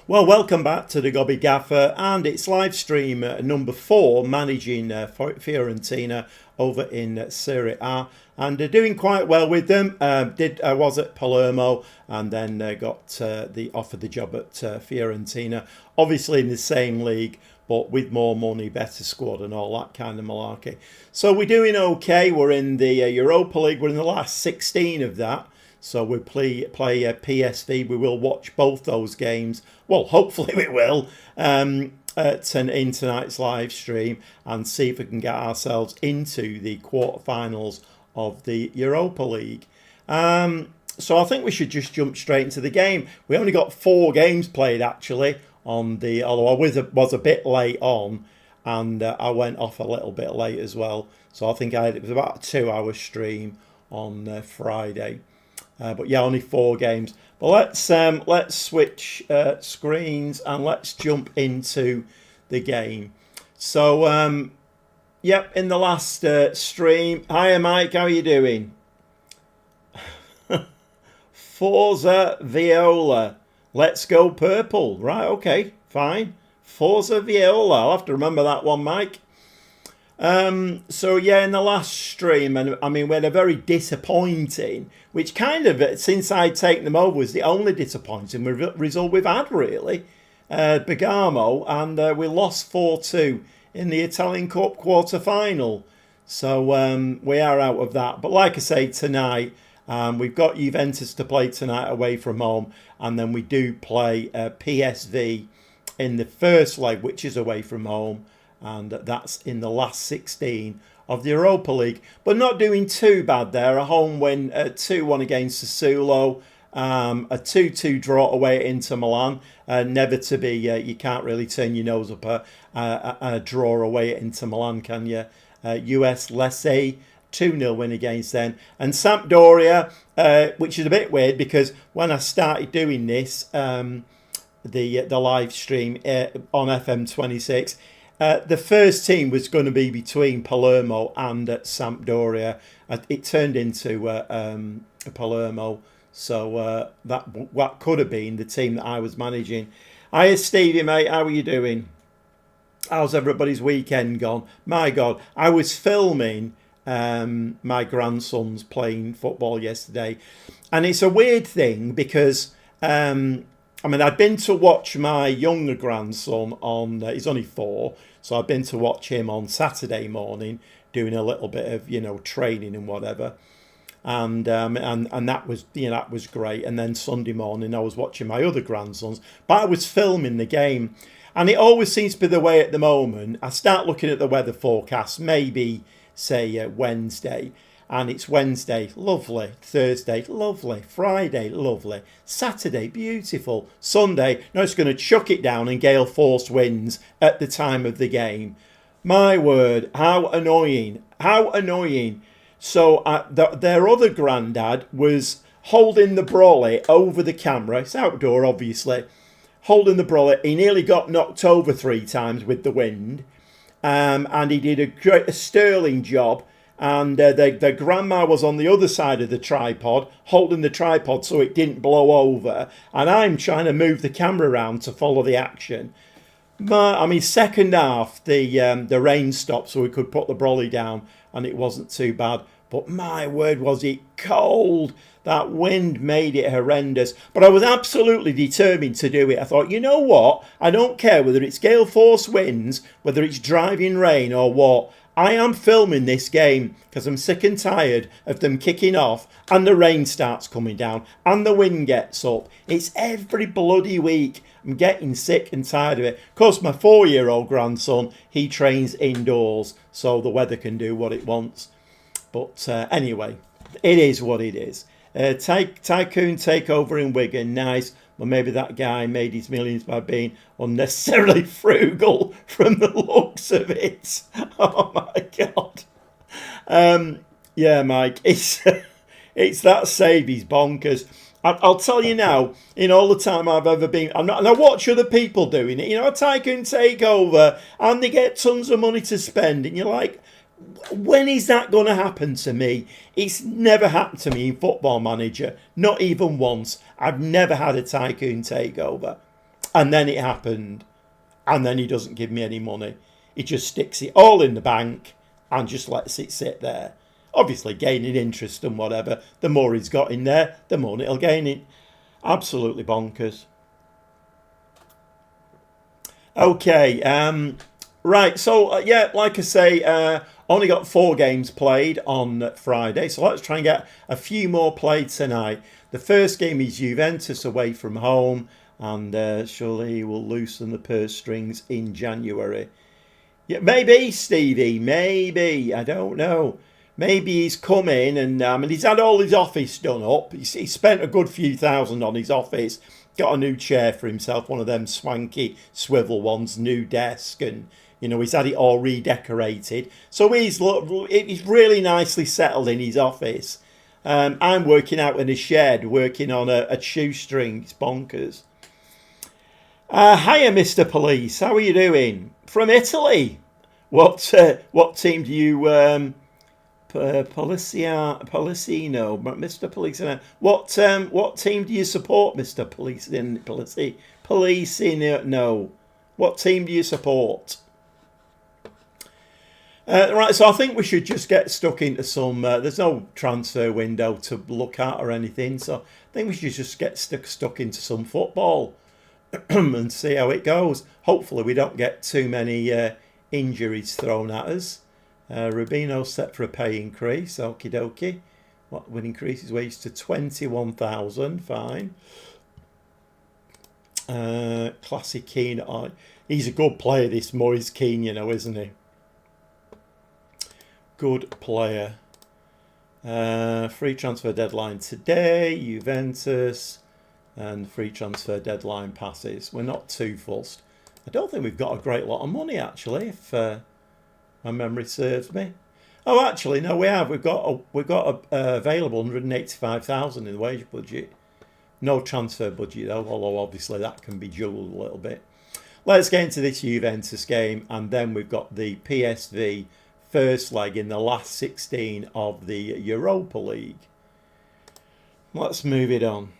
Well, welcome back to the Gobby Gaffer, and it's live stream number 4, managing Fiorentina over in Serie A, and doing quite well with them. I was at Palermo, and then got offered the job at Fiorentina, obviously in the same league, but with more money, better squad, and all that kind of malarkey. So we're doing okay. We're in the Europa League. We're in the last 16 of that. So we play PSV. We will watch both those games. Well, hopefully we will in tonight's live stream and see if we can get ourselves into the quarterfinals of the Europa League. So I think we should just jump straight into the game. We only got 4 games played actually although I was a bit late on, and I went off a little bit late as well. So I think it was about a 2-hour stream on Friday. But yeah, only 4 games. But let's switch screens and let's jump into the game. So yep, in the last stream. Hiya Mike, how are you doing? Forza Viola. Let's go purple. Right, okay, fine. Forza Viola. I'll have to remember that one, Mike. So yeah, in the last stream, and I mean, we had a very disappointing, which kind of, since I'd taken them over, was the only disappointing result we've had, really. Bergamo, and we lost 4-2 in the Italian Cup quarter-final. So we are out of that. But like I say, tonight, we've got Juventus to play tonight away from home, and then we do play PSV in the first leg, which is away from home. And that's in the last 16 of the Europa League. But not doing too bad there. A home win 2-1 against Sassuolo. A 2-2 draw away at Inter Milan. Never to be, you can't really turn your nose up a draw away at Inter Milan, can you? US Lecce, 2-0 win against them. And Sampdoria, which is a bit weird because when I started doing this, the live stream on FM26, the first team was going to be between Palermo and Sampdoria. It turned into Palermo, so that could have been the team that I was managing. Hiya Stevie, mate, how are you doing? How's everybody's weekend gone? My God, I was filming my grandsons playing football yesterday, and it's a weird thing because I'd been to watch my younger grandson on, he's only 4, so I've been to watch him on Saturday morning doing a little bit of, training and whatever. And that was great. And then Sunday morning I was watching my other grandsons, but I was filming the game. And it always seems to be the way at the moment. I start looking at the weather forecast, maybe say Wednesday. And it's Wednesday, lovely. Thursday, lovely. Friday, lovely. Saturday, beautiful. Sunday, no, it's going to chuck it down and gale force winds at the time of the game. My word, how annoying. How annoying. So their other granddad was holding the brolly over the camera. It's outdoor, obviously. Holding the brolly. He nearly got knocked over 3 times with the wind. And he did a sterling job. And the grandma was on the other side of the tripod, holding the tripod so it didn't blow over. And I'm trying to move the camera around to follow the action. Second half, the rain stopped so we could put the brolly down and it wasn't too bad. But my word, was it cold. That wind made it horrendous. But I was absolutely determined to do it. I thought, you know what? I don't care whether it's gale force winds, whether it's driving rain or what. I am filming this game because I'm sick and tired of them kicking off and the rain starts coming down and the wind gets up. It's every bloody week. I'm getting sick and tired of it. Of course, my 4-year-old grandson, he trains indoors, so the weather can do what it wants. But anyway, it is what it is. Tycoon takeover in Wigan, nice. Well, maybe that guy made his millions by being unnecessarily frugal from the looks of it. Oh, my God. Yeah, Mike, it's that Sadie's bonkers. I'll tell you now, in all the time I've ever been, and I watch other people doing it, a Tycoon takeover, and they get tons of money to spend, and you're like, when is that going to happen to me? It's never happened to me in Football Manager, not even once. I've never had a Tycoon takeover. And then it happened. And then he doesn't give me any money. He just sticks it all in the bank and just lets it sit there. Obviously gaining interest and whatever. The more he's got in there, the more it'll gain it. Absolutely bonkers. Okay, right, so yeah, like I say, only got 4 games played on Friday, so let's try and get a few more played tonight. The first game is Juventus away from home, and surely we'll loosen the purse strings in January. Yeah, maybe, Stevie, maybe, I don't know. Maybe he's come in and he's had all his office done up. He spent a good few thousand on his office. Got a new chair for himself, one of them swanky swivel ones, new desk, and he's had it all redecorated. So he's really nicely settled in his office. I'm working out in a shed, working on a shoestring. It's bonkers. Hiya, Mr. Police. How are you doing? From Italy. What team do you Policino, Mr. Policino. What team do you support, Mr. Policino? No. What team do you support? Right, so I think we should just get stuck into some. There's no transfer window to look at or anything, so I think we should just get stuck into some football and see how it goes. Hopefully, we don't get too many injuries thrown at us. Rubino set for a pay increase. Okie dokie. What would increase his wage to 21,000? Fine. Classic Keane. Oh, he's a good player, this Moise Keane, isn't he? Good player. Free transfer deadline today. Juventus. And free transfer deadline passes. We're not too fussed. I don't think we've got a great lot of money, actually, if my memory serves me. Oh, actually, no, we have. We've got available 185,000 in the wage budget. No transfer budget though, although obviously that can be juggled a little bit. Let's get into this Juventus game, and then we've got the PSV first leg in the last 16 of the Europa League. Let's move it on.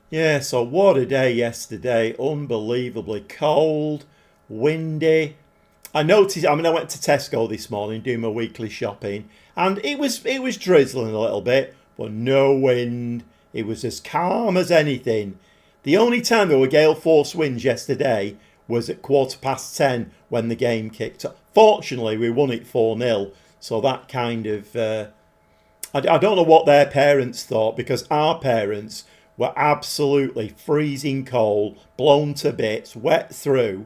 Yeah, so what a day yesterday. Unbelievably cold, windy. I noticed, I went to Tesco this morning doing my weekly shopping, and it was drizzling a little bit, but no wind. It was as calm as anything. The only time there were gale force winds yesterday was at 10:15 when the game kicked off. Fortunately, we won it 4-0, so that kind of... I don't know what their parents thought, because our parents were absolutely freezing cold, blown to bits, wet through,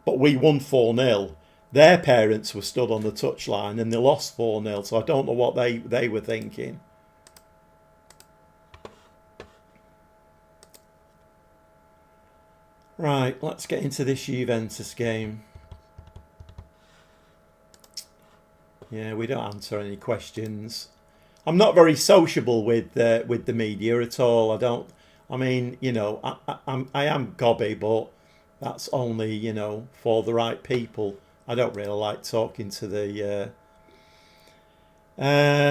but we won 4-0. Their parents were stood on the touchline and they lost 4-0, so I don't know what they were thinking. Right, let's get into this Juventus game. Yeah, we don't answer any questions. I'm not very sociable with the media at all. I am gobby, but that's only, for the right people. I don't really like talking to the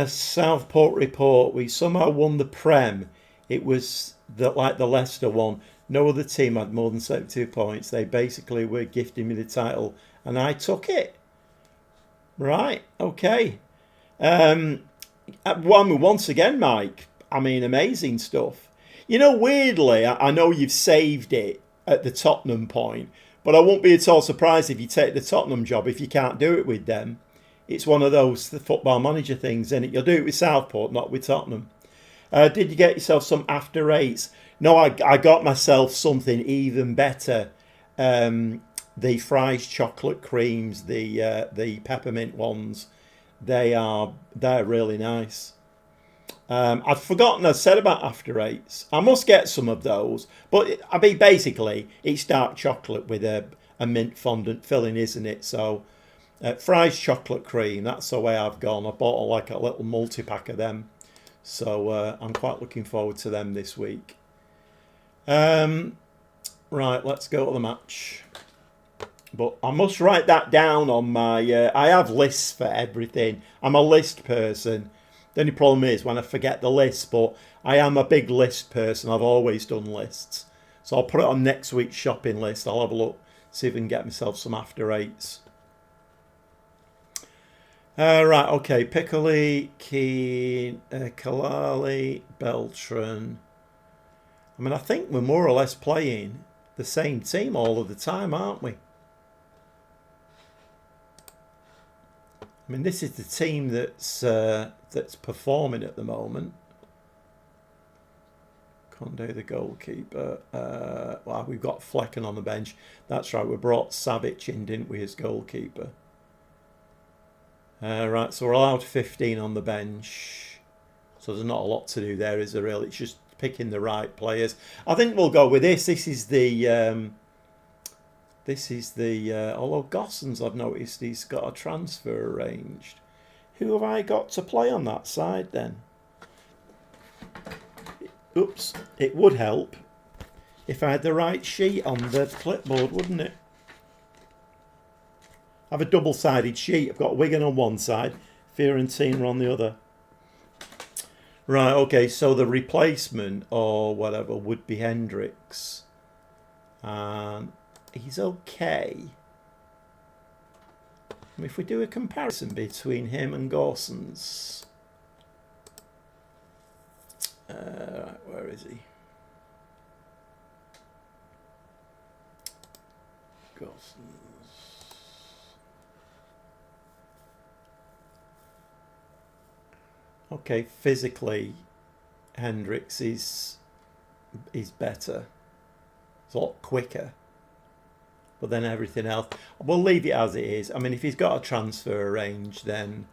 Southport report. We somehow won the Prem. It was like the Leicester one. No other team had more than 72 points. They basically were gifting me the title, and I took it. Right, okay. Once again, Mike, amazing stuff. Weirdly, I know you've saved it at the Tottenham point, but I won't be at all surprised if you take the Tottenham job if you can't do it with them. It's one of those football manager things, isn't it? You'll do it with Southport, not with Tottenham. Did you get yourself some after eights? No, I got myself something even better. The Fry's chocolate creams, the peppermint ones. They're really nice. I'd forgotten I said about after eights. I must get some of those. But basically, it's dark chocolate with a mint fondant filling, isn't it? So, Fry's chocolate cream. That's the way I've gone. I bought a little multi-pack of them. So I'm quite looking forward to them this week. Right, let's go to the match. But I must write that down on my... I have lists for everything. I'm a list person. The only problem is when I forget the list, but I am a big list person. I've always done lists. So I'll put it on next week's shopping list. I'll have a look, see if I can get myself some after eights. Right, okay. Piccoli, Keane, Kalali, Beltran. I mean, I think we're more or less playing the same team all of the time, aren't we? I mean, this is the team that's performing at the moment. Conde, the goalkeeper. Well, we've got Flecken on the bench. That's right, we brought Savic in, didn't we, as goalkeeper? Right, so we're allowed 15 on the bench. So there's not a lot to do there, is there really? It's just picking the right players. I think we'll go with this. This is the... although Gossens, I've noticed he's got a transfer arranged. Who have I got to play on that side then? Oops, it would help if I had the right sheet on the clipboard, wouldn't it? I have a double-sided sheet. I've got Wigan on one side, Fiorentina on the other. Right, okay, so the replacement or whatever would be Hendricks. He's okay. If we do a comparison between him and Gossens. Where is he? Gossens. Okay, physically, Hendricks is better. It's a lot quicker. But then everything else, we'll leave it as it is. I mean, if he's got a transfer arranged, then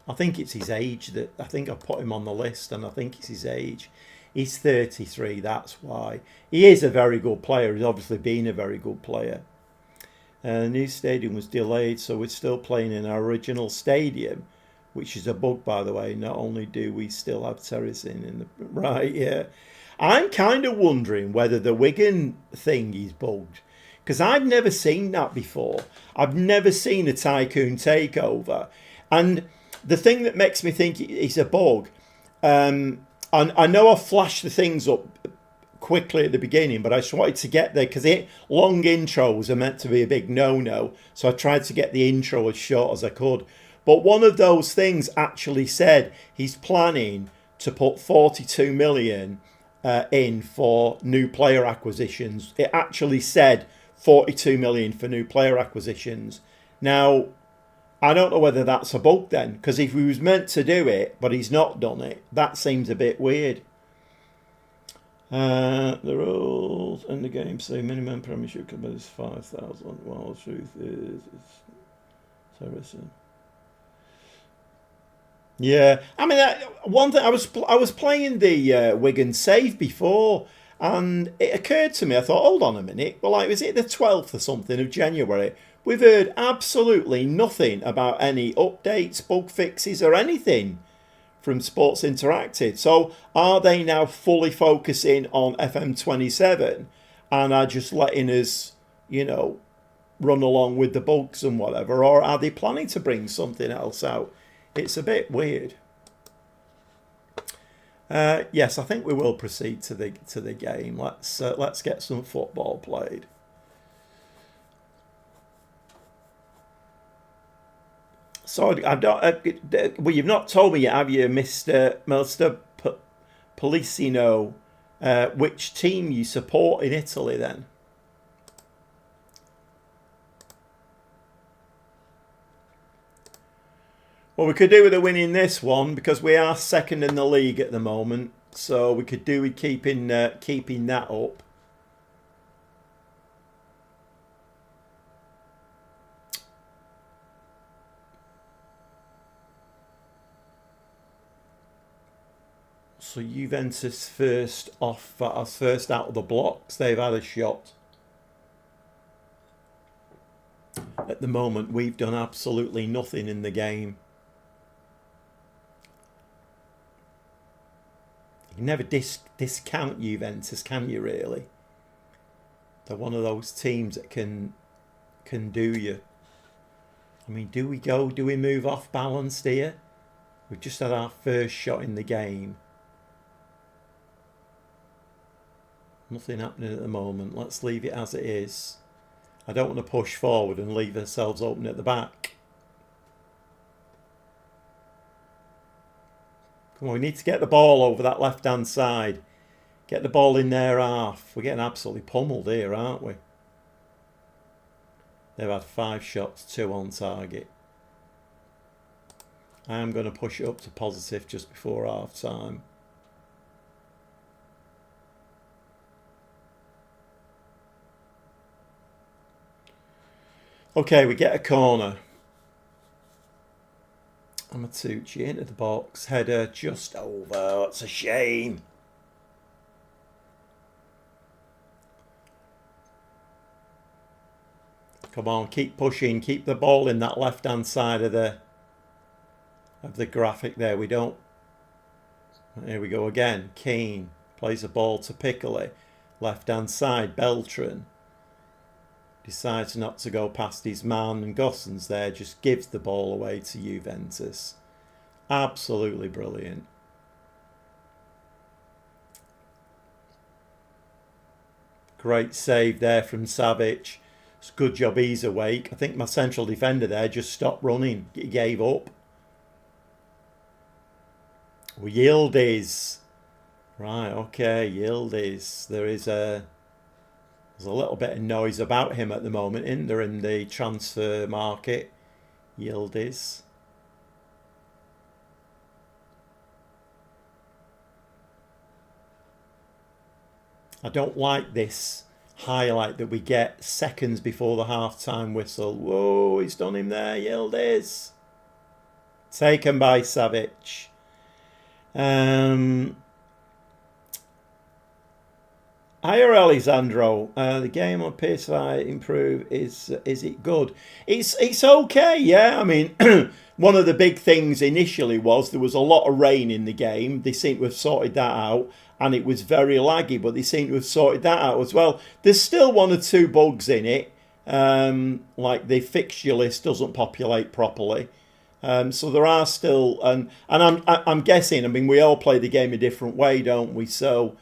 I think it's his age that I think I put him on the list, and I think it's his age. He's 33, that's why. He is a very good player. He's obviously been a very good player. The new stadium was delayed, so we're still playing in our original stadium, which is a bug, by the way. Not only do we still have terracing in the... Right, yeah. I'm kind of wondering whether the Wigan thing is bugged. Because I've never seen that before. I've never seen a tycoon takeover. And the thing that makes me think it's a bug... and I know I flashed the things up quickly at the beginning, but I just wanted to get there because long intros are meant to be a big no-no. So I tried to get the intro as short as I could. But one of those things actually said he's planning to put 42 million in for new player acquisitions. It actually said 42 million for new player acquisitions. Now, I don't know whether that's a bug then, because if he was meant to do it, but he's not done it, that seems a bit weird. The rules in the game say minimum Premiership commit is 5,000. Well, the truth is, it's Saracen. Yeah, I mean, one thing I was playing the Wigan save before, and it occurred to me. I thought, hold on a minute. Well, like, was it the 12th or something of January? We've heard absolutely nothing about any updates, bug fixes, or anything from Sports Interactive. So, are they now fully focusing on FM27 and are just letting us, you know, run along with the bugs and whatever, or are they planning to bring something else out? It's a bit weird. Yes, I think we will proceed to the game. Let's get some football played. So I don't. Well, you've not told me yet, have you, Mr. Policino, which team you support in Italy then? Well, we could do with a win in this one because we are second in the league at the moment. So we could do with keeping that up. So Juventus first off, first out of the blocks. They've had a shot. At the moment, we've done absolutely nothing in the game. You never discount Juventus, can you, really? They're one of those teams that can do you. I mean, do we move off balanced here? We've just had our first shot in the game. Nothing happening at the moment. Let's leave it as it is. I don't want to push forward and leave ourselves open at the back. Come on, we need to get the ball over that left-hand side. Get the ball in their half. We're getting absolutely pummeled here, aren't we? They've had 5 shots, 2 on target. I am going to push it up to positive just before half time. Okay, we get a corner. Amatucci into the box. Header just over. It's a shame. Come on, keep pushing. Keep the ball in that left-hand side of the graphic there. We don't... Here we go again. Keane plays the ball to Piccoli. Left-hand side, Beltran. Decides not to go past his man, and Gossens there just gives the ball away to Juventus. Absolutely brilliant. Great save there from Savic. It's a good job he's awake. I think my central defender there just stopped running. He gave up. Well, Yildiz. Right, okay, Yildiz. There's a little bit of noise about him at the moment, isn't there, in the transfer market? Yildiz. I don't like this highlight that we get seconds before the half-time whistle. Whoa, he's done him there, Yildiz. Taken by Savic. Higher Alessandro, the game appears to improve. Is it good? It's okay, yeah. I mean, one of the big things initially was there was a lot of rain in the game. They seem to have sorted that out, and it was very laggy, but they seem to have sorted that out as well. There's still 1 or 2 bugs in it, like the fixture list doesn't populate properly. So there are still, and I'm guessing. I mean, we all play the game a different way, don't we? So.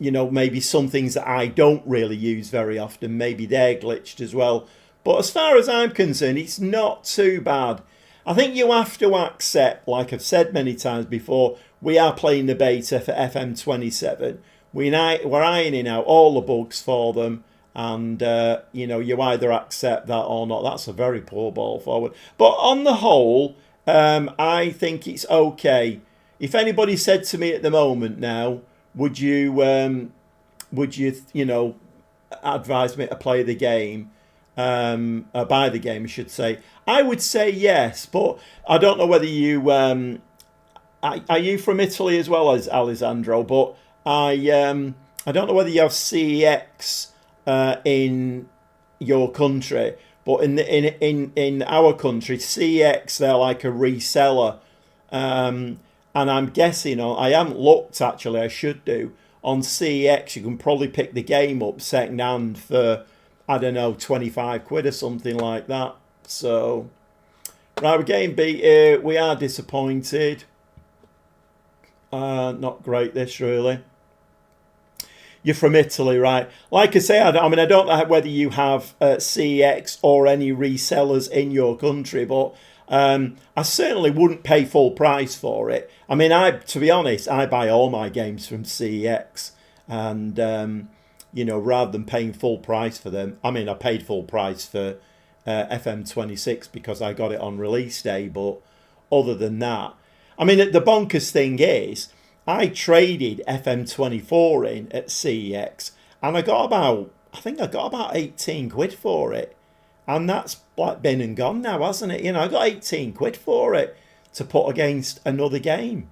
You know, maybe some things that I don't really use very often, maybe they're glitched as well. But as far as I'm concerned, it's not too bad. I think you have to accept, like I've said many times before, we are playing the beta for FM27. We're ironing out all the bugs for them. And, you know, you either accept that or not. That's a very poor ball forward. But on the whole, I think it's okay. If anybody said to me at the moment now, would you you know, advise me to play the game, buy the game, I should say? I would say yes, but I don't know whether you are you from Italy as well as Alessandro? But I don't know whether you have CEX in your country, but in our country, CEX, they're like a reseller. And I'm guessing, I haven't looked actually, I should do. On CEX, you can probably pick the game up second hand for, I don't know, 25 quid or something like that. So, right, we're getting beat here. We are disappointed. Not great, this really. You're from Italy, right? Like I say, I don't know whether you have CEX or any resellers in your country, but I certainly wouldn't pay full price for it. I mean, to be honest, I buy all my games from CEX, and you know, rather than paying full price for them, I mean, I paid full price for FM26 because I got it on release day. But other than that, I mean, the bonkers thing is, I traded FM24 in at CEX, and I think I got about 18 quid for it. And that's like been and gone now, hasn't it? You know, I got 18 quid for it to put against another game.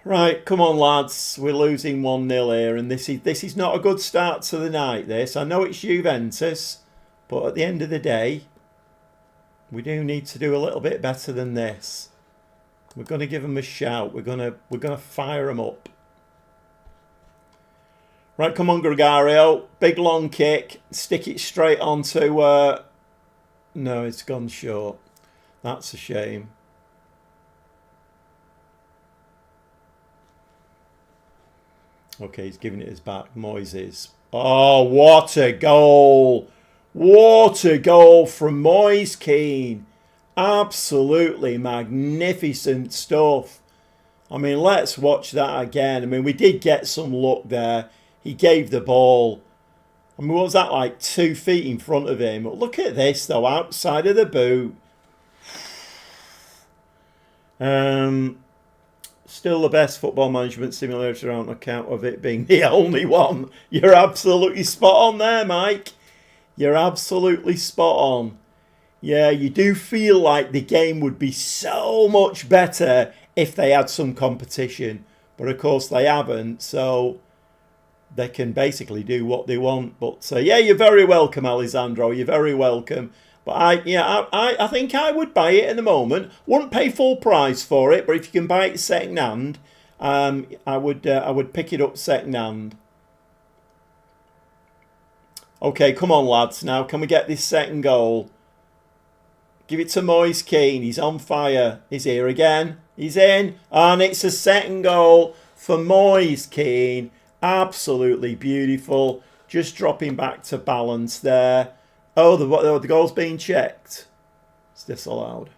Right, come on, lads. We're losing 1-0 here, and this is not a good start to the night, this. I know it's Juventus, but at the end of the day, we do need to do a little bit better than this. We're going to give them a shout. We're going to fire them up. Right, come on, Gregario. Big long kick. Stick it straight onto... no, it's gone short. That's a shame. Okay, he's giving it his back. Moises. Oh, what a goal. What a goal from Moise Keane. Absolutely magnificent stuff. I mean, let's watch that again. I mean, we did get some luck there. He gave the ball. I mean, what was that, like 2 feet in front of him? But look at this, though, outside of the boot. Still the best football management simulator on account of it being the only one. You're absolutely spot on there, Mike. You're absolutely spot on. Yeah, you do feel like the game would be so much better if they had some competition. But of course they haven't, so they can basically do what they want. But yeah, you're very welcome, Alessandro. You're very welcome. But I think I would buy it in the moment. Wouldn't pay full price for it, but if you can buy it second hand, I would pick it up second hand. Okay, come on, lads. Now, can we get this second goal? Give it to Moise Keane. He's on fire. He's here again. He's in. And it's a second goal for Moise Keane. Absolutely beautiful. Just dropping back to balance there. Oh, the goal's being checked. It's disallowed.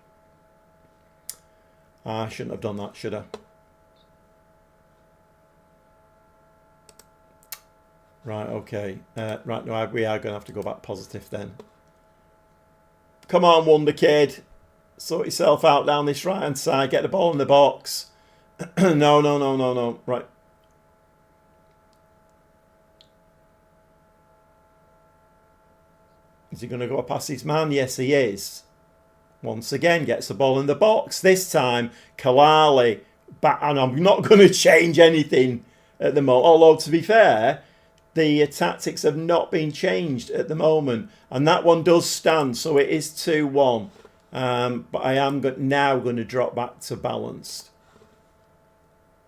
I shouldn't have done that, should I? Right, okay. Right, no, we are going to have to go back positive then. Come on, Wonder Kid. Sort yourself out down this right-hand side. Get the ball in the box. No. Right. Is he going to go past his man? Yes, he is. Once again, gets the ball in the box. This time, Kalali. And I'm not going to change anything at the moment. Although, to be fair, the tactics have not been changed at the moment. And that one does stand, so it is 2-1. But I am now going to drop back to balanced.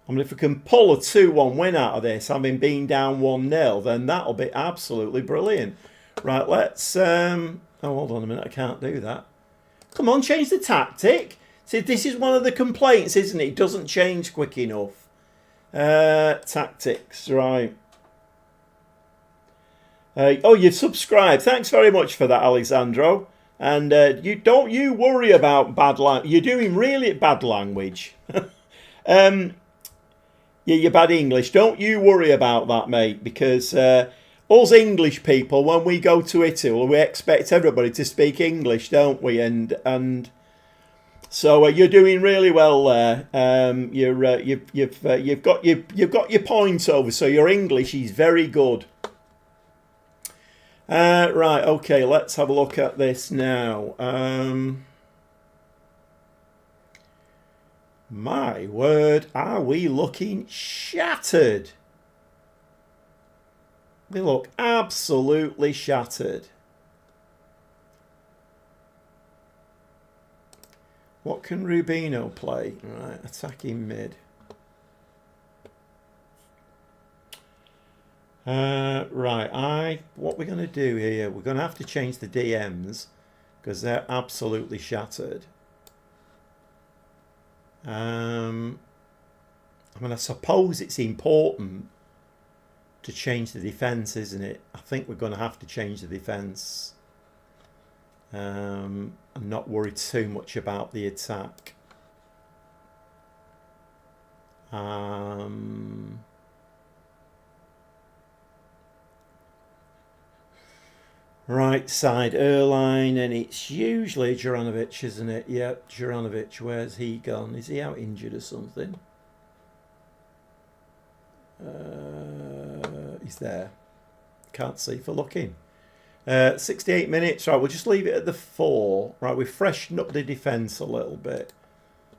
I mean, if we can pull a 2-1 win out of this, having been down 1-0, then that'll be absolutely brilliant. Right, let's... oh, hold on a minute, I can't do that. Come on, change the tactic. See, this is one of the complaints, isn't it? It doesn't change quick enough. Tactics, right. Oh, you've subscribed. Thanks very much for that, Alessandro. And don't you worry about bad language. You're doing really bad language. Yeah, you're bad English. Don't you worry about that, mate, because us English people, when we go to Italy, we expect everybody to speak English, don't we? And so you're doing really well there. You've got your points over, so your English is very good. Right, okay, let's have a look at this now. My word, are we looking shattered? We look absolutely shattered. What can Rubino play? Right, attacking mid. Right, what we're going to do here, we're going to have to change the DMs because they're absolutely shattered. I mean, I suppose it's important to change the defence, isn't it? I think we're going to have to change the defence. I'm not worried too much about the attack. Right side Erline, and it's usually Juranovic, isn't it? Yep, Juranovic. Where's he gone? Is he out injured or something? He's there. Can't see for looking. 68 minutes. Right, we'll just leave it at the 4. Right, we've freshened up the defence a little bit.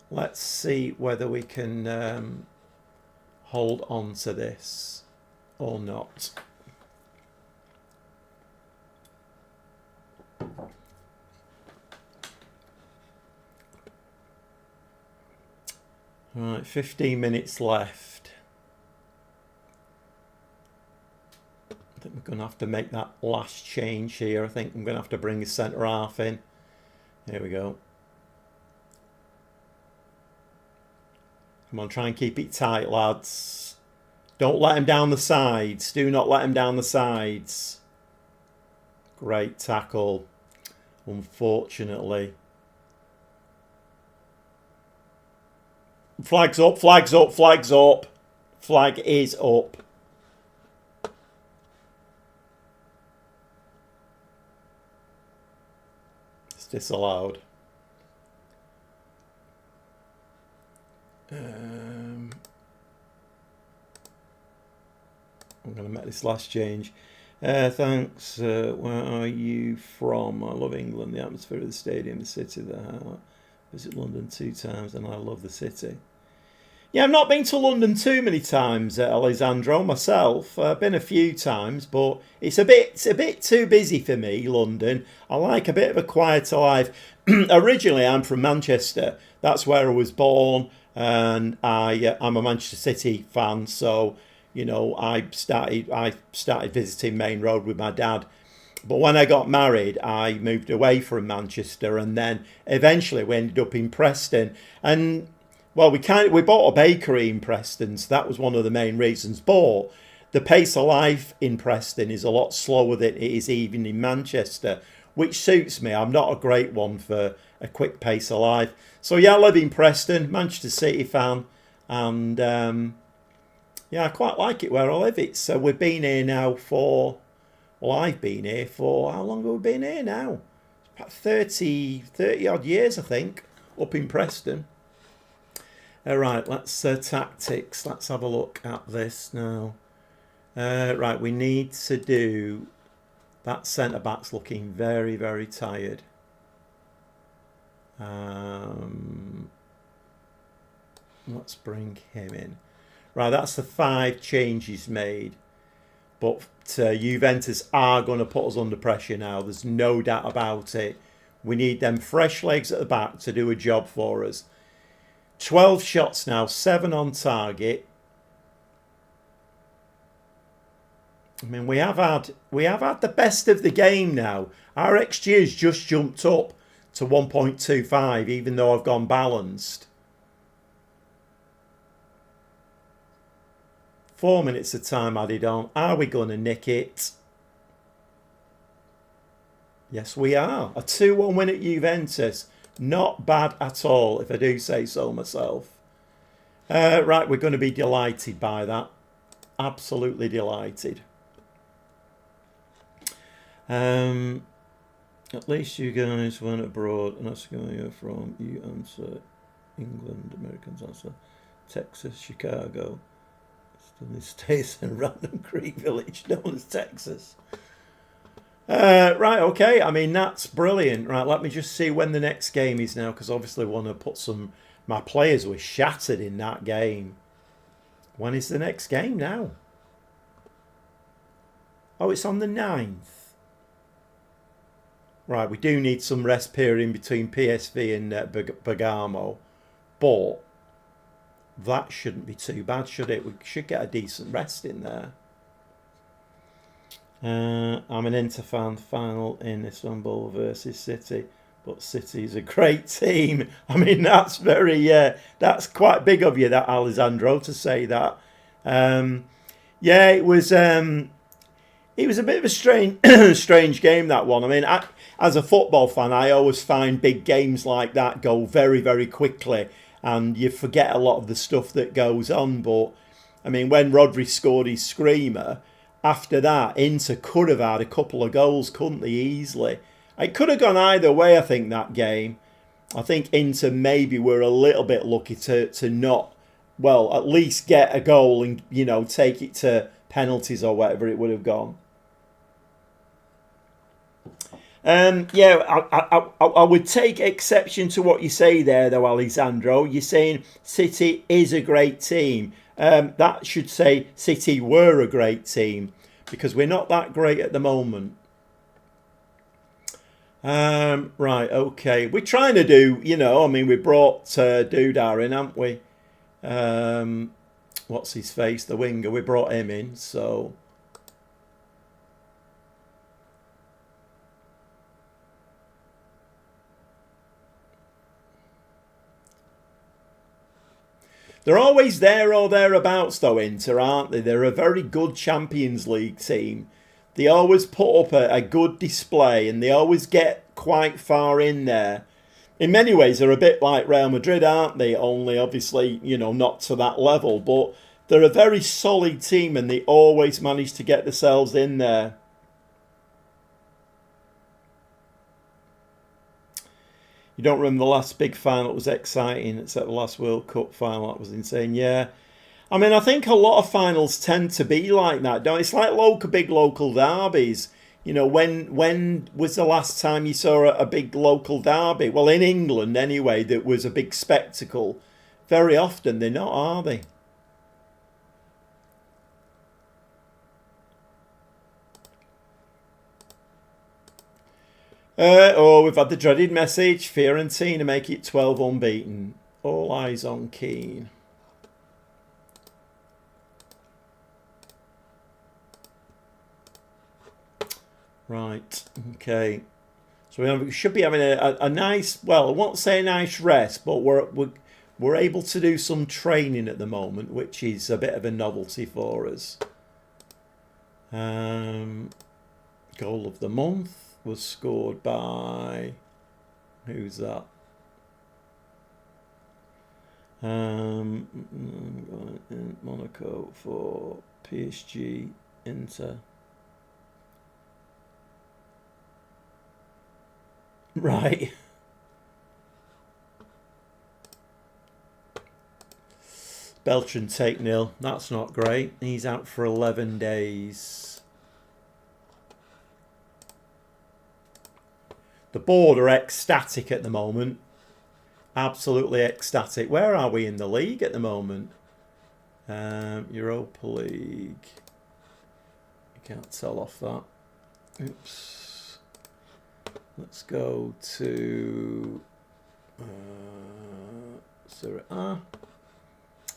Let's see whether we can hold on to this or not. Right, 15 minutes left. I think we're going to have to make that last change here. I think I'm going to have to bring a centre half in. Here we go. Come on, try and keep it tight, lads. Don't let him down the sides. Do not let him down the sides. Great tackle. Unfortunately. Flag's up, flag's up, flag's up. Flag is up. It's disallowed. I'm going to make this last change. Thanks. Where are you from? I love England, the atmosphere of the stadium, the city, the heart. Visit London 2 times and I love the city. Yeah, I've not been to London too many times, Alessandro, myself. I've been a few times, but it's a bit too busy for me, London. I like a bit of a quieter life. Originally, I'm from Manchester. That's where I was born, and I'm a Manchester City fan. So, you know, I started visiting Main Road with my dad. But when I got married, I moved away from Manchester, and then eventually we ended up in Preston. And well, we bought a bakery in Preston, so that was one of the main reasons. But the pace of life in Preston is a lot slower than it is even in Manchester, which suits me. I'm not a great one for a quick pace of life. So yeah, I live in Preston, Manchester City fan, and yeah, I quite like it where I live. We've been here now for, well, I've been here for, how long have we been here now? About 30 odd years, I think, up in Preston. Right, let's tactics. Let's have a look at this now. Right, we need to do, that centre-back's looking very, very tired. Let's bring him in. Right, that's the 5 changes made. But Juventus are going to put us under pressure now. There's no doubt about it. We need them fresh legs at the back to do a job for us. 12 shots now, 7 on target. I mean, we have had the best of the game now. Our XG has just jumped up to 1.25, even though I've gone balanced. 4 minutes of time added on. Are we going to nick it? Yes, we are. A 2-1 win at Juventus. Not bad at all, if I do say so myself. Right, we're going to be delighted by that. Absolutely delighted. At least you guys went abroad, and that's going to go from you answer England, Americans answer Texas, Chicago, Stanley States, and Random Creek Village known as Texas. Right, okay. I mean, that's brilliant. Right, let me just see when the next game is now, because obviously I want to put some... My players were shattered in that game. When is the next game now? Oh, it's on the 9th. Right, we do need some rest period in between PSV and Bergamo. But that shouldn't be too bad, should it? We should get a decent rest in there. I'm an Inter fan. Final in Istanbul versus City, but City is a great team. I mean, that's very that's quite big of you, that Alessandro, to say that. Yeah, it was a bit of a strange game, that one. I mean, as a football fan, I always find big games like that go very, very quickly, and you forget a lot of the stuff that goes on. But I mean, when Rodri scored his screamer, after that, Inter could have had a couple of goals, couldn't they, easily? It could have gone either way, I think, that game. I think Inter maybe were a little bit lucky to not, well, at least get a goal and, you know, take it to penalties or whatever it would have gone. Yeah, I would take exception to what you say there, though, Alessandro. You're saying City is a great team. That should say City were a great team, because we're not that great at the moment. Right, okay. We're trying to do, you know, I mean, we brought Dudar in, haven't we? What's his face? The winger. We brought him in, so... They're always there or thereabouts, though, Inter, aren't they? They're a very good Champions League team. They always put up a good display, and they always get quite far in there. In many ways, they're a bit like Real Madrid, aren't they? Only, obviously, not to that level. But they're a very solid team, and they always manage to get themselves in there. You don't remember the last big final that was exciting, except the last World Cup final. That was insane. Yeah. I mean, I think a lot of finals tend to be like that, don't it? It's like big local derbies. When was the last time you saw a big local derby? Well, in England, anyway, that was a big spectacle. Very often they're not, are they? We've had the dreaded message. Fiorentina make it 12 unbeaten. All eyes on Keane. Right, okay. So we should be having a nice, well, I won't say a nice rest, but we're able to do some training at the moment, which is a bit of a novelty for us. Goal of the month was scored by, who's that? Monaco for PSG, Inter. Right. Beltran take nil. That's not great. He's out for 11 days. The board are ecstatic at the moment. Absolutely ecstatic. Where are we in the league at the moment? Europa League. You can't tell off that. Oops. Let's go to Serie A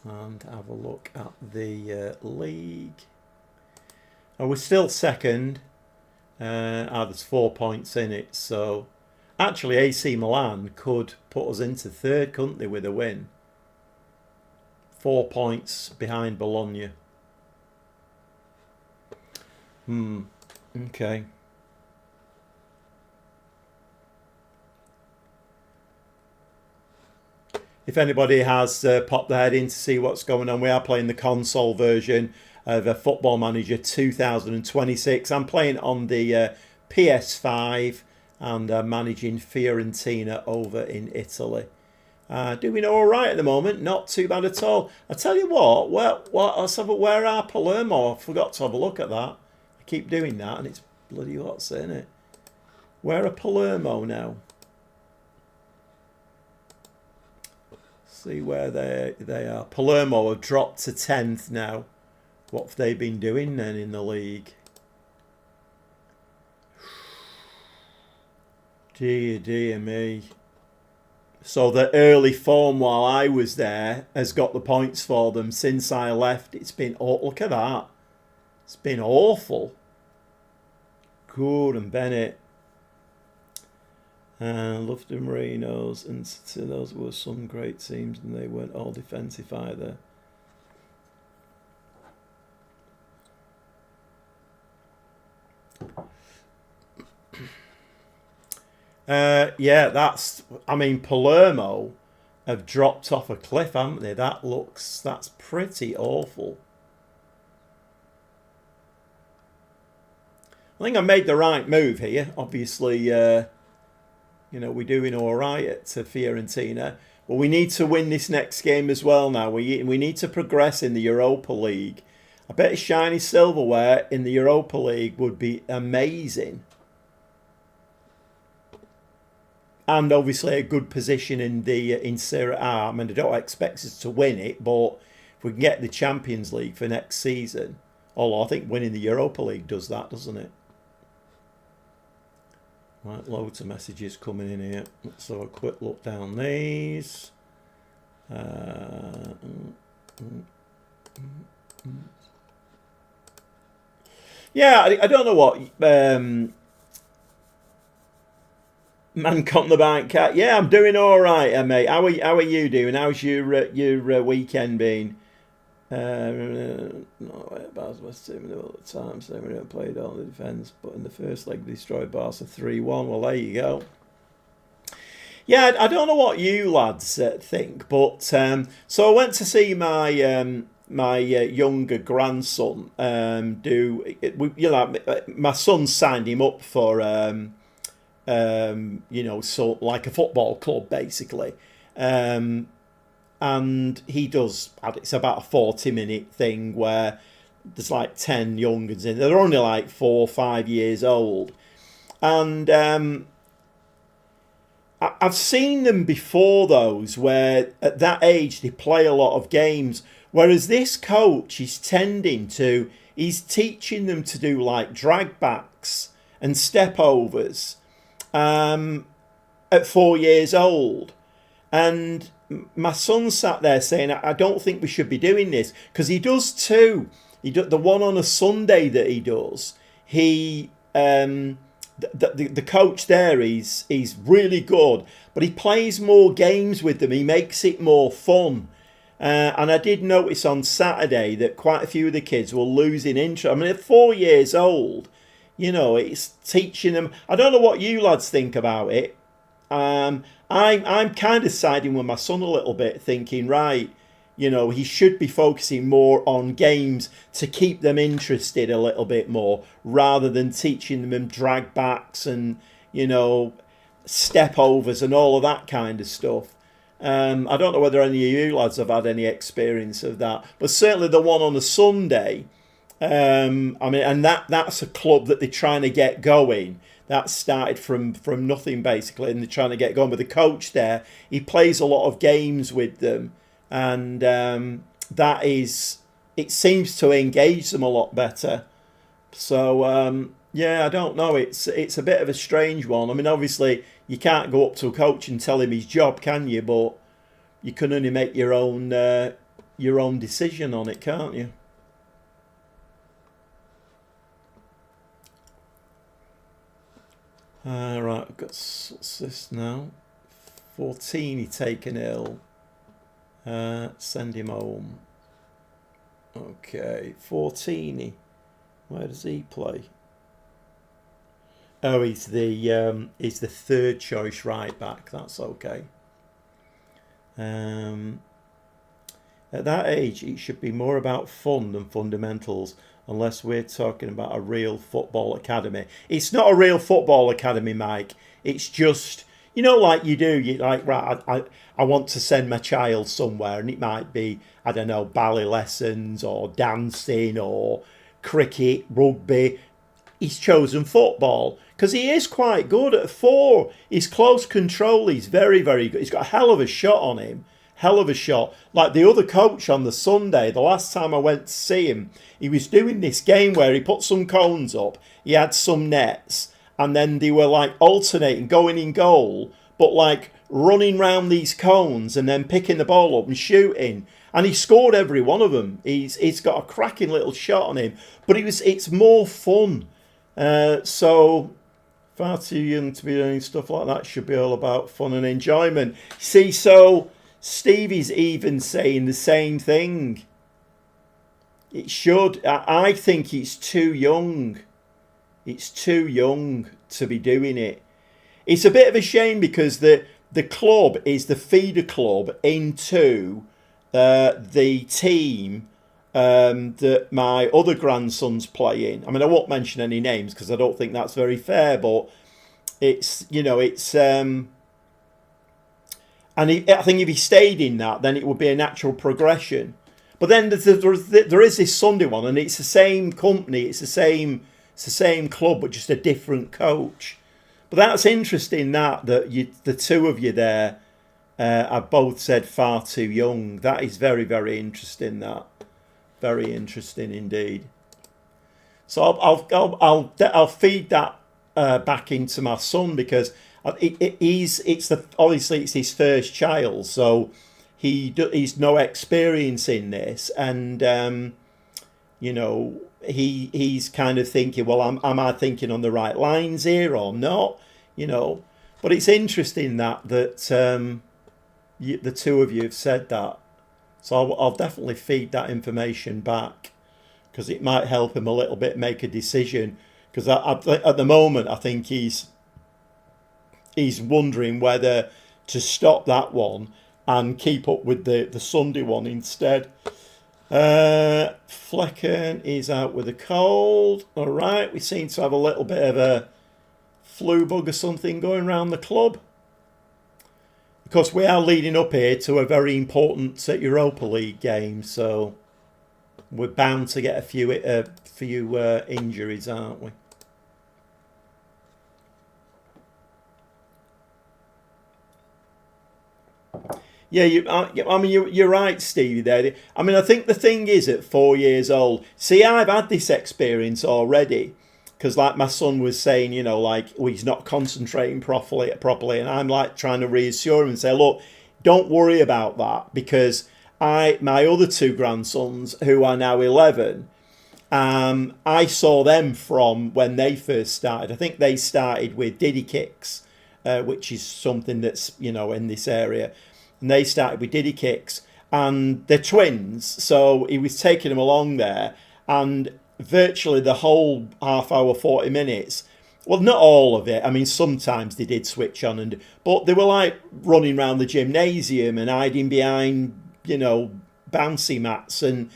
and have a look at the league. Oh, we're still second. There's 4 points in it, so actually AC Milan could put us into third, couldn't they, with a win? 4 points behind Bologna. Okay. If anybody has popped their head in to see what's going on, we are playing the console version of Football Manager 2026. I'm playing on the PS5 and managing Fiorentina over in Italy. Doing all right at the moment, not too bad at all. I tell you what, let's have a where are Palermo? I forgot to have a look at that. I keep doing that, and it's bloody what's in it. Where are Palermo now? See where they are. Palermo have dropped to 10th now. What have they been doing then in the league? Dear me. So the early form while I was there has got the points for them. Since I left, it's been, oh, look at that. It's been awful. Good and Bennett. Lufton Marinos, and those were some great teams, and they weren't all defensive either. Yeah, Palermo have dropped off a cliff, haven't they? That's pretty awful. I think I made the right move here. Obviously, we're doing all right at Fiorentina. But we need to win this next game as well now. We need to progress in the Europa League. I bet a shiny silverware in the Europa League would be amazing. And obviously a good position in Serie A. I mean, I don't expect us to win it, but if we can get the Champions League for next season, although I think winning the Europa League does that, doesn't it? Right, loads of messages coming in here. Let's have a quick look down these. Yeah, I don't know what. Man on the bank cat. Yeah, I'm doing all right, mate. How are you doing? How's your weekend been? No, West Ham all the time. So we don't play on the defence, but in the first leg destroyed Barca 3-1. Well, there you go. Yeah, I don't know what you lads think, but so I went to see my younger grandson do. My son signed him up for so like a football club basically, and he does. It's about a 40-minute thing where there's like 10 youngins in. They're only like 4 or 5 years old, and I've seen them before those where at that age they play a lot of games, whereas this coach is he's teaching them to do like drag backs and step overs at 4 years old. And my son sat there saying, I don't think we should be doing this, because he does too. The one on a Sunday that he does, the coach there is really good, but he plays more games with them. He makes it more fun. And I did notice on Saturday that quite a few of the kids were losing interest. I mean, at 4 years old, it's teaching them. I don't know what you lads think about it. I'm kind of siding with my son a little bit, thinking, right, he should be focusing more on games to keep them interested a little bit more, rather than teaching them drag backs and, step overs and all of that kind of stuff. I don't know whether any of you lads have had any experience of that, but certainly the one on a Sunday, and that's a club that they're trying to get going. That started from nothing basically, and they're trying to get going. But the coach there, he plays a lot of games with them, and it seems to engage them a lot better. So I don't know. It's a bit of a strange one. I mean, obviously you can't go up to a coach and tell him his job, can you? But you can only make your own decision on it, can't you? Right, I've got what's this now? 14, taken ill. Send him home. Okay, 14. Where does he play? Oh, he's the third choice right back. That's okay. At that age, it should be more about fun than fundamentals, unless we're talking about a real football academy. It's not a real football academy, Mike. It's just, like you do. You like, right, I want to send my child somewhere, and it might be, I don't know, ballet lessons or dancing or cricket, rugby. He's chosen football because he is quite good at 4. He's close control. He's very, very good. He's got a hell of a shot on him. Hell of a shot. Like the other coach on the Sunday, the last time I went to see him, he was doing this game where he put some cones up, he had some nets, and then they were like alternating, going in goal, but like running round these cones and then picking the ball up and shooting. And he scored every one of them. He's got a cracking little shot on him. But it's more fun. So far too young to be doing stuff like that. Should be all about fun and enjoyment. See, so Stevie's even saying the same thing. It should. I think it's too young. It's too young to be doing it. It's a bit of a shame because the club is the feeder club into the team that my other grandsons play in. I mean, I won't mention any names because I don't think that's very fair, but it's, and I think if he stayed in that, then it would be a natural progression. But then there is this Sunday one, and it's the same company, it's the same club, but just a different coach. But that's interesting that the two of you there have both said far too young. That is very, very interesting. That very interesting indeed. So I'll feed that back into my son because obviously it's his first child, so he's no experience in this, and he's kind of thinking, well, am I thinking on the right lines here or not? But it's interesting that the two of you have said that. So I'll definitely feed that information back, because it might help him a little bit make a decision. Because at the moment, I think he's wondering whether to stop that one and keep up with the Sunday one instead. Flecken is out with a cold. All right, we seem to have a little bit of a flu bug or something going around the club. Of course, we are leading up here to a very important Europa League game, so we're bound to get a few injuries, aren't we? Yeah, you're right, Stevie. There. I mean, I think the thing is, at 4 years old, see, I've had this experience already, because like my son was saying, you know, like, oh, he's not concentrating properly, and I'm like trying to reassure him and say, look, don't worry about that, because my other two grandsons, who are now 11, I saw them from when they first started. I think they started with Diddy Kicks, which is something that's, you know, in this area. And they started with Diddy Kicks, and they're twins, so he was taking them along there, and virtually the whole half hour, 40 minutes, well, not all of it, I mean, sometimes they did switch on, but they were like running around the gymnasium and hiding behind, you know, bouncy mats, and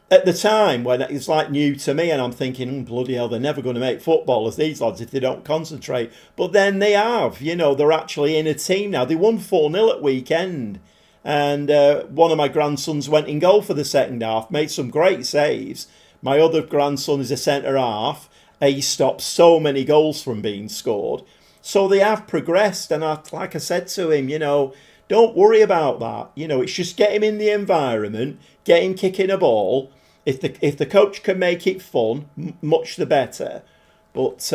at the time when it was like new to me, and I'm thinking, bloody hell, they're never going to make footballers, these lads, if they don't concentrate. But then they have, you know, they're actually in a team now. They won 4-0 at weekend. And one of my grandsons went in goal for the second half, made some great saves. My other grandson is a centre half. He stopped so many goals from being scored. So they have progressed. And like I said to him, you know, don't worry about that. You know, it's just get him in the environment, get him kicking a ball. If the coach can make it fun, much the better. But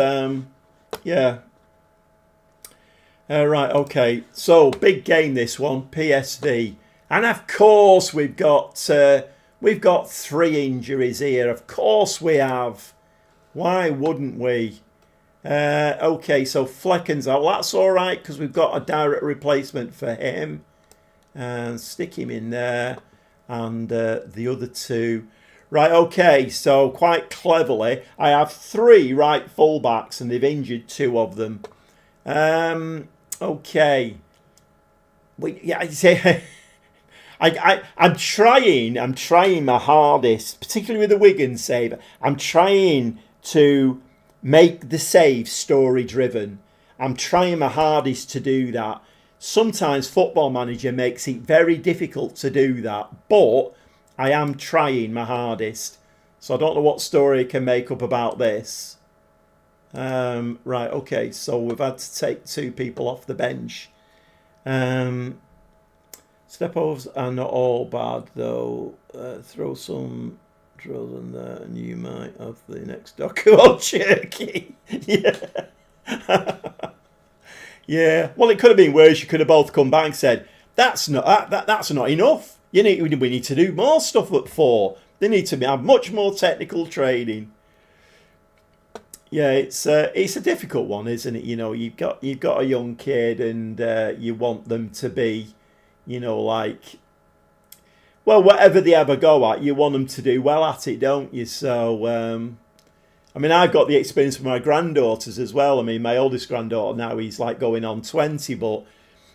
yeah. Right, okay. So big game this one, PSV, and of course we've got 3 injuries here. Of course we have. Why wouldn't we? Okay, so Flecken's out. Well, that's all right, because we've got a direct replacement for him, and stick him in there, and the other two. Right, okay, so quite cleverly, I have 3 right fullbacks, and they've injured 2 of them. Okay. I'm trying my hardest, particularly with the Wigan save. I'm trying to make the save story driven. I'm trying my hardest to do that. Sometimes Football Manager makes it very difficult to do that, but I am trying my hardest. So I don't know what story I can make up about this. Right, okay, so we've had to take 2 people off the bench. Step overs are not all bad, though. Throw some drills in there and you might have the next doco on Cherokee. Yeah. Yeah. Well, it could have been worse. You could have both come back and said, that's not enough. We need to do more stuff at 4. They need to have much more technical training. Yeah, it's a difficult one, isn't it? You know, you've got a young kid, and you want them to be, you know, like, well, whatever they ever go at, you want them to do well at it, don't you? So, I mean, I've got the experience with my granddaughters as well. I mean, my oldest granddaughter now, he's like going on 20, but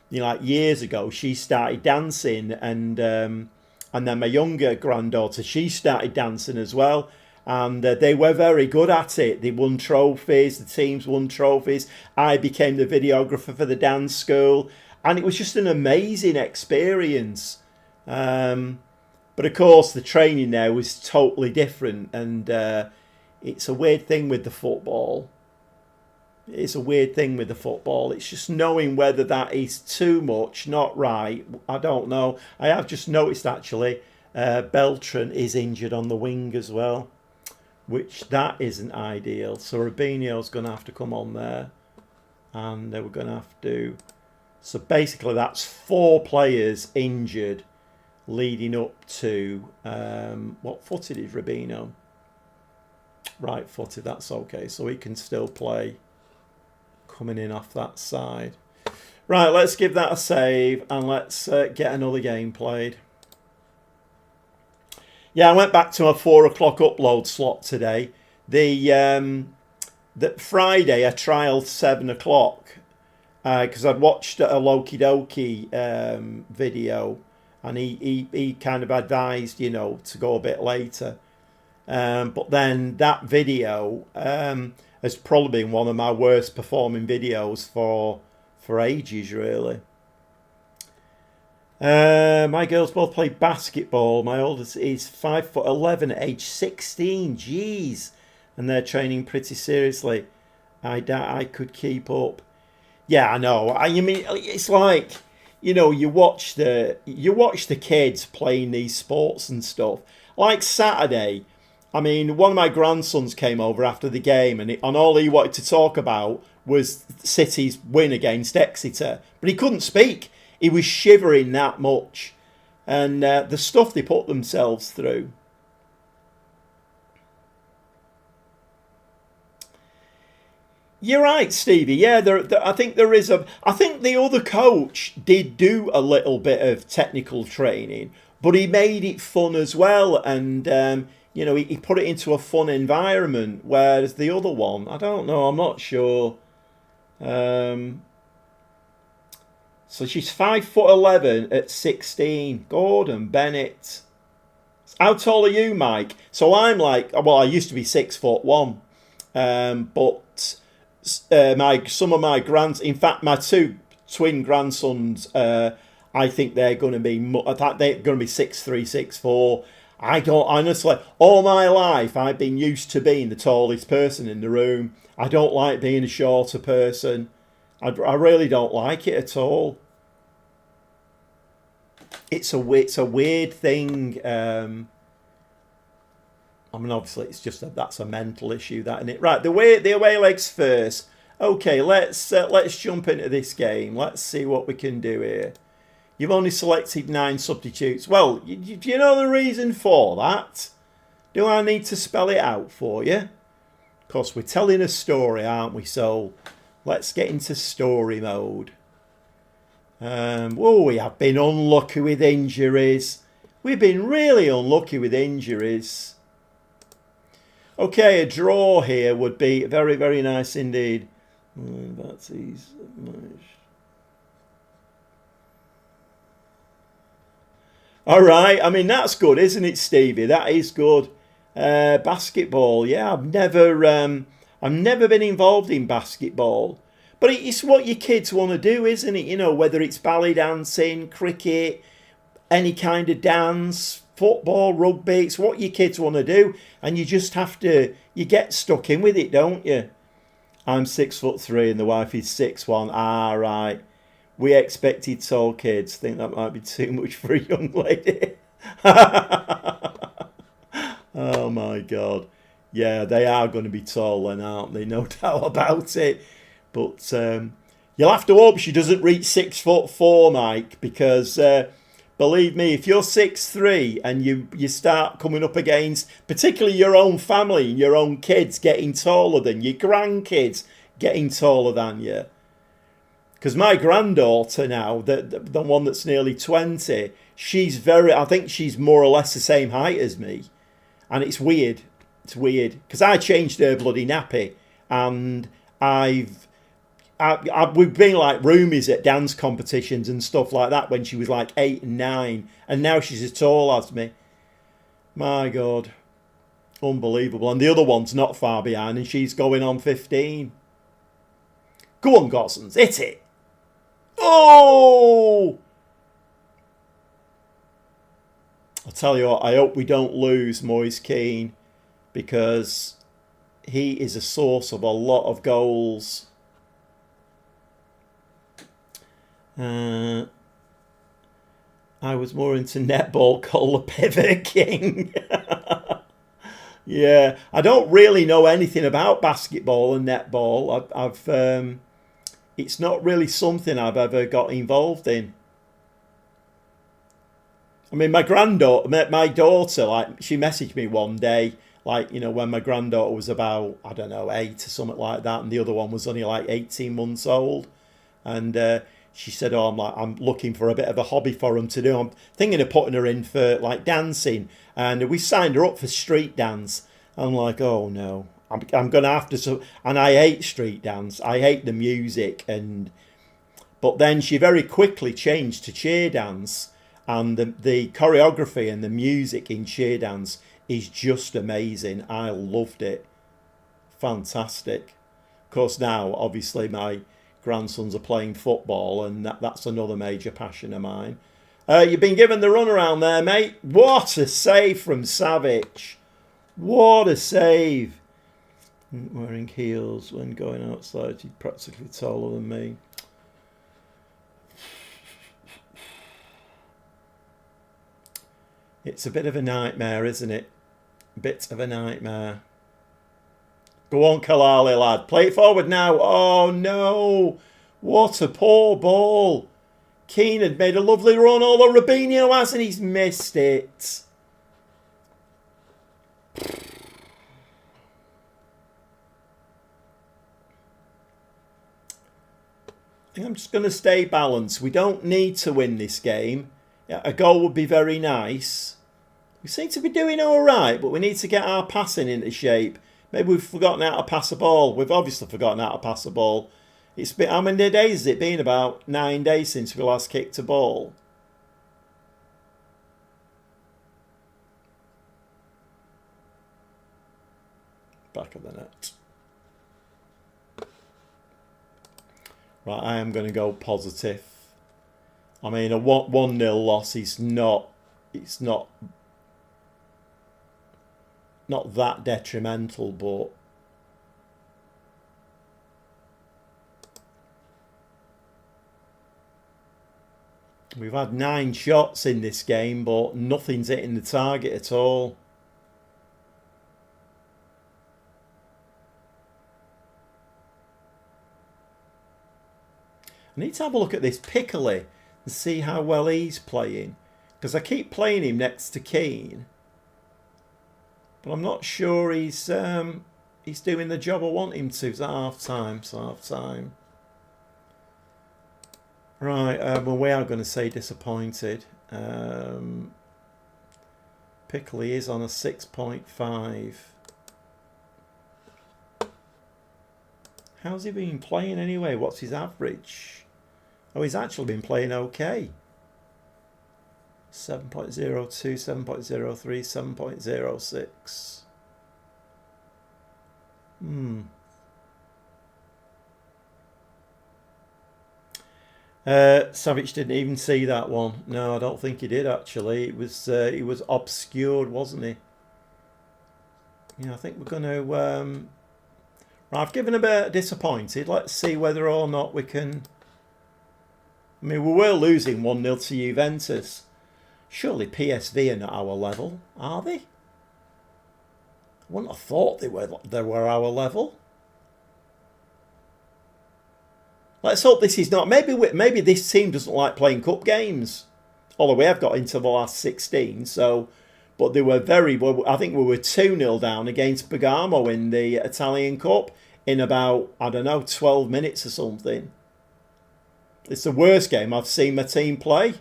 you know, like years ago, she started dancing, and then my younger granddaughter, she started dancing as well. And they were very good at it. They won trophies. The teams won trophies. I became the videographer for the dance school. And it was just an amazing experience. But of course, the training there was totally different. And it's a weird thing with the football. It's a weird thing with the football. It's just knowing whether that is too much, not right. I don't know. I have just noticed, actually, Beltran is injured on the wing as well, which that isn't ideal. So Rubinho's going to have to come on there, and we're going to have to. So basically, that's 4 players injured, leading up to what footed is Rubinho? Right footed. That's okay. So he can still play. coming in off that side. Right, let's give that a save and let's get another game played. Yeah, I went back to a 4 o'clock upload slot today. The Friday I trialled 7 o'clock because I'd watched a Loki Doki video, and he kind of advised, you know, to go a bit later. But then that video has probably been one of my worst performing videos for ages, really. My girls both play basketball. My oldest is 5'11" at age 16. Jeez, and they're training pretty seriously. I doubt I could keep up. Yeah, I know. You mean it's like, you know, you watch the kids playing these sports and stuff. Like Saturday, I mean, one of my grandsons came over after the game, and all he wanted to talk about was City's win against Exeter, but he couldn't speak. He was shivering that much, and the stuff they put themselves through. You're right, Stevie. Yeah, I think there is I think the other coach did do a little bit of technical training, but he made it fun as well, and you know, he put it into a fun environment. Whereas the other one, I don't know. I'm not sure. So she's 5'11" at 16. Gordon Bennett. How tall are you, Mike? So I'm like, well, I used to be 6'1", but some of my in fact, my two twin grandsons, I think they're going to be 6'3", 6'4". I don't, honestly, all my life I've been used to being the tallest person in the room. I don't like being a shorter person. I really don't like it at all. It's a weird thing. I mean, obviously, it's just that's a mental issue, that, isn't it? Right, the away legs first. Okay, let's jump into this game. Let's see what we can do here. You've only selected 9 substitutes. Well, do you know the reason for that? Do I need to spell it out for you? Of course, we're telling a story, aren't we? So let's get into story mode. We have been unlucky with injuries. We've been really unlucky with injuries. Okay, a draw here would be very, very nice indeed. That's easy. All right, I mean, that's good, isn't it, Stevie? That is good. Basketball, yeah, I've never been involved in basketball, but it's what your kids want to do, isn't it? You know, whether it's ballet dancing, cricket, any kind of dance, football, rugby, it's what your kids want to do, and you just have to, you get stuck in with it, don't you? I'm 6'3" and the wife is 6'1". Ah, right. We expected tall kids. Think that might be too much for a young lady. Oh my God. Yeah, they are going to be tall then, aren't they? No doubt about it. But you'll have to hope she doesn't reach 6'4", Mike, because believe me, if you're 6'3" and you start coming up against particularly your own family and your own kids getting taller than your grandkids getting taller than you. Because my granddaughter now, the one that's nearly 20, I think she's more or less the same height as me. And it's weird. It's weird. Because I changed her bloody nappy. And we've been like roomies at dance competitions and stuff like that when she was like 8 and 9. And now she's as tall as me. My God. Unbelievable. And the other one's not far behind and she's going on 15. Go on, Gossens. Hit it. Oh! I'll tell you what, I hope we don't lose Moise Keane, because he is a source of a lot of goals. I was more into netball, call the pivot king. Yeah, I don't really know anything about basketball and netball. I've it's not really something I've ever got involved in. I mean, my daughter, like, she messaged me one day, like, you know, when my granddaughter was about, I don't know, 8 or something like that, and the other one was only like 18 months old. And she said, oh, I'm looking for a bit of a hobby for them to do. I'm thinking of putting her in for like dancing. And we signed her up for street dance. I'm like, oh no, I'm going to have to. So, and I hate street dance. I hate the music. But then she very quickly changed to cheer dance. And the choreography and the music in cheer dance is just amazing. I loved it. Fantastic. Of course, now, obviously, my grandsons are playing football, and that's another major passion of mine. You've been given the runaround there, mate. What a save from Savage. What a save. Wearing heels when going outside. He's practically taller than me. It's a bit of a nightmare, isn't it? Bit of a nightmare. Go on, Kalali, lad. Play it forward now. Oh, no. What a poor ball. Keane had made a lovely run, although Robinho hasn't. He's missed it. I think I'm just going to stay balanced. We don't need to win this game. Yeah, a goal would be very nice. We seem to be doing all right, but we need to get our passing into shape. Maybe we've forgotten how to pass a ball. We've obviously forgotten how to pass a ball. It's been, how many days has it been? About 9 days since we last kicked a ball. Back of the net. Right, I am going to go positive. I mean, a 1-0 loss is not that detrimental, but we've had 9 shots in this game, but nothing's hitting the target at all. I need to have a look at this Piccoli and see how well he's playing, because I keep playing him next to Keane, but I'm not sure he's doing the job I want him to. It's at half time. It's half time. Right, well, we are going to say disappointed. Piccoli is on a 6.5. How's he been playing anyway? What's his average? Oh, he's actually been playing okay. 7.02, 7.03, 7.06. Savage didn't even see that one. No, I don't think he did actually. It was he was obscured, wasn't he? Yeah, I think we're going to. Right, I've given a bit disappointed. Let's see whether or not we can. I mean, we were losing 1-0 to Juventus. Surely PSV are not our level, are they? I wouldn't have thought they were our level. Let's hope this is not. Maybe this team doesn't like playing cup games. Although we have got into the last 16, so. But they were I think we were 2-0 down against Bergamo in the Italian Cup in about, I don't know, 12 minutes or something. It's the worst game I've seen my team play.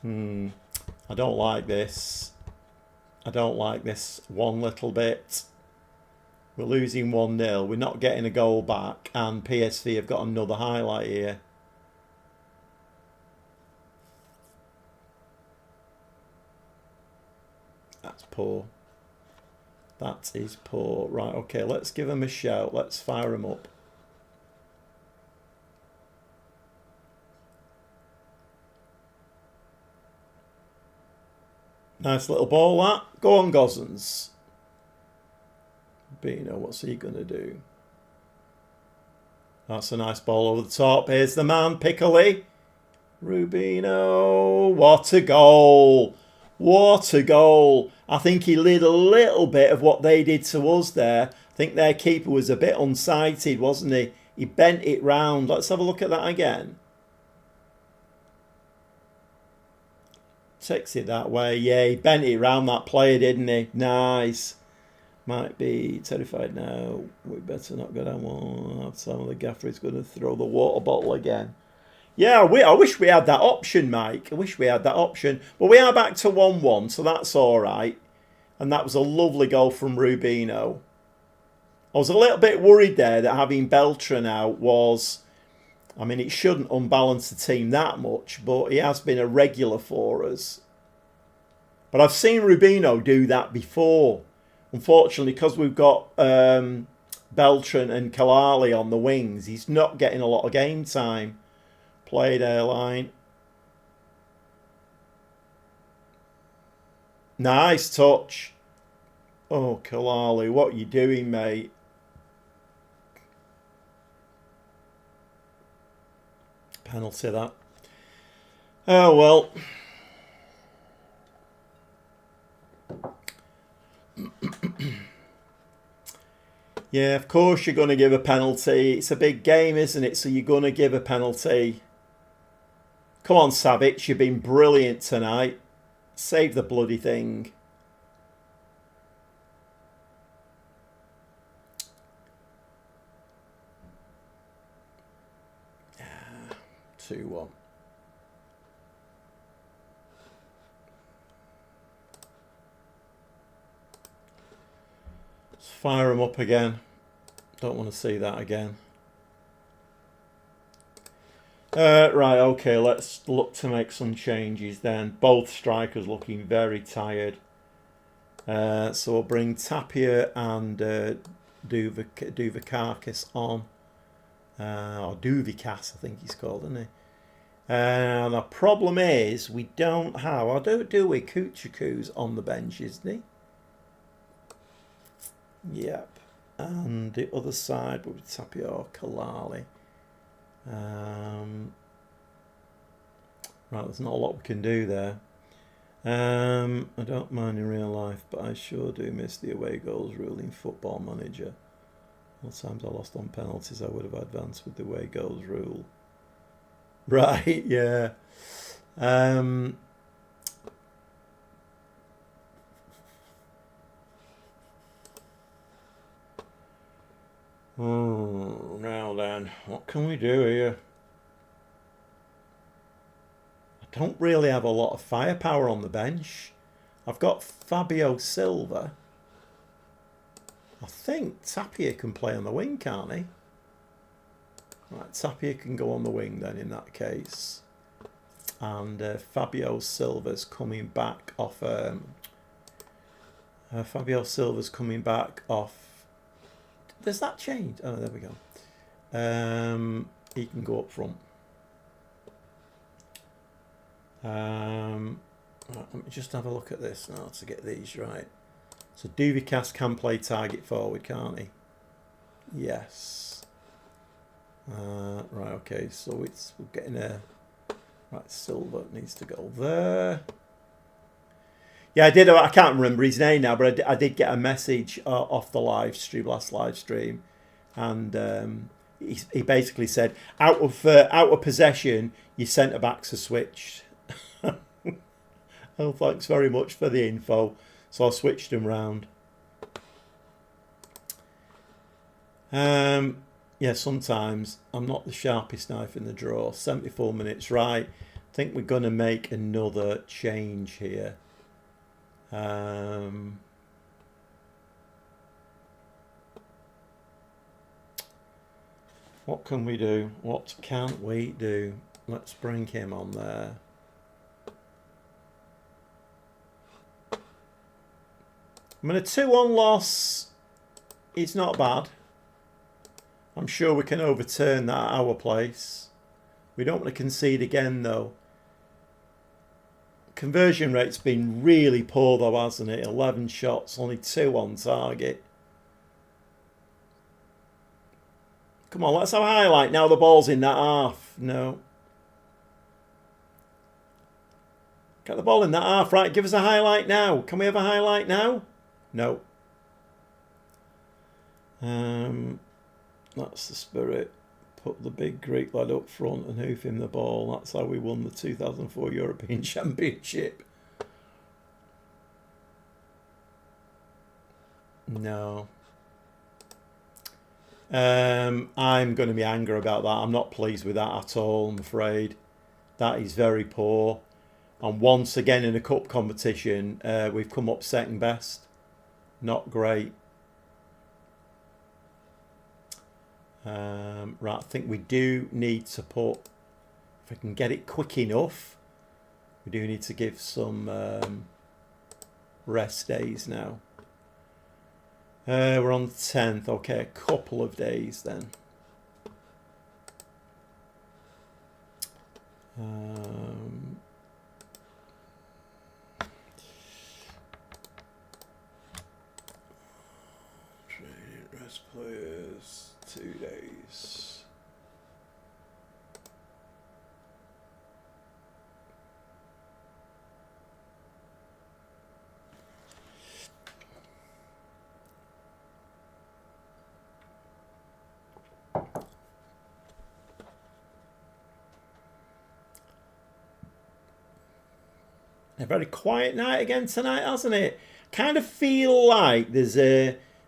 I don't like this. I don't like this one little bit. We're losing 1-0. We're not getting a goal back. And PSV have got another highlight here. That's poor. That is poor. Right, okay, let's give them a shout. Let's fire them up. Nice little ball, that. Go on, Gosens. Bino, what's he going to do? That's a nice ball over the top. Here's the man, Piccoli. Rubino. What a goal. What a goal. I think he did a little bit of what they did to us there. I think their keeper was a bit unsighted, wasn't he? He bent it round. Let's have a look at that again. Takes it that way. Yeah, he bent it round that player, didn't he? Nice. Might be terrified now. We better not go down one. Some of the gaffer is going to throw the water bottle again. Yeah, I wish we had that option, Mike. I wish we had that option. But we are back to 1-1, so that's all right. And that was a lovely goal from Rubino. I was a little bit worried there that having Beltran out was... I mean, it shouldn't unbalance the team that much, but he has been a regular for us. But I've seen Rubino do that before. Unfortunately, because we've got Beltran and Kalali on the wings, he's not getting a lot of game time. Played airline. Nice touch. Oh, Kalali, what are you doing, mate? Penalty, that. Oh, well. Yeah, of course you're going to give a penalty. It's a big game, isn't it? So you're going to give a penalty. Come on, Savic. You've been brilliant tonight. Save the bloody thing. Yeah, 2-1. Let's fire them up again. Don't want to see that again. Right, okay, let's look to make some changes then. Both strikers looking very tired. So we'll bring Tapia and Duvakakis on. Or Duvikas, I think he's called, isn't he? The problem is we don't have... Or do we? Kuchaku's on the bench, isn't he? Yep. And the other side would be Tapia or Kalali. Right, there's not a lot we can do there. I don't mind in real life, but I sure do miss the away goals rule in Football Manager. All times I lost on penalties, I would have advanced with the away goals rule. Right, yeah. Now then, what can we do here? I don't really have a lot of firepower on the bench. I've got Fabio Silva. I think Tapia can play on the wing, can't he? Right, Tapia can go on the wing then in that case. And Fabio Silva's coming back off... Fabio Silva's coming back off... Does that change? Oh, there we go. He can go up front. Right, let me just have a look at this now to get these right. So Duvikas can play target forward, can't he? Yes. Right, okay, so we're getting a... Right, Silva needs to go there. Yeah, I can't remember his name now, but I did get a message off the last live stream, and he basically said, out of possession, your centre backs are switched. Oh, thanks very much for the info. So I switched them round. Yeah, sometimes I'm not the sharpest knife in the drawer. 74 minutes, right. I think we're going to make another change here. What can we do? What can't we do? Let's bring him on there. I mean, a 2-1 loss is not bad. I'm sure we can overturn that at our place. We don't want to concede again, though. Conversion rate's been really poor, though, hasn't it? 11 shots, only 2 on target. Come on, let's have a highlight. Now the ball's in that half. No. Get the ball in that half. Right, give us a highlight now. Can we have a highlight now? No. That's the spirit. Put the big Greek lad up front and hoof him the ball. That's how we won the 2004 European Championship. No. I'm going to be angry about that. I'm not pleased with that at all, I'm afraid. That is very poor. And once again in a cup competition, we've come up second best. Not great. Right, I think we do need to put, if I can get it quick enough, we do need to give some rest days now. We're on the 10th. Okay, a couple of days then. Training, rest players, 2 days. A very quiet night again tonight, hasn't it? Kind of feel like there's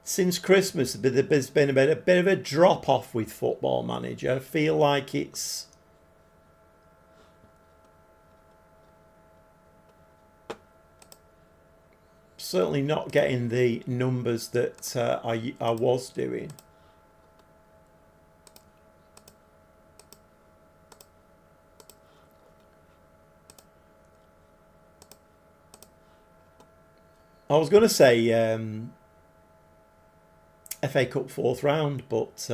since Christmas there's been a bit of a drop off with Football Manager. I feel like it's certainly not getting the numbers that I was doing. I was going to say FA Cup 4th round, but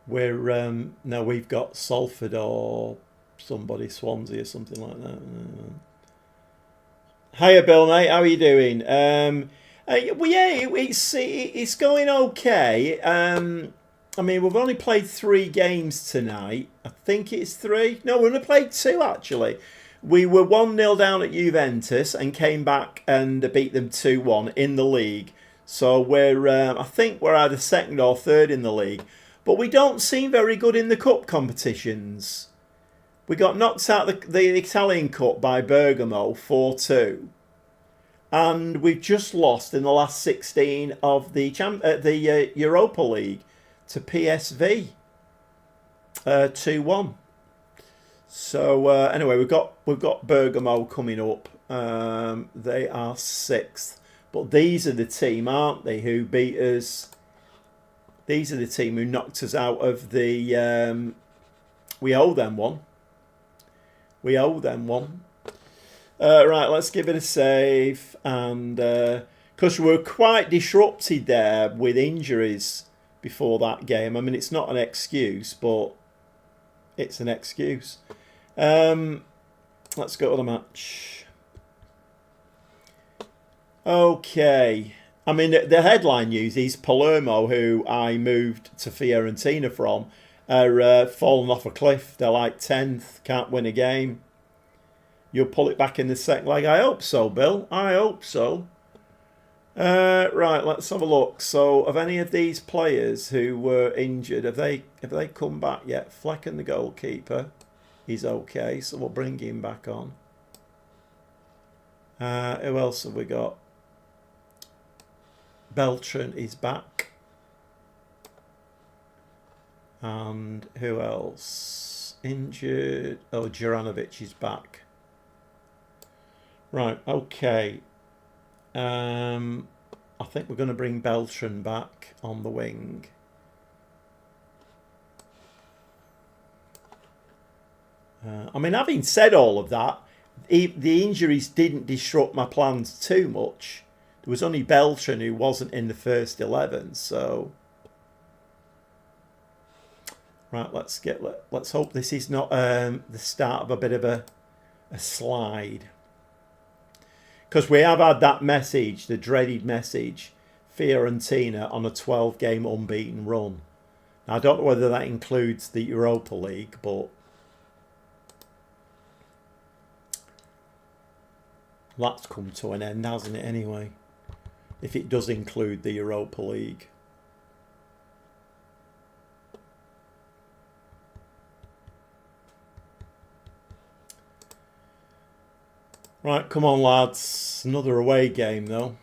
we're no, we've got Salford or somebody, Swansea or something like that. Hiya, Bill, mate. How are you doing? Well, yeah, it's going okay. I mean, we've only played 3 games tonight. I think it's 3. No, we only played 2 actually. We were 1-0 down at Juventus and came back and beat them 2-1 in the league. So we're, I think we're either 2nd or 3rd in the league. But we don't seem very good in the cup competitions. We got knocked out the Italian Cup by Bergamo 4-2. And we've just lost in the last 16 of the Europa League to PSV 2-1. So anyway, we've got Bergamo coming up. They are 6th, but these are the team, aren't they, who beat us? These are the team who knocked us out of the. We owe them one. We owe them one. Right, let's give it a save, and because we were quite disrupted there with injuries before that game. I mean, it's not an excuse, but it's an excuse. Let's go to the match. Okay. I mean, the headline news is Palermo, who I moved to Fiorentina from, are falling off a cliff. They're like 10th, can't win a game. You'll pull it back in the second leg. I hope so, Bill. I hope so. Right, let's have a look. So, of any of these players who were injured, have they come back yet? Flecken, the goalkeeper, he's okay, so we'll bring him back on. Who else have we got? Beltran is back. And who else? Injured. Oh, Juranovic is back. Right, okay. I think we're going to bring Beltran back on the wing. I mean, having said all of that, the injuries didn't disrupt my plans too much. There was only Beltran who wasn't in the first 11, so right. Let's hope this is not the start of a bit of a slide, because we have had that message, the dreaded message, Fiorentina on a 12-game unbeaten run. Now, I don't know whether that includes the Europa League, but that's come to an end, hasn't it, anyway? If it does include the Europa League. Right, come on, lads. Another away game, though.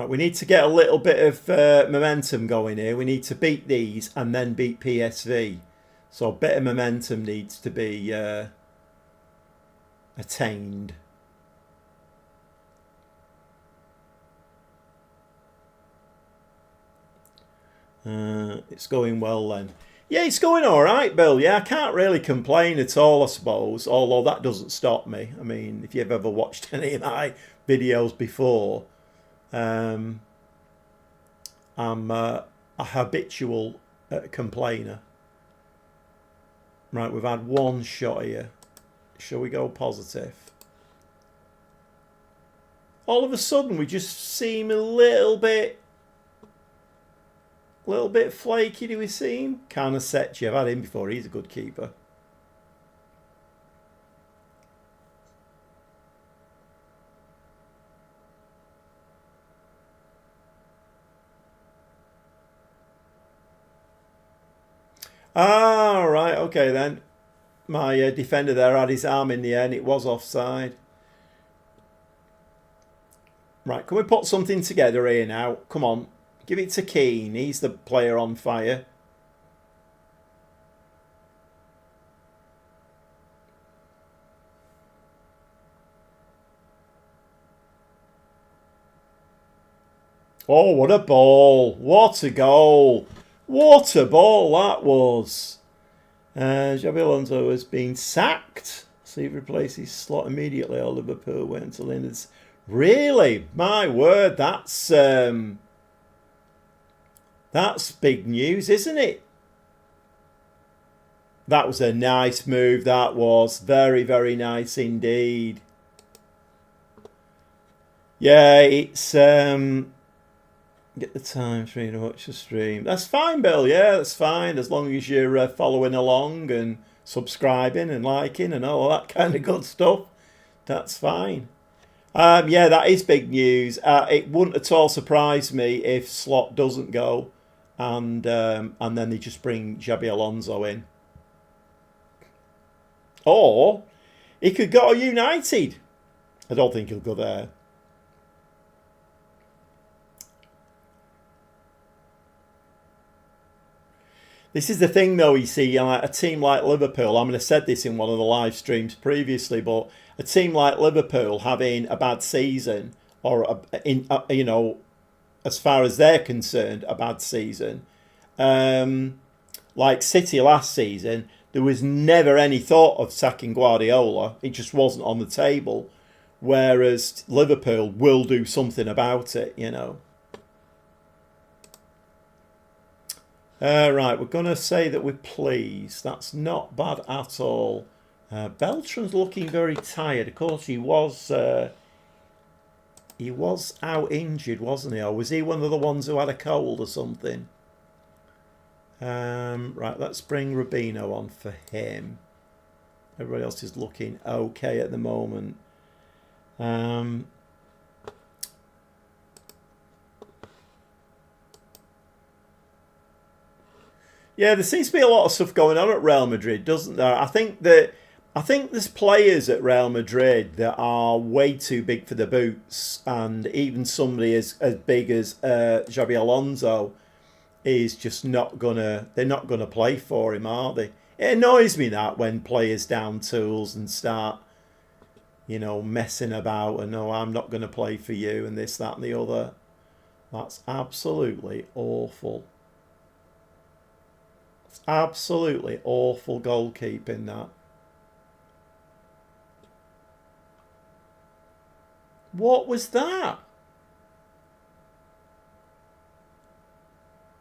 Right, we need to get a little bit of momentum going here. We need to beat these and then beat PSV. So a bit of momentum needs to be attained. It's going well then. Yeah, it's going all right, Bill. Yeah, I can't really complain at all, I suppose. Although that doesn't stop me. I mean, if you've ever watched any of my videos before, I'm a habitual complainer. Right, we've had one shot here. Shall we go positive? All of a sudden, we just seem a little bit flaky, do we seem? Carnasetti, I've had him before. He's a good keeper. Ah, right, okay then. My defender there had his arm in the air and it was offside. Right, can we put something together here now? Come on, give it to Keane. He's the player on fire. Oh, what a ball. What a goal. What a ball that was. Xabi Alonso has been sacked. So he replaces Slot immediately. Or Liverpool went to Linden's. Really? My word, that's big news, isn't it? That was a nice move. That was very, very nice indeed. Yeah, it's get the time for you to watch the stream. That's fine, Bill. Yeah, that's fine. As long as you're following along and subscribing and liking and all that kind of good stuff, that's fine. Yeah, that is big news. It wouldn't at all surprise me if Slot doesn't go, and then they just bring Xabi Alonso in, or he could go to United. I don't think he'll go there. This is the thing, though, you see, a team like Liverpool, I mean, I said this in one of the live streams previously, but a team like Liverpool having a bad season, or, you know, as far as they're concerned, a bad season, like City last season, there was never any thought of sacking Guardiola. It just wasn't on the table, whereas Liverpool will do something about it, you know. Right, we're going to say that we're pleased. That's not bad at all. Beltran's looking very tired. Of course, he was out injured, wasn't he? Or was he one of the ones who had a cold or something? Right, let's bring Rubino on for him. Everybody else is looking okay at the moment. Yeah, there seems to be a lot of stuff going on at Real Madrid, doesn't there? I think there's players at Real Madrid that are way too big for the boots, and even somebody as big as Xabi Alonso is just not gonna. They're not gonna play for him, are they? It annoys me that when players down tools and start, you know, messing about and no, I'm not going to play for you and this, that, and the other. That's absolutely awful. It's absolutely awful goalkeeping, that. What was that?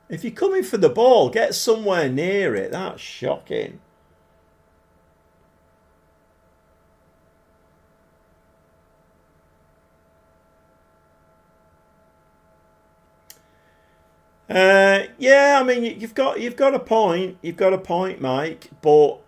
If you're coming for the ball, get somewhere near it. That's shocking. Yeah, I mean, you've got a point. You've got a point, Mike. But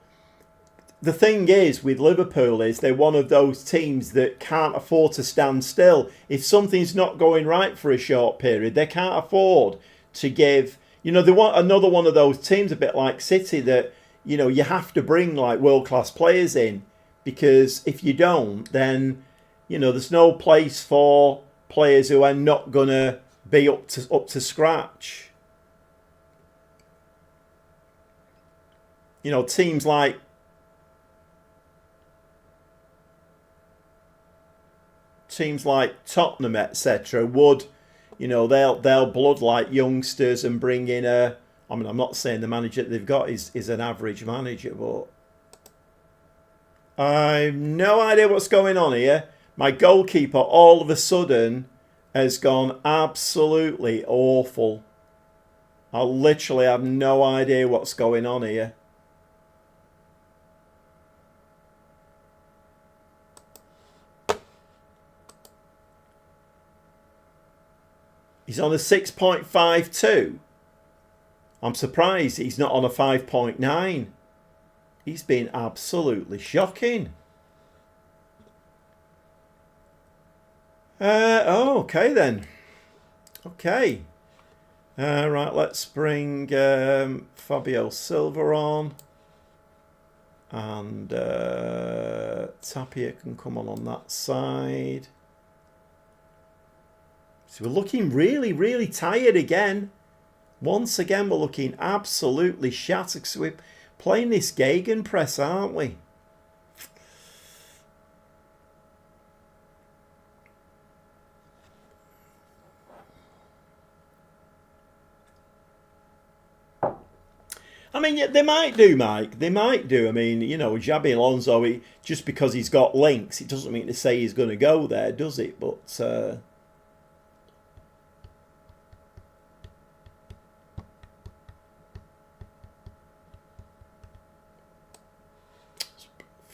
the thing is, with Liverpool, is they're one of those teams that can't afford to stand still. If something's not going right for a short period, they can't afford to give. You know, they want another one of those teams, a bit like City, that, you know, you have to bring like world-class players in, because if you don't, then, you know, there's no place for players who are not going to be up to scratch. You know, teams like Tottenham, etc., would, you know, they'll blood like youngsters and bring in a. I mean, I'm not saying the manager that they've got is an average manager, but I've no idea what's going on here. My goalkeeper all of a sudden has gone absolutely awful. I literally have no idea what's going on here. He's on a 6.52. I'm surprised he's not on a 5.9. He's been absolutely shocking. Oh, okay then. Okay. Right, let's bring Fabio Silva on. And Tapia can come on that side. So we're looking really, really tired again. Once again, we're looking absolutely shattered. So we're playing this gegenpress, aren't we? I mean, they might do, Mike. They might do. I mean, you know, Xabi Alonso, just because he's got links, it doesn't mean to say he's going to go there, does it? But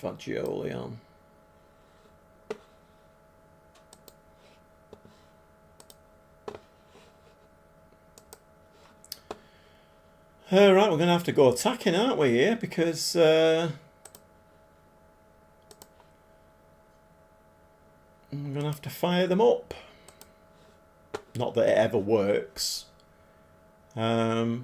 Fagioli on. Right, we're going to have to go attacking, aren't we, here? Because we're going to have to fire them up. Not that it ever works. We're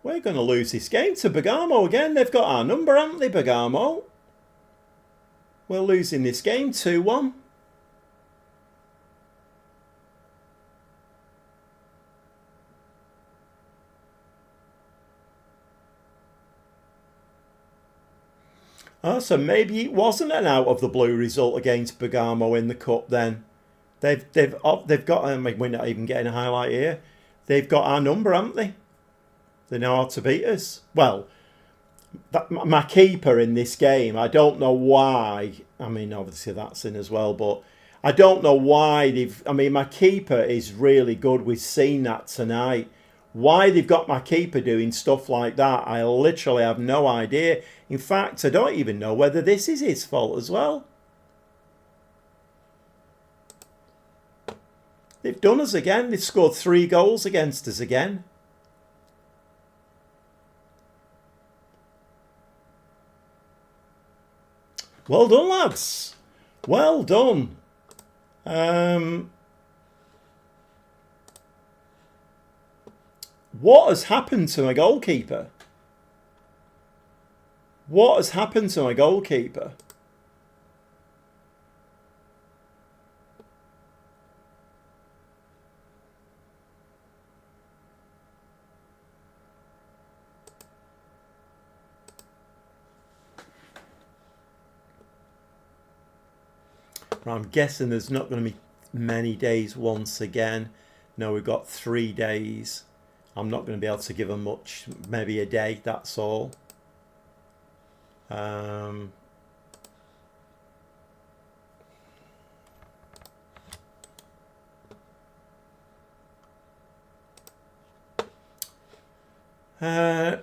going to lose this game to Bergamo again. They've got our number, haven't they, Bergamo? We're losing this game 2-1. Oh, so maybe it wasn't an out of the blue result against Bergamo in the cup then. They've got. I mean, we're not even getting a highlight here. They've got our number, haven't they? They know how to beat us. Well, my keeper in this game, I don't know why. I mean, obviously that's in as well, but I don't know why they've. I mean, my keeper is really good. We've seen that tonight. Why they've got my keeper doing stuff like that, I literally have no idea. In fact, I don't even know whether this is his fault as well. They've done us again. They've scored 3 goals against us again. Well done, lads. Well done. What has happened to my goalkeeper? What has happened to my goalkeeper? I'm guessing there's not going to be many days once again. No, we've got 3 days. I'm not going to be able to give them much, maybe a day, that's all. Right,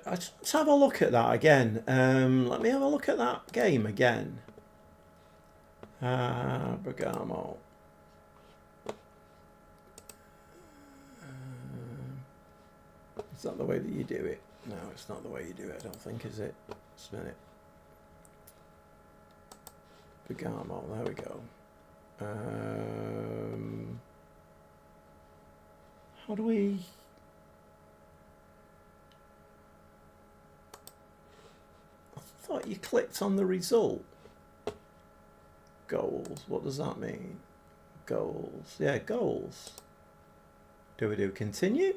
let's have a look at that again. Let me have a look at that game again. Bergamo. Is that the way that you do it? No, it's not the way you do it, I don't think, is it? Just a minute. Bergamo, there we go. How do we... I thought you clicked on the result. Goals. What does that mean? Goals. Yeah, goals. Do we do continue?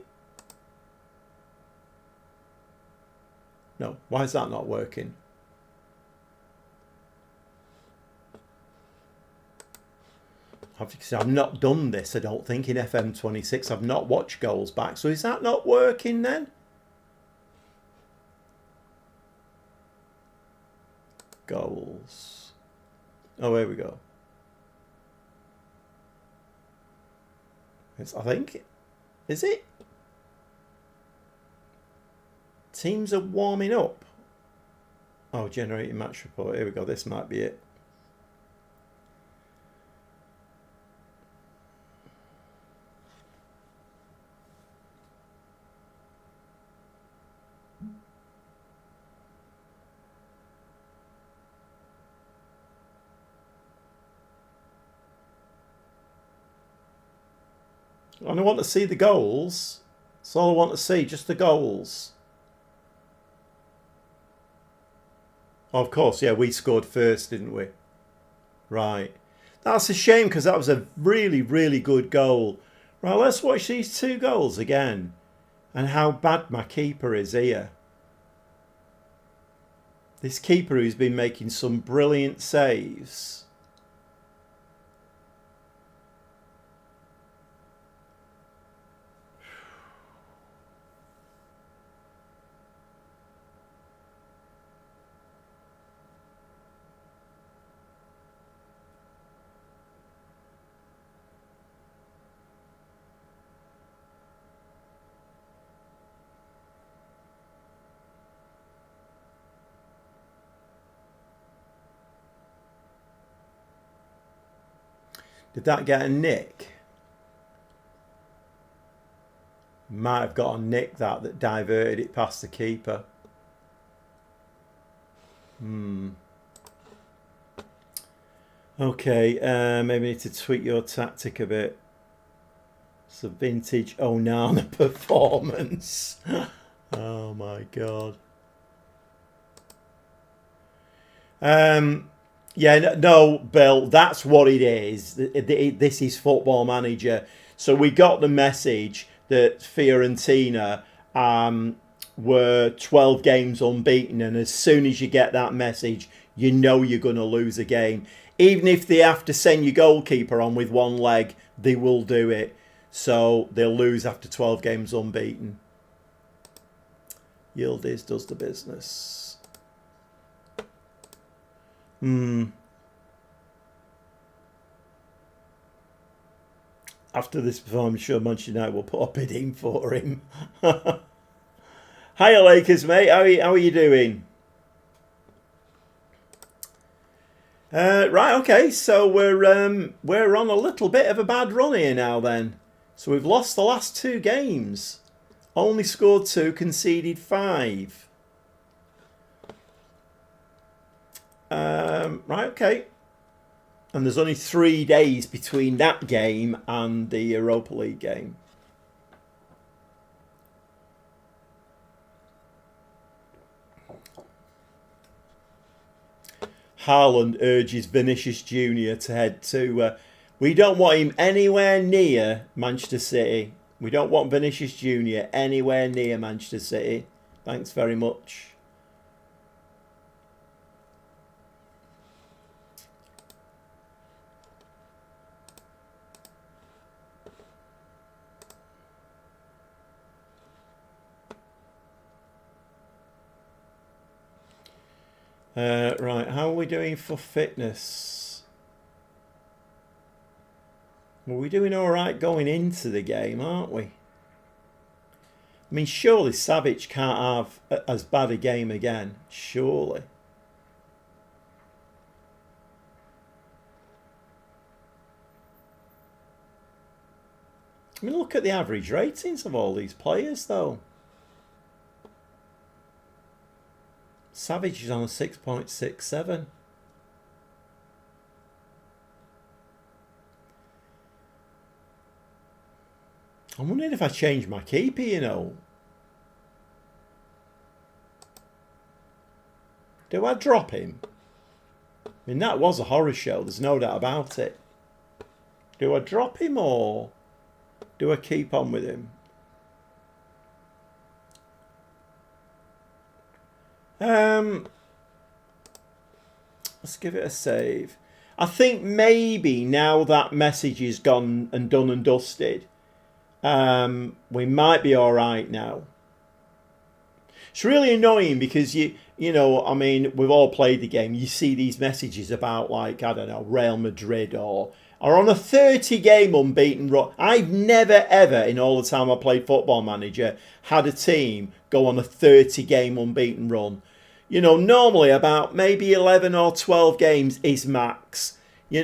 No. Why is that not working? I've not done this, I don't think, in FM26. I've not watched goals back. So is that not working then? Goals. Oh, here we go. I think. Is it? Teams are warming up. Oh, generating match report. Here we go. This might be it. And I want to see the goals. That's all I want to see, just the goals. Oh, of course, yeah, we scored first, didn't we? Right. That's a shame because that was a really, really good goal. Right, let's watch these two goals again. And how bad my keeper is here. This keeper who's been making some brilliant saves. Did that get a nick? Might have got a nick that diverted it past the keeper. Okay, maybe need to tweak your tactic a bit. It's a vintage Onana performance. Oh my god. Yeah, no, Bill, that's what it is. This is Football Manager. So we got the message that Fiorentina were 12 games unbeaten, and as soon as you get that message, you know you're going to lose a game. Even if they have to send your goalkeeper on with one leg, they will do it. So they'll lose after 12 games unbeaten. Yildiz does the business. After this performance, I'm sure Manchester United will put a bid in for him. Hiya, Lakers, mate. How are you doing? Right, okay. So we're on a little bit of a bad run here now. Then, so we've lost the last two games. Only scored 2, conceded 5. Right, okay. And there's only 3 days between that game and the Europa League game. Haaland urges Vinicius Jr. to head to... we don't want him anywhere near Manchester City. We don't want Vinicius Jr. anywhere near Manchester City. Thanks very much. Right, how are we doing for fitness? Well, we're doing all right going into the game, aren't we? I mean, surely Savic can't have as bad a game again. Surely. I mean, look at the average ratings of all these players, though. Savage is on a 6.67. I'm wondering if I change my keeper, you know. Do I drop him? I mean, that was a horror show. There's no doubt about it. Do I drop him or do I keep on with him? Let's give it a save. I think maybe now that message is gone and done and dusted, we might be all right now. It's really annoying because you know, I mean, we've all played the game. You see these messages about, like, I don't know, Real Madrid or on a 30-game unbeaten run. I've never, ever, in all the time I played Football Manager, had a team go on a 30-game unbeaten run. You know, normally about maybe 11 or 12 games is max.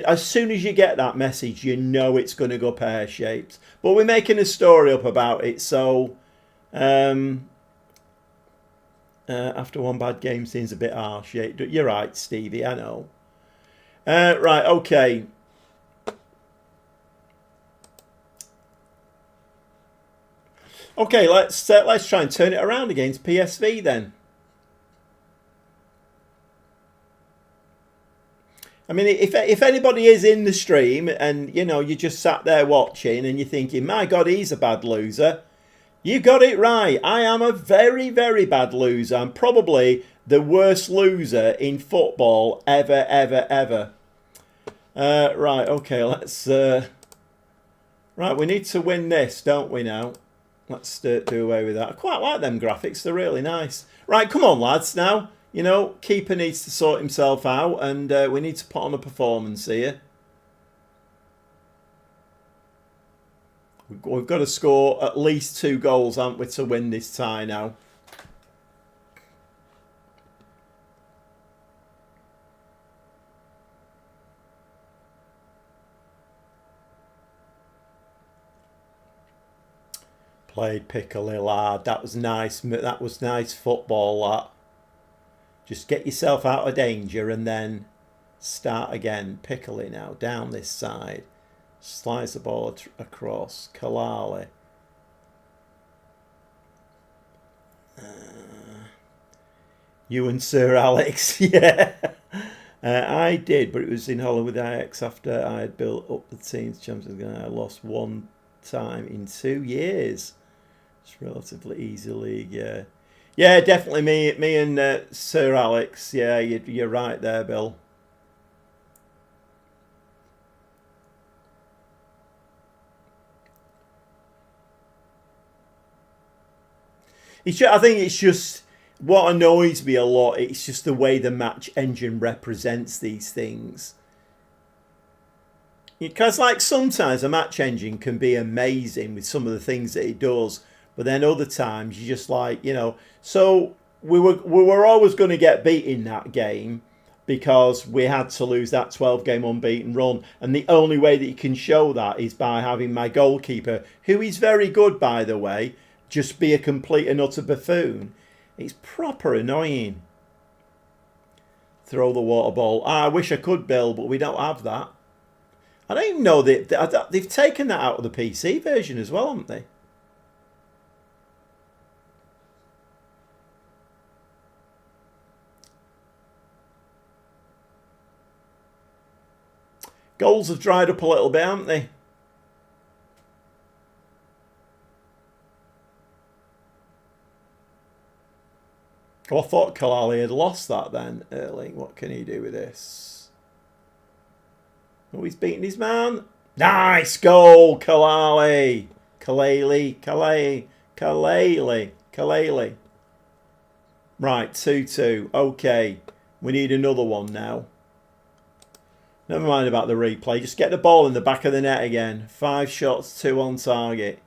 As soon as you get that message, you know it's going to go pear-shaped. But we're making a story up about it, so after one bad game seems a bit harsh. Yeah, you're right, Stevie, I know. Right, okay. Okay, let's try and turn it around against PSV then. I mean, if anybody is in the stream and, you know, you just sat there watching and you're thinking, my God, he's a bad loser, you got it right. I am a very, very bad loser. I'm probably the worst loser in football ever, ever, ever. Right, okay, let's... right, we need to win this, don't we now? Let's do away with that. I quite like them graphics. They're really nice. Right, come on, lads, now. You know, keeper needs to sort himself out, and we need to put on a performance here. We've got to score at least 2 goals, haven't we, to win this tie now. Played Piccoli, lad. That was nice. That was nice football, that. Just get yourself out of danger and then start again. Piccoli now, down this side. Slides the ball across. Kalali. You and Sir Alex, yeah. I did, but it was in Holland with Ajax after I had built up the team's Champions League. I lost 1 time in 2 years. It's relatively easy league, yeah. Yeah, definitely me and Sir Alex. Yeah, you're right there, Bill. I think it's just what annoys me a lot. It's just the way the match engine represents these things. Because, like, sometimes a match engine can be amazing with some of the things that it does. But then other times you just, like, you know. So we were always going to get beat in that game because we had to lose that 12-game unbeaten run. And the only way that you can show that is by having my goalkeeper, who is very good, by the way, just be a complete and utter buffoon. It's proper annoying. Throw the water ball. I wish I could, Bill, but we don't have that. I don't even know that they've taken that out of the PC version as well, haven't they? Goals have dried up a little bit, haven't they? Oh, I thought Kalali had lost that then, Erling. What can he do with this? Oh, he's beating his man. Nice goal, Kalali. Kalali. Right, 2-2. Okay, we need another one now. Never mind about the replay. Just get the ball in the back of the net again. 5 shots, 2 on target.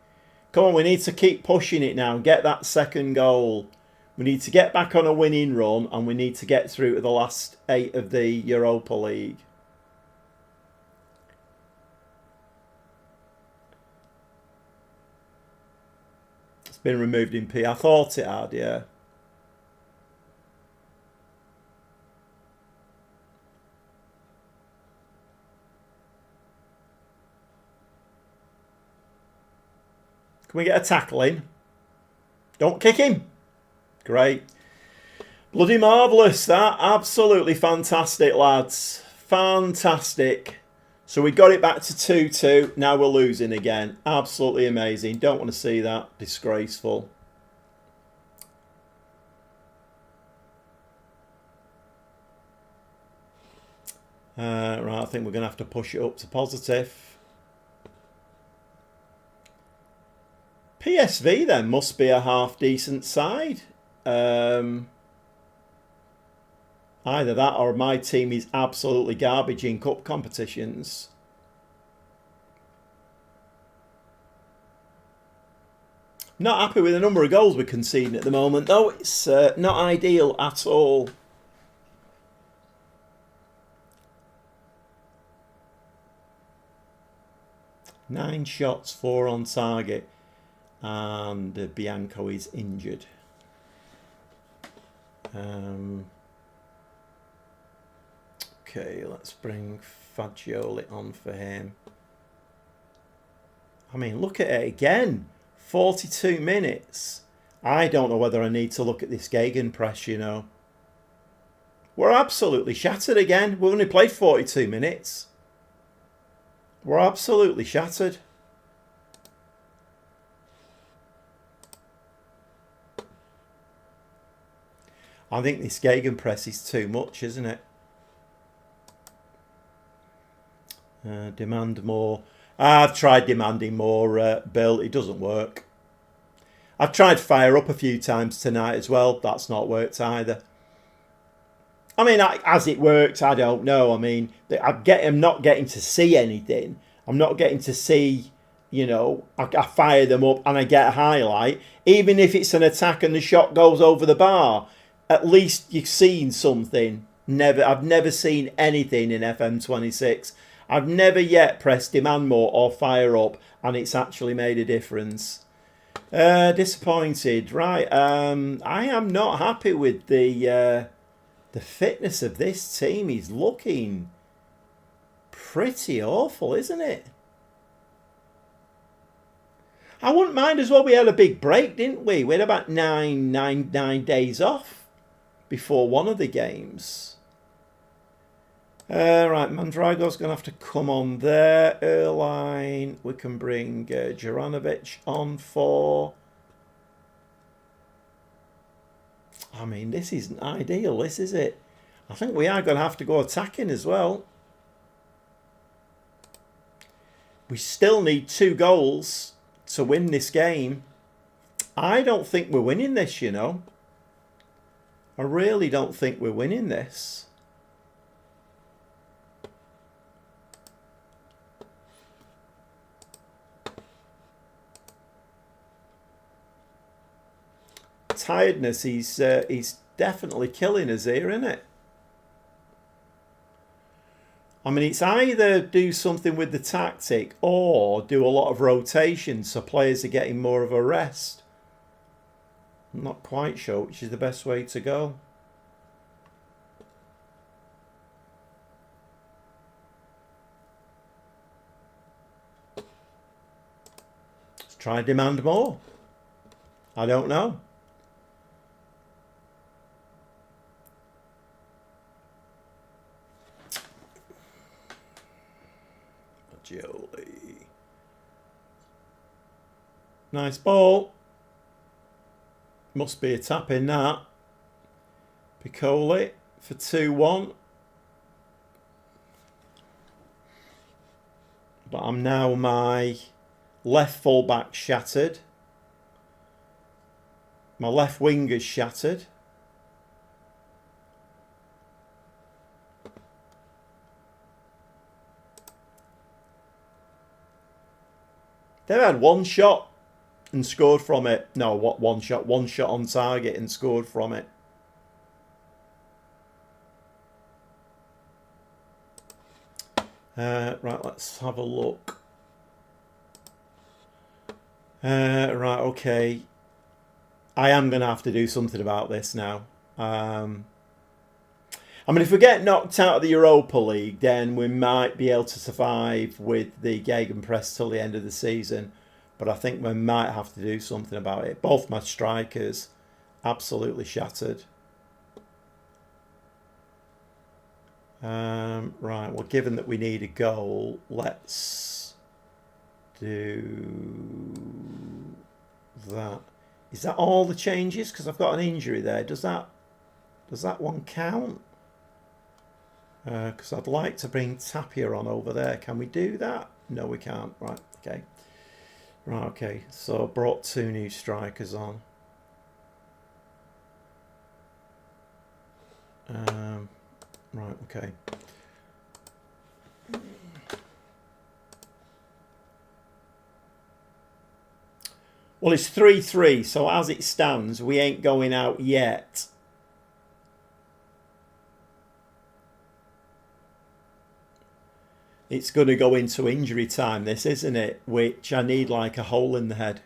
Come on, we need to keep pushing it now. Get that second goal. We need to get back on a winning run and we need to get through to the last 8 of the Europa League. It's been removed in P. I thought it had, yeah. Can we get a tackle in? Don't kick him. Great. Bloody marvellous, that. Absolutely fantastic, lads. Fantastic. So we got it back to 2-2. Now we're losing again. Absolutely amazing. Don't want to see that. Disgraceful. Right, I think we're going to have to push it up to positive. PSV then must be a half decent side. Either that or my team is absolutely garbage in cup competitions. Not happy with the number of goals we're conceding at the moment, though. It's not ideal at all. Nine shots, 4 on target, and Bianco is injured. Okay, let's bring Fagioli on for him. I mean, look at it again. 42 minutes. I don't know whether I need to look at this gegenpress, you know. We're absolutely shattered again. We've only played 42 minutes. We're absolutely shattered. I think this gegenpress is too much, isn't it? Demand more. I've tried demanding more, Bill. It doesn't work. I've tried fire up a few times tonight as well. That's not worked either. I mean, as it worked, I don't know. I mean, I'm not getting to see anything. I'm not getting to see, you know, I fire them up and I get a highlight. Even if it's an attack and the shot goes over the bar, at least you've seen something. I've never seen anything in FM26. I've never yet pressed demand more or fire up and it's actually made a difference. Disappointed. Right. I am not happy with the fitness of this team. Is looking pretty awful, isn't it? I wouldn't mind as well. We had a big break, didn't we? We had about nine days off before one of the games. Right, Mandrago's going to have to come on there. Erline, we can bring Juranovic on for... I mean, this isn't ideal, this is it? I think we are going to have to go attacking as well. We still need 2 goals to win this game. I don't think we're winning this, you know. I really don't think we're winning this. Tiredness, he's definitely killing us here, isn't it? I mean, it's either do something with the tactic or do a lot of rotation so players are getting more of a rest. I'm not quite sure which is the best way to go. Let's try and demand more. I don't know. Jolie. Nice ball. Must be a tap in that. Piccoli for 2-1. But I'm now my left fullback shattered. My left winger's shattered. They've had one shot and scored from it. No, what one shot? One shot on target and scored from it. Right, let's have a look. Right, okay. I am going to have to do something about this now. I mean, if we get knocked out of the Europa League, then we might be able to survive with the gegenpress till the end of the season. But I think we might have to do something about it. Both my strikers absolutely shattered. Right, well, given that we need a goal, let's do that. Is that all the changes? Because I've got an injury there. Does that one count? Because I'd like to bring Tapia on over there. Can we do that? No, we can't. Right, okay. Right, okay. So brought 2 new strikers on. Right, okay. Well, it's 3-3, so as it stands, we ain't going out yet. It's going to go into injury time, this, isn't it? Which I need like a hole in the head.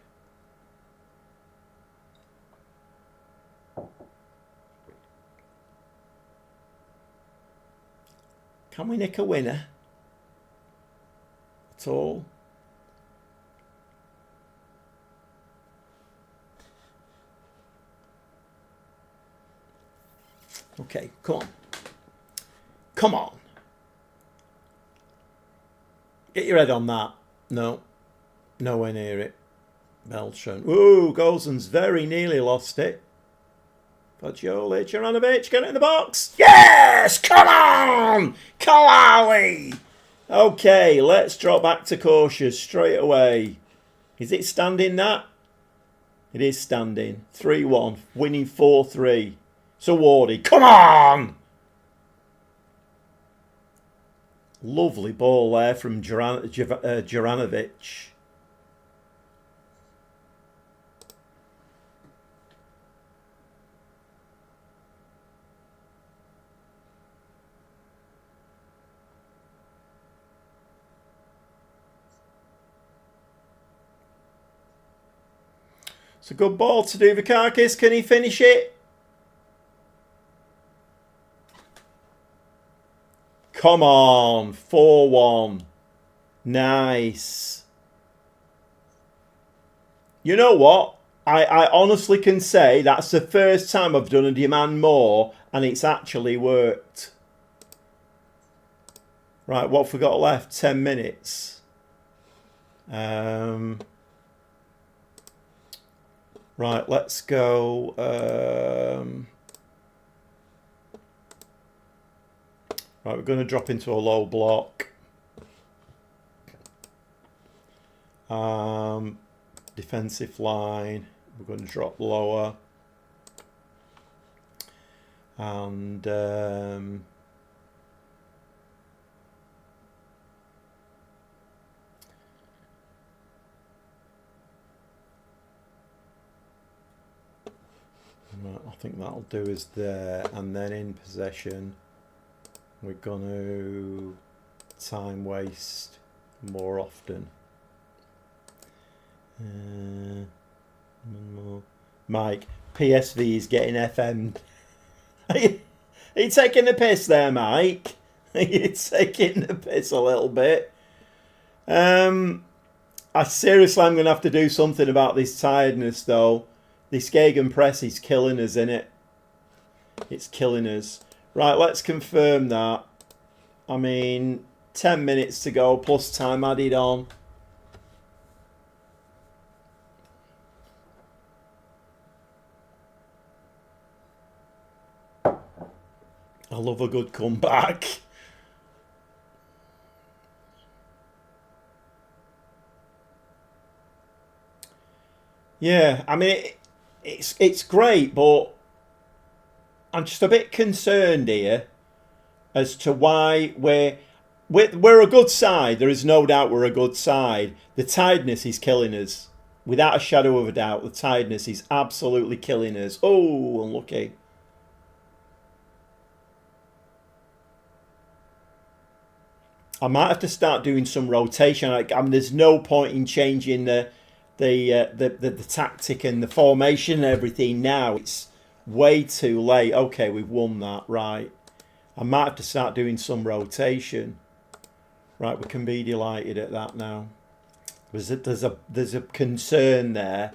Can we nick a winner at all? Okay, come on. Come on. Get your head on that. No. Nowhere near it. Beltran. Ooh, Gozan's very nearly lost it. Fagioli, Juranovic, get it in the box. Yes! Come on! Kalali! Okay, let's drop back to cautious straight away. Is it standing that? It is standing. 3-1. Winning 4-3. So Wardy, come on! Lovely ball there from Juranovic. It's a good ball to do Vikakis. Can he finish it? Come on. 4-1. Nice. You know what? I honestly can say that's the first time I've done a demand more and it's actually worked. Right, what have we got left? 10 minutes. Right, let's go. Right, we're going to drop into a low block. Defensive line. We're going to drop lower. And I think that'll do us there. And then in possession, we're going to time waste more often. Mike, PSV is getting FM'd. Are you taking the piss there, Mike? Are you taking the piss a little bit? I seriously am going to have to do something about this tiredness, though. This gegenpress is killing us, innit? It's killing us. Right, let's confirm that. I mean, 10 minutes to go, plus time added on. I love a good comeback. Yeah, I mean, it's great, but I'm just a bit concerned here as to why we're a good side. There is no doubt we're a good side. The tiredness is killing us. Without a shadow of a doubt, the tiredness is absolutely killing us. Oh, unlucky. I might have to start doing some rotation. I mean, there's no point in changing the tactic and the formation and everything now. It's way too late. Okay, we've won that. Right. I might have to start doing some rotation. Right, we can be delighted at that now. There's a concern there.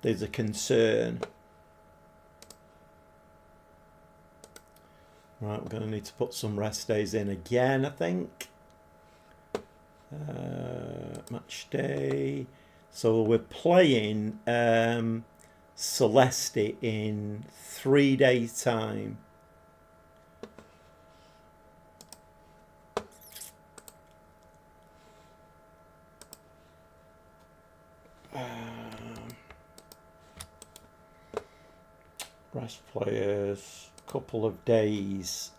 There's a concern. Right, we're going to need to put some rest days in again, I think. Match day. So we're playing Celeste in 3 days' time. Rest players, couple of days.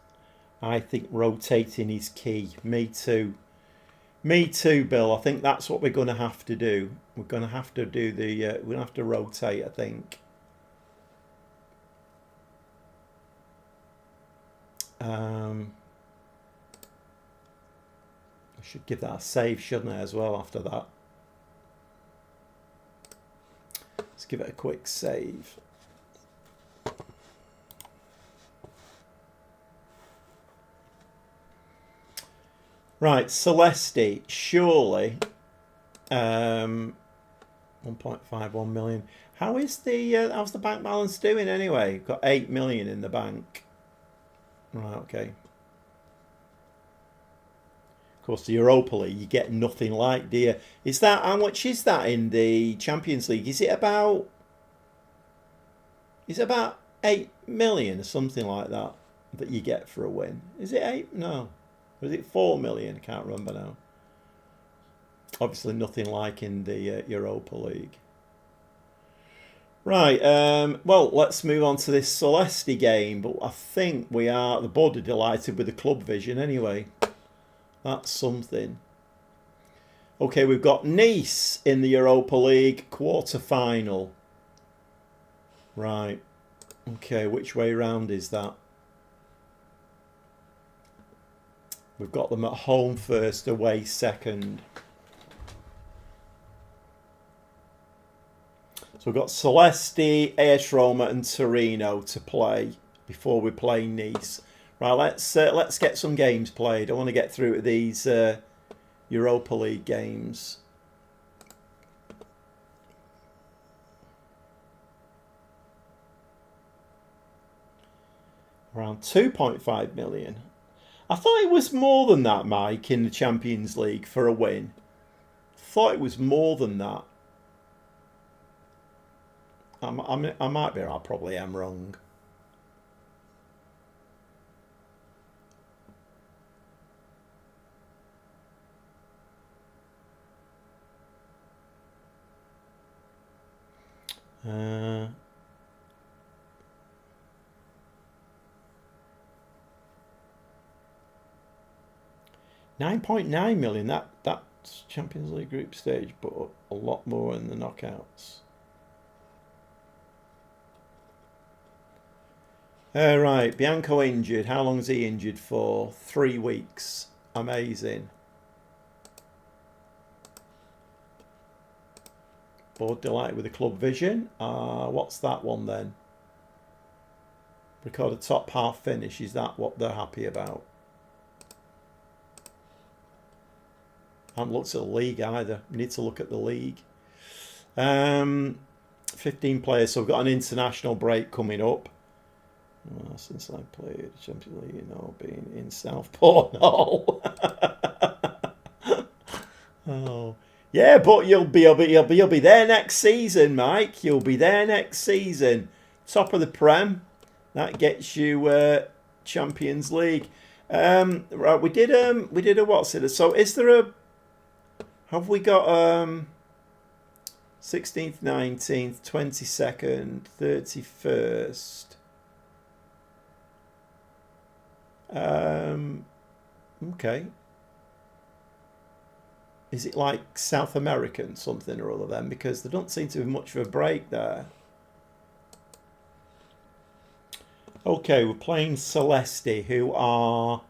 I think rotating is key. Me too. Me too, Bill. I think that's what we're going to have to do. We're going to have to do the. We're going to have to rotate, I think. I should give that a save, shouldn't I, as well, after that? Let's give it a quick save. Right, Celeste, surely 1.51 million. How's the bank balance doing anyway? Got 8 million in the bank. Right, okay. Of course, the Europa League, you get nothing like, do you? Is that, how much is that in the Champions League? Is it about 8 million or something like that you get for a win? Is it 8? No. Was it 4 million? I can't remember now. Obviously nothing like in the Europa League. Right, well, let's move on to this Celeste game. But I think the board are delighted with the club vision anyway. That's something. Okay, we've got Nice in the Europa League quarter-final. Right. Okay, which way round is that? We've got them at home first, away second. So we've got Celeste, AS Roma and Torino to play before we play Nice. Right, let's get some games played. I want to get through these Europa League games. Around 2.5 million. I thought it was more than that, Mike, in the Champions League for a win. Thought it was more than that. I might be. I probably am wrong. $9.9 million. That's Champions League group stage, but a lot more in the knockouts. Right, Bianco injured. How long is he injured for? 3 weeks. Amazing. Board delighted with the club vision. What's that one then? Record a top half finish. Is that what they're happy about? I haven't looked at the league either. We need to look at the league. 15 players. So we've got an international break coming up. Well, since I played Champions League, being in Southport. No. Oh. Yeah, but you'll be there next season, Mike. You'll be there next season. Top of the Prem. That gets you Champions League. Right, we did a what's it? So is there a? Have we got 16th, 19th, 22nd, 31st? Okay. Is it like South American something or other then? Because there don't seem to be much of a break there. Okay, we're playing Celeste, who are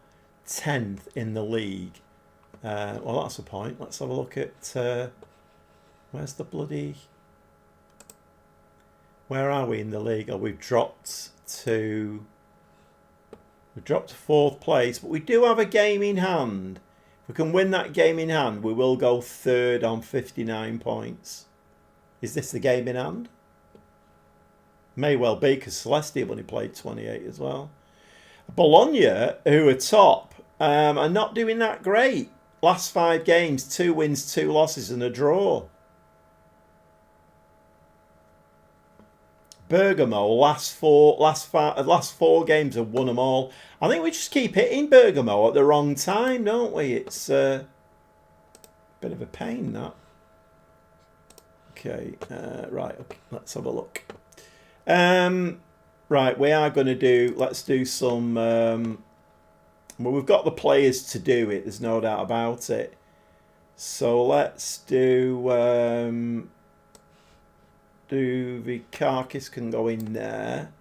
10th in the league. Well, that's a point. Let's have a look at... where's the bloody... Where are we in the league? Oh, we've dropped to 4th place, but we do have a game in hand. If we can win that game in hand, we will go 3rd on 59 points. Is this the game in hand? May well be, because Celeste have only played 28 as well. Bologna, who are top, are not doing that great. Last 5 games, 2 wins, 2 losses, and a draw. Bergamo, last four games have won them all. I think we just keep hitting Bergamo at the wrong time, don't we? It's a bit of a pain, that. Okay, right, okay, let's have a look. Right, we are going to do, let's do some, well, we've got the players to do it, there's no doubt about it. So let's do Vikakis can go in there.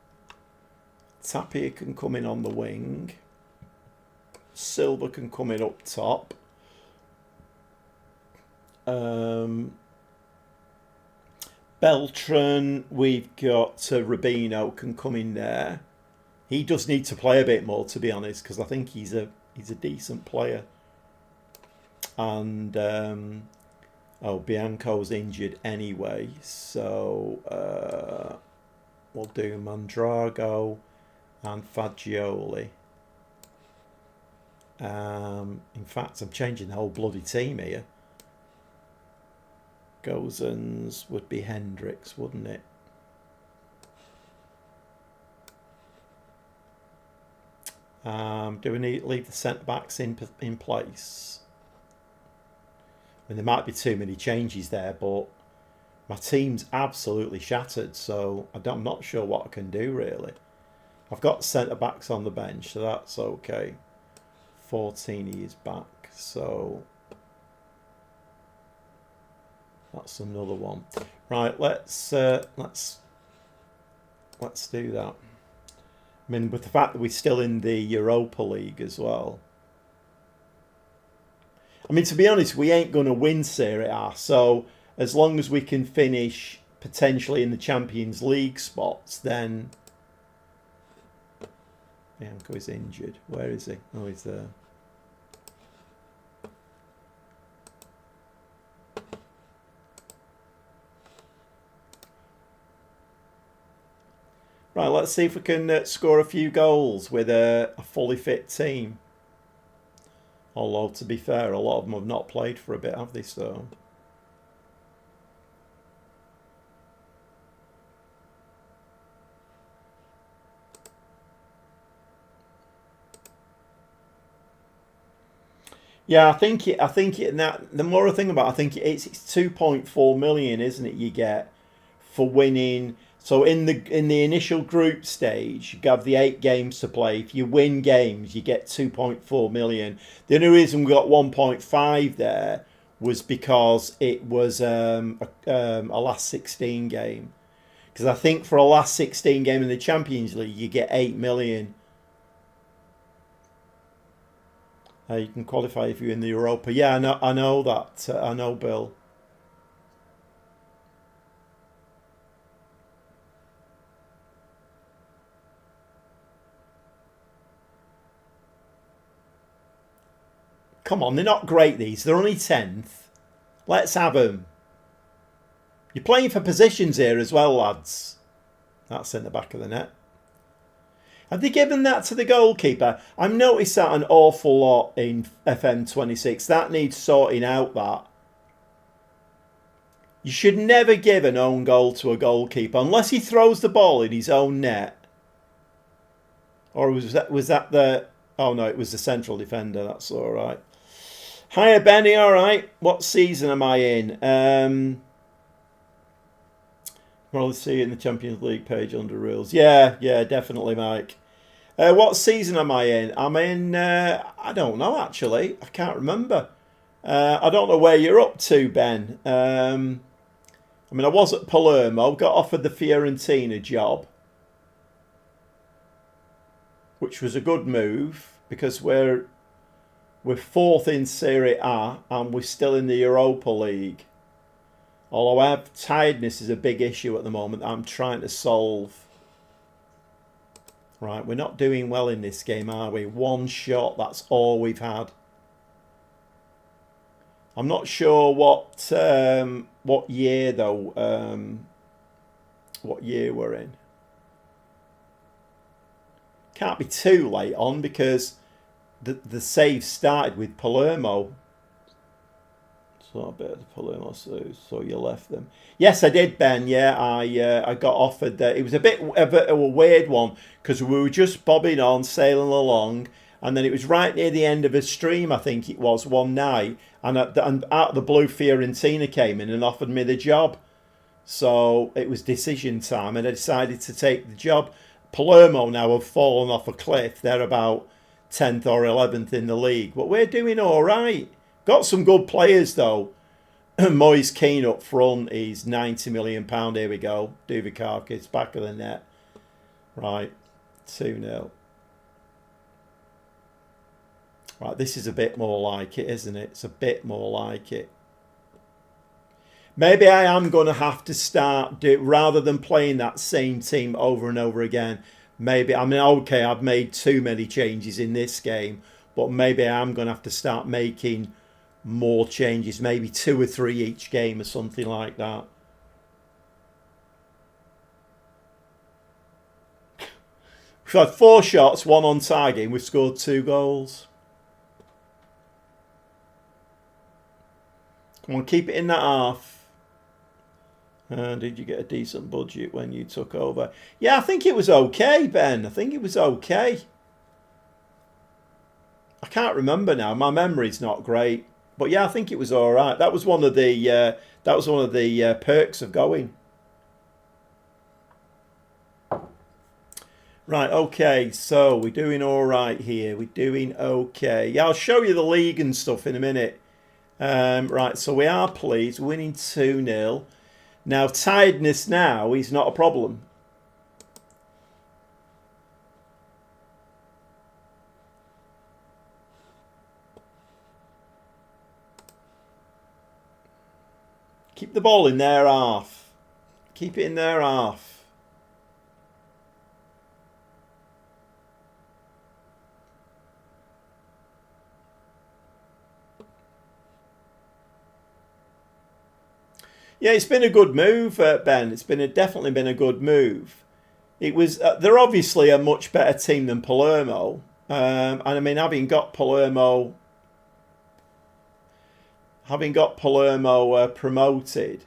Tapia can come in on the wing. Silva can come in up top. Beltran, we've got Rubino can come in there. He does need to play a bit more, to be honest, because I think he's a decent player. And Bianco's injured anyway, so we'll do Mondrago and Fagioli. In fact, I'm changing the whole bloody team here. Gozens would be Hendricks, wouldn't it? Do we need to leave the centre backs in place? I mean, there might be too many changes there, but my team's absolutely shattered, so I'm not sure what I can do really. I've got centre backs on the bench, so that's okay. 14 is back, so that's another one. Right, let's do that. I mean, with the fact that we're still in the Europa League as well. I mean, to be honest, we ain't going to win Serie A, so as long as we can finish potentially in the Champions League spots, then... Bianco is injured. Where is he? Oh, he's there. Right, let's see if we can score a few goals with a fully fit team. Although, to be fair, a lot of them have not played for a bit, have they, so... Yeah, I think the more I think about it, I think it's 2.4 million, isn't it, you get for winning. So in the initial group stage, you have the 8 games to play. If you win games, you get 2.4 million. The only reason we got 1.5 there was because it was a last 16 game. Because I think for a last 16 game in the Champions League, you get 8 million. You can qualify if you're in the Europa. Yeah, I know that. I know, Bill. Come on, they're not great, these. They're only 10th. Let's have them. You're playing for positions here as well, lads. That's in the back of the net. Have they given that to the goalkeeper? I've noticed that an awful lot in FM26. That needs sorting out, that. You should never give an own goal to a goalkeeper unless he throws the ball in his own net. Or was that the... Oh, no, it was the central defender. That's all right. Hiya, Benny. All right. What season am I in? Probably see it in the Champions League page under rules. Yeah, definitely, Mike. What season am I in? I'm in... I don't know, actually. I can't remember. I don't know where you're up to, Ben. I mean, I was at Palermo. Got offered the Fiorentina job, which was a good move because we're 4th in Serie A and we're still in the Europa League. Although I have tiredness is a big issue at the moment that I'm trying to solve. Right, we're not doing well in this game, are we? 1 shot, that's all we've had. I'm not sure what year though. What year we're in. Can't be too late on because the save started with Palermo. So a bit of the Palermo, so you left them. Yes, I did, Ben. Yeah, I got offered that. It was a bit of a weird one because we were just bobbing on, sailing along, and then it was right near the end of a stream, I think it was, one night, and out of the blue, Fiorentina came in and offered me the job. So it was decision time, and I decided to take the job. Palermo now have fallen off a cliff. They're about 10th or 11th in the league, but we're doing all right. Got some good players though. Moise Keane up front. He's £90 million. Here we go. Duvakakis back of the net. Right, 2-0. Right, this is a bit more like it, isn't it? It's a bit more like it. Maybe I am going to have to start, rather than playing that same team over and over again. Maybe, I mean, okay, I've made too many changes in this game, but maybe I am going to have to start making more changes, maybe 2 or 3 each game or something like that. We've had 4 shots, 1 on target, and we've scored 2 goals. Come on, keep it in that half. Did you get a decent budget when you took over? Yeah, I think it was okay, Ben. I think it was okay. I can't remember now. My memory's not great. But yeah, I think it was all right. That was one of the perks of going. Right, okay. So we're doing all right here. We're doing okay. Yeah, I'll show you the league and stuff in a minute. Right, so we are pleased, winning 2-0. Now tiredness now is not a problem. Keep the ball in their half. Keep it in their half. Yeah, it's been a good move, Ben. It's definitely been a good move. It was. They're obviously a much better team than Palermo, and I mean, having got Palermo promoted.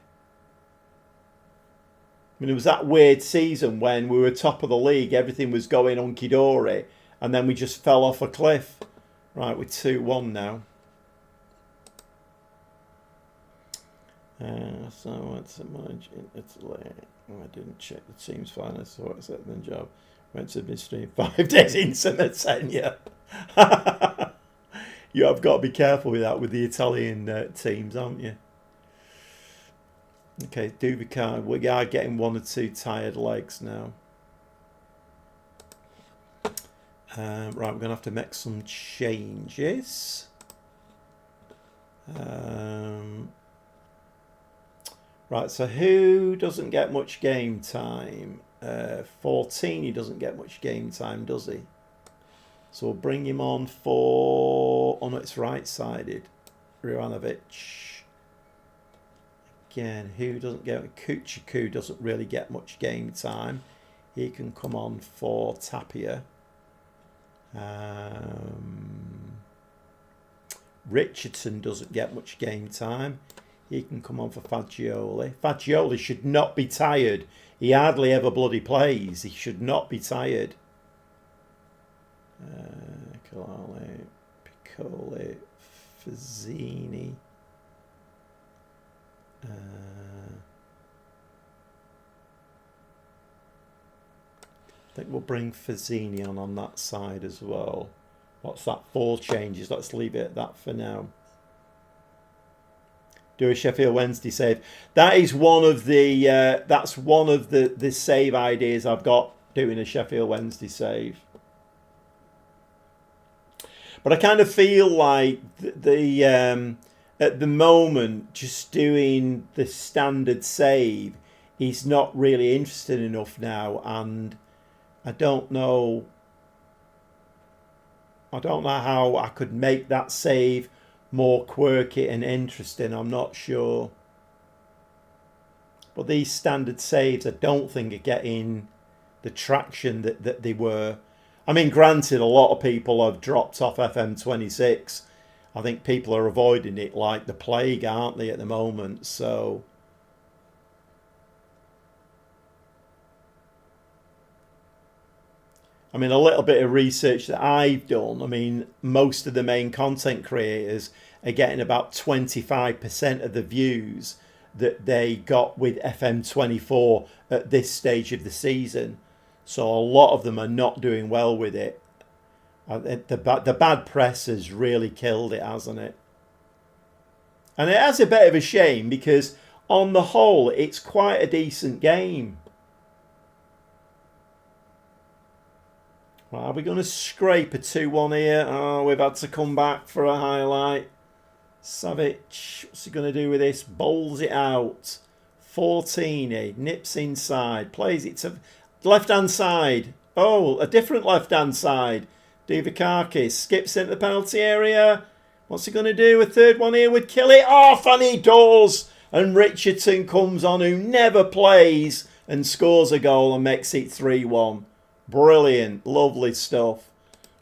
I mean, it was that weird season when we were top of the league, everything was going hunky-dory, and then we just fell off a cliff. Right, we're 2-1 now. So it's in Italy. I didn't check the team's finals, so what's that then job? Went to midstream 5 days into my tenure. You have got to be careful with that with the Italian teams, aren't you? Okay, Dubicard. We are getting 1 or 2 tired legs now. Right, we're going to have to make some changes. Right, so who doesn't get much game time? 14, he doesn't get much game time, does he? So we'll bring him on for... Oh no, it's right-sided. Rivanovic. Again, who doesn't get... Kuchiku doesn't really get much game time. He can come on for Tapia. Richardson doesn't get much game time. He can come on for Fagioli. Fagioli should not be tired. He hardly ever bloody plays. He should not be tired. Colali, Piccoli, Fazzini. I think we'll bring Fazzini on that side as well. What's that? 4 changes. Let's leave it at that for now. Do a Sheffield Wednesday save. That is one of the that's one of the save ideas I've got, doing a Sheffield Wednesday save. But I kind of feel like the at the moment just doing the standard save, he's not really interested enough now, and I don't know how I could make that save more quirky and interesting. I'm not sure. But these standard saves, I don't think are getting the traction that they were. I mean, granted, a lot of people have dropped off FM26. I think people are avoiding it like the plague, aren't they, at the moment? So, I mean, a little bit of research that I've done. I mean, most of the main content creators are getting about 25% of the views that they got with FM24 at this stage of the season. So a lot of them are not doing well with it. The bad press has really killed it, hasn't it? And it has a bit of a shame because on the whole, it's quite a decent game. Well, are we going to scrape a 2-1 here? Oh, we've had to come back for a highlight. Savic, what's he going to do with this? Bowls it out. Fortini, nips inside, plays it to left-hand side. Oh, a different left-hand side. Divakakis skips into the penalty area. What's he going to do? A third one here would kill it off, and he does. And Richardson comes on, who never plays, and scores a goal and makes it 3-1. Brilliant. Lovely stuff.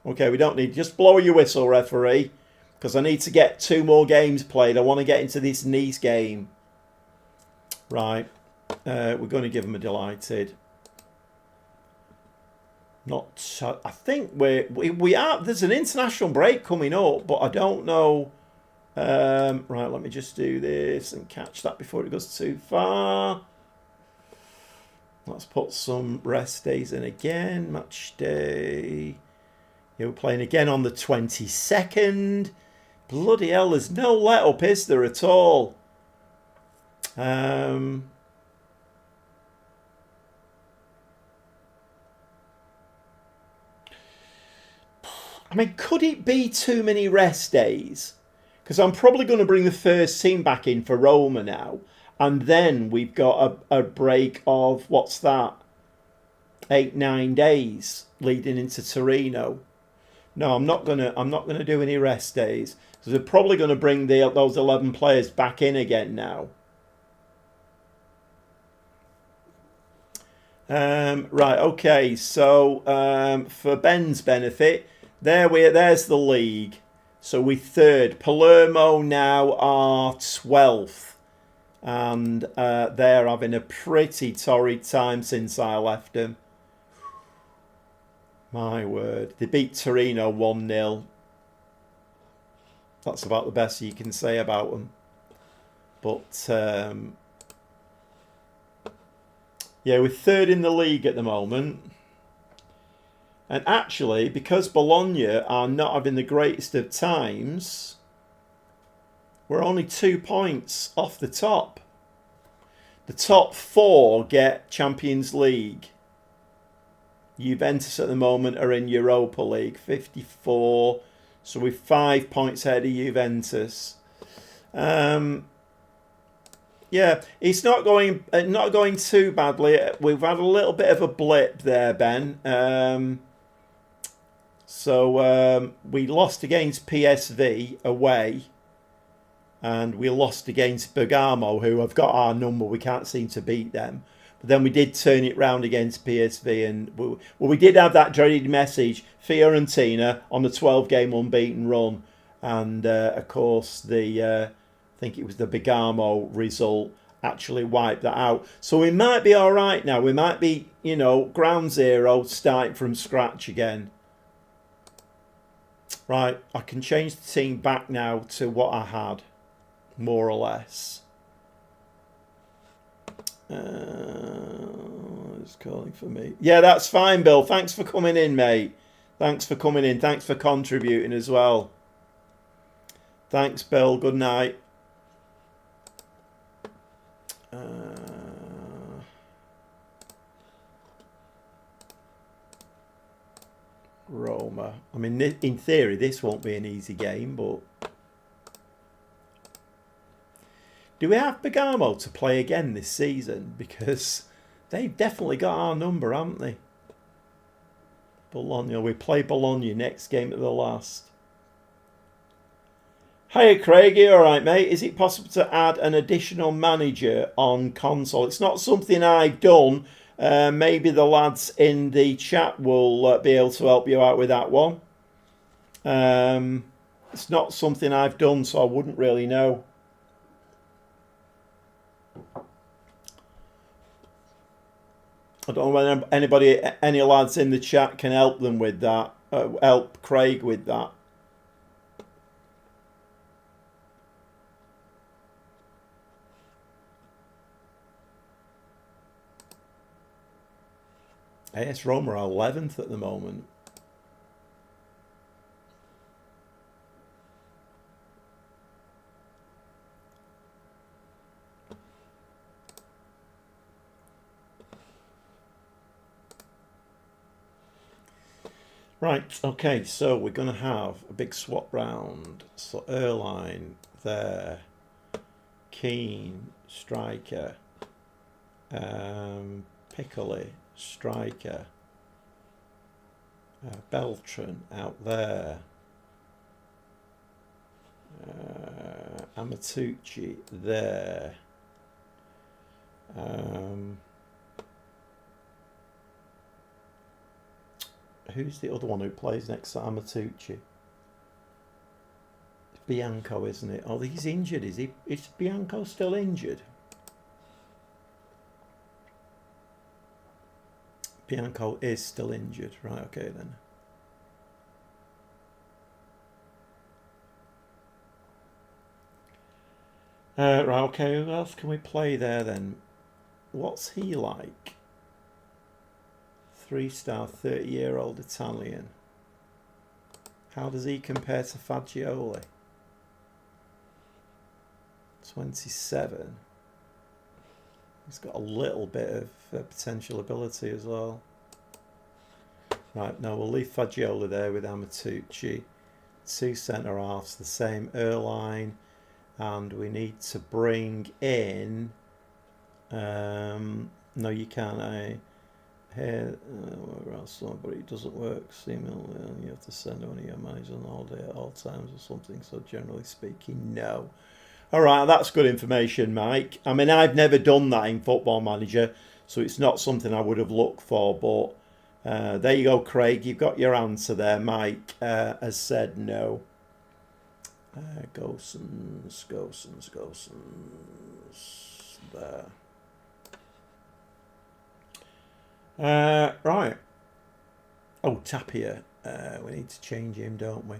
Okay, we don't need... Just blow your whistle, referee, because I need to get 2 more games played. I want to get into this Nice game. Right. We're going to give them a delighted. Not... I think we are... There's an international break coming up, but I don't know... right, let me just do this and catch that before it goes too far. Let's put some rest days in again. Match day. Yeah, we're playing again on the 22nd. Bloody hell, there's no let up, is there, at all? I mean, could it be too many rest days? Because I'm probably going to bring the first team back in for Roma now. And then we've got a break of, what's that? 8-9 days leading into Torino. No, I'm not gonna do any rest days. So they're probably going to bring those 11 players back in again now. Right, okay. So for Ben's benefit, there's the league. So we're third. Palermo now are 12th. And they're having a pretty torrid time since I left them. My word. They beat Torino 1-0. That's about the best you can say about them. But, yeah, we're third in the league at the moment. And actually, because Bologna are not having the greatest of times... We're only 2 points off the top. The top 4 get Champions League. Juventus at the moment are in Europa League, 54. So we're 5 points ahead of Juventus. Yeah, it's not going too badly. We've had a little bit of a blip there, Ben. So we lost against PSV away. And we lost against Bergamo, who have got our number. We can't seem to beat them. But then we did turn it round against PSV. And we did have that dreaded message, Fiorentina on the 12-game unbeaten run. And, of course, I think it was the Bergamo result actually wiped that out. So we might be all right now. We might be, ground zero, starting from scratch again. Right, I can change the team back now to what I had. More or less. It's calling for me. Yeah, that's fine, Bill. Thanks for coming in, mate. Thanks for coming in. Thanks for contributing as well. Thanks, Bill. Good night. Roma. I mean, in theory, this won't be an easy game, but... Do we have Bergamo to play again this season? Because they've definitely got our number, haven't they? Bologna. We play Bologna next game at the last. Hiya, Craig. You all right, mate? Is it possible to add an additional manager on console? It's not something I've done. Maybe the lads in the chat will be able to help you out with that one. It's not something I've done, so I wouldn't really know. I don't know whether any lads in the chat can help them with that. Help Craig with that. AS Roma are 11th at the moment. Right, okay, so we're going to have a big swap round. So Erline there, Keane, striker, Piccoli, striker, Beltran out there, Amatucci there, who's the other one who plays next to Amatucci? It's Bianco, isn't it? Oh, he's injured, is he? Is Bianco still injured? Bianco is still injured. Right, okay then. Right, okay, who else can we play there then? What's he like? 3-star, 30-year-old Italian. How does he compare to Fagioli? 27. He's got a little bit of potential ability as well. Right, no, we'll leave Fagioli there with Amatucci. 2 centre-halves, the same Erline. And we need to bring in... no, you can't. Here, but it doesn't work. Seemingly, you have to send one of your managers on holiday at all times or something. So generally speaking, no. All right, that's good information, Mike. I mean, I've never done that in Football Manager, so it's not something I would have looked for. But there you go, Craig. You've got your answer there. Mike has said no. Gosens. There. Right. Oh, Tapia. We need to change him, don't we?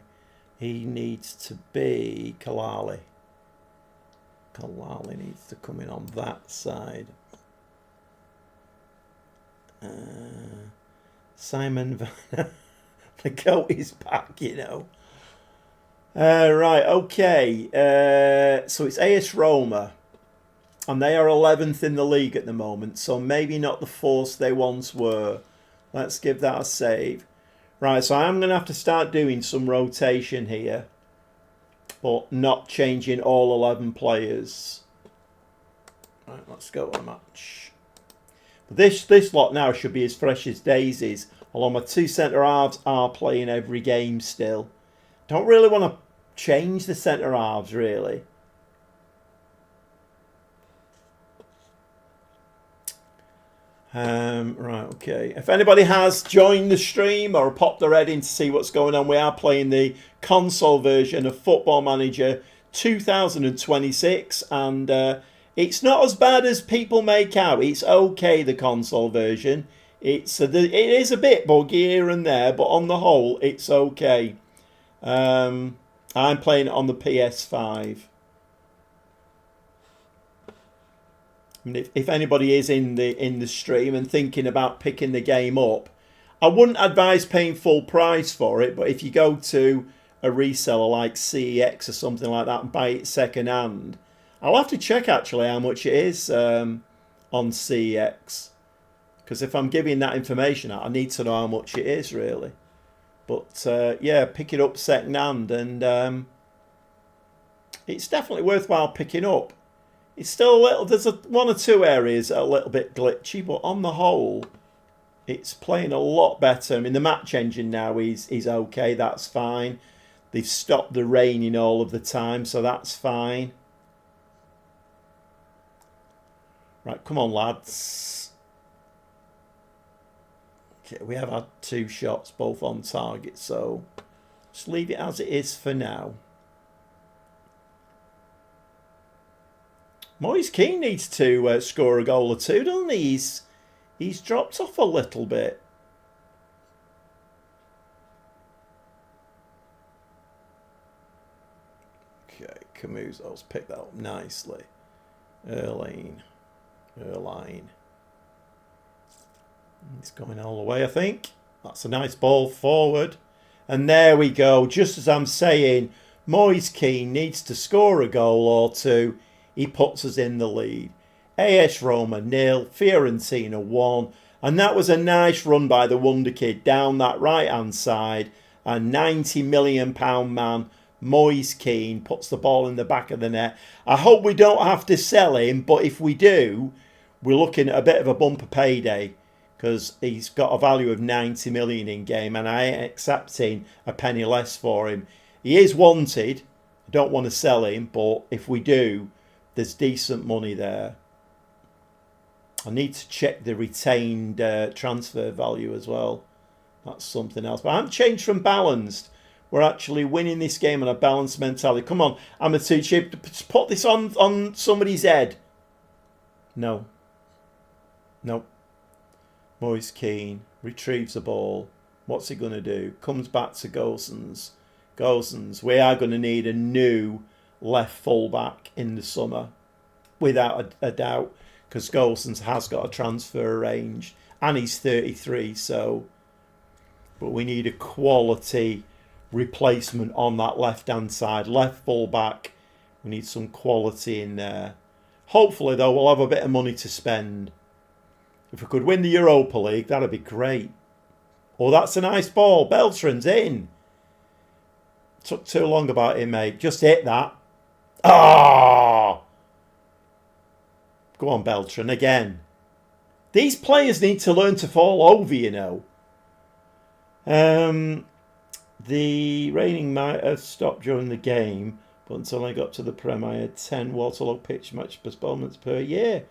He needs to be Kalali. Kalali needs to come in on that side. Simon Van... the goat is back, you know. Right, okay. So it's AS Roma. And they are 11th in the league at the moment. So maybe not the force they once were. Let's give that a save. Right, so I'm going to have to start doing some rotation here. But not changing all 11 players. Right, let's go to a match. This lot now should be as fresh as daisies. Although my 2 centre-halves are playing every game still. Don't really want to change the centre-halves, really. Right, okay. If anybody has joined the stream or popped their head in to see what's going on, we are playing the console version of Football Manager 2026, and it's not as bad as people make out. It's okay, the console version. It is a bit buggy here and there, but on the whole, it's okay. I'm playing it on the PS5. I mean, if anybody is in the stream and thinking about picking the game up, I wouldn't advise paying full price for it. But if you go to a reseller like CEX or something like that and buy it second hand, I'll have to check actually how much it is on CEX, because if I'm giving that information out, I need to know how much it is really. But yeah, pick it up second hand, and it's definitely worthwhile picking up. It's still a little, there's one or two areas that are a little bit glitchy, but on the whole, it's playing a lot better. I mean, the match engine now is okay, that's fine. They've stopped the raining all of the time, so that's fine. Right, come on, lads. Okay, we have had 2 shots, both on target, so just leave it as it is for now. Moise Keane needs to score a goal or 2, doesn't he? He's dropped off a little bit. Okay, Camuso's picked that up nicely. Erline. He's going all the way, I think. That's a nice ball forward. And there we go. Just as I'm saying, Moise Keane needs to score a goal or 2. He puts us in the lead. AS Roma 0, Fiorentina 1. And that was a nice run by the Wonder Kid down that right-hand side. A £90 million man, Moise Keane, puts the ball in the back of the net. I hope we don't have to sell him, but if we do, we're looking at a bit of a bumper payday, because he's got a value of 90 million in game, and I ain't accepting a penny less for him. He is wanted. I don't want to sell him, but if we do, there's decent money there. I need to check the retained transfer value as well. That's something else. But I haven't changed from balanced. We're actually winning this game on a balanced mentality. Come on, I'm a teacher. Put this on somebody's head. No. Nope. Moise Keane retrieves the ball. What's he going to do? Comes back to Gosens. We are going to need a new left full-back in the summer, without a doubt, because Gosens has got a transfer arranged, and he's 33, so... But we need a quality replacement on that left-hand side. Left full-back, we need some quality in there. Hopefully, though, we'll have a bit of money to spend. If we could win the Europa League, that'd be great. Oh, that's a nice ball. Beltran's in. Took too long about it, mate. Just hit that. Ah! Oh! Go on, Beltran, again. These players need to learn to fall over, you know. The raining might have stopped during the game, but until I got to the Prem, I had 10 waterlogged pitch match postponements per year.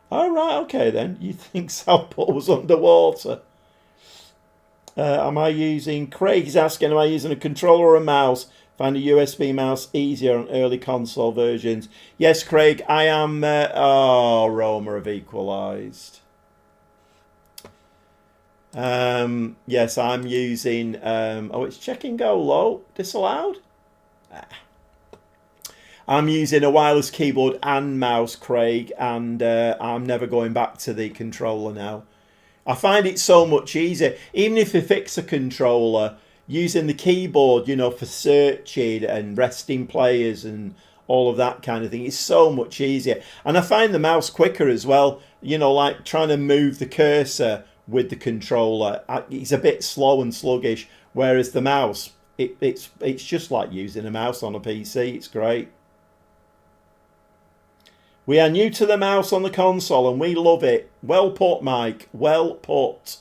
All right, okay then. You think Southport was underwater? Am I using... Craig's asking, am I using a controller or a mouse? Find a USB mouse easier on early console versions. Yes, Craig, I am... Roma have equalised. Yes, I'm using... it's checking goal low. Disallowed? I'm using a wireless keyboard and mouse, Craig, and I'm never going back to the controller now. I find it so much easier. Even if you fix a controller, using the keyboard, you know, for searching and resting players and all of that kind of thing, is so much easier. And I find the mouse quicker as well. You know, like trying to move the cursor with the controller, it's a bit slow and sluggish, whereas the mouse, it's just like using a mouse on a PC. It's great. We are new to the mouse on the console and we love it. Well put, Mike. Well put.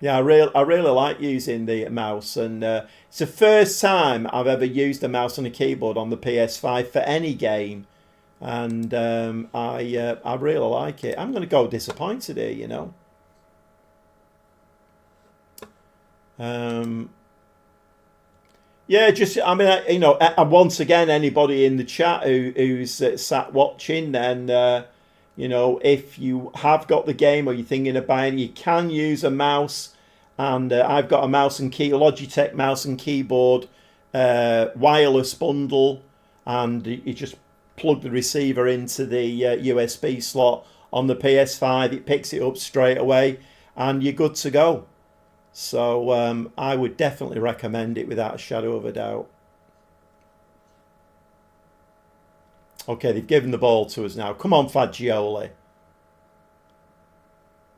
Yeah, I really like using the mouse, and it's the first time I've ever used a mouse and a keyboard on the PS5 for any game, and I really like it. I'm going to go disappointed here, you know. Yeah, just, I mean, you know, once again, anybody in the chat who's sat watching, then, you know, if you have got the game or you're thinking of buying, you can use a mouse. And I've got a mouse and key, Logitech mouse and keyboard wireless bundle. And you just plug the receiver into the USB slot on the PS5. It picks it up straight away and you're good to go. So I would definitely recommend it without a shadow of a doubt. Okay, they've given the ball to us now. Come on, Fagioli.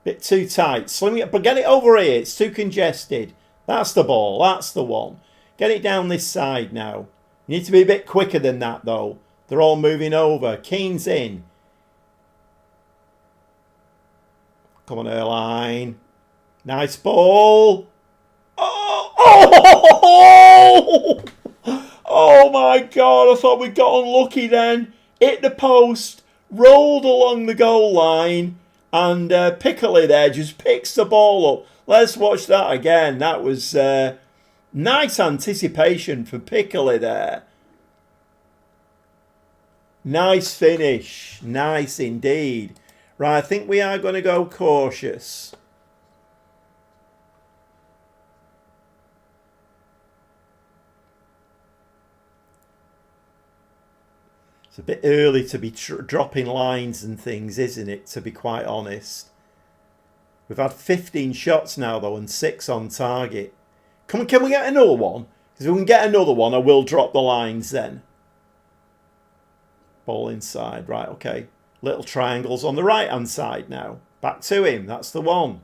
Bit too tight. Sling it, but get it over here. It's too congested. That's the ball. That's the one. Get it down this side now. You need to be a bit quicker than that, though. They're all moving over. Keane's in. Come on, Erline. Nice ball. Oh! Oh my God. I thought we got unlucky then. Hit the post. Rolled along the goal line. And Piccoli there just picks the ball up. Let's watch that again. That was nice anticipation for Piccoli there. Nice finish. Nice indeed. Right, I think we are going to go cautious. It's a bit early to be dropping lines and things, isn't it, to be quite honest. We've had 15 shots now, though, and 6 on target. Can we get another one? Because if we can get another one, I will drop the lines then. Ball inside. Right, okay. Little triangles on the right-hand side now. Back to him. That's the one.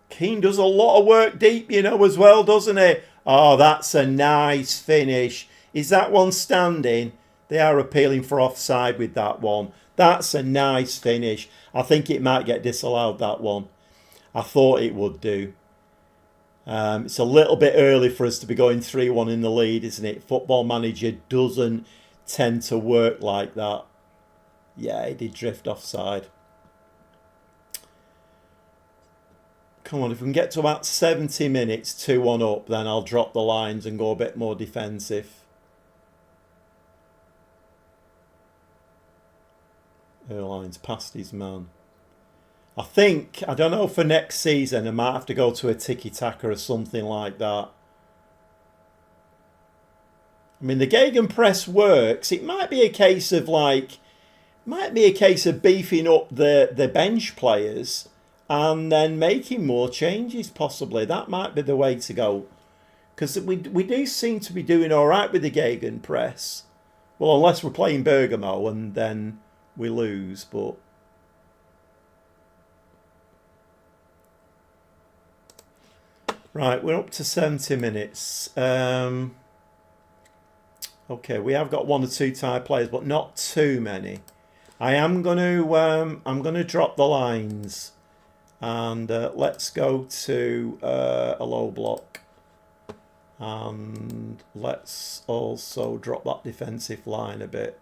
Keane does a lot of work deep, you know, as well, doesn't he? Oh, that's a nice finish. Is that one standing? They are appealing for offside with that one. That's a nice finish. I think it might get disallowed, that one. I thought it would do. It's a little bit early for us to be going 3-1 in the lead, isn't it? Football Manager doesn't tend to work like that. Yeah, he did drift offside. Come on, if we can get to about 70 minutes, 2-1 up, then I'll drop the lines and go a bit more defensive. Airlines past his man. I think, I don't know, for next season, I might have to go to a tiki-taka or something like that. I mean, the gegenpress works. It might be a case of beefing up the bench players and then making more changes, possibly. That might be the way to go. Because we do seem to be doing all right with the gegenpress. Well, unless we're playing Bergamo and then we lose, but... Right, we're up to 70 minutes. Okay, we have got 1 or 2 tired players, but not too many. I'm gonna drop the lines, and let's go to a low block, and let's also drop that defensive line a bit.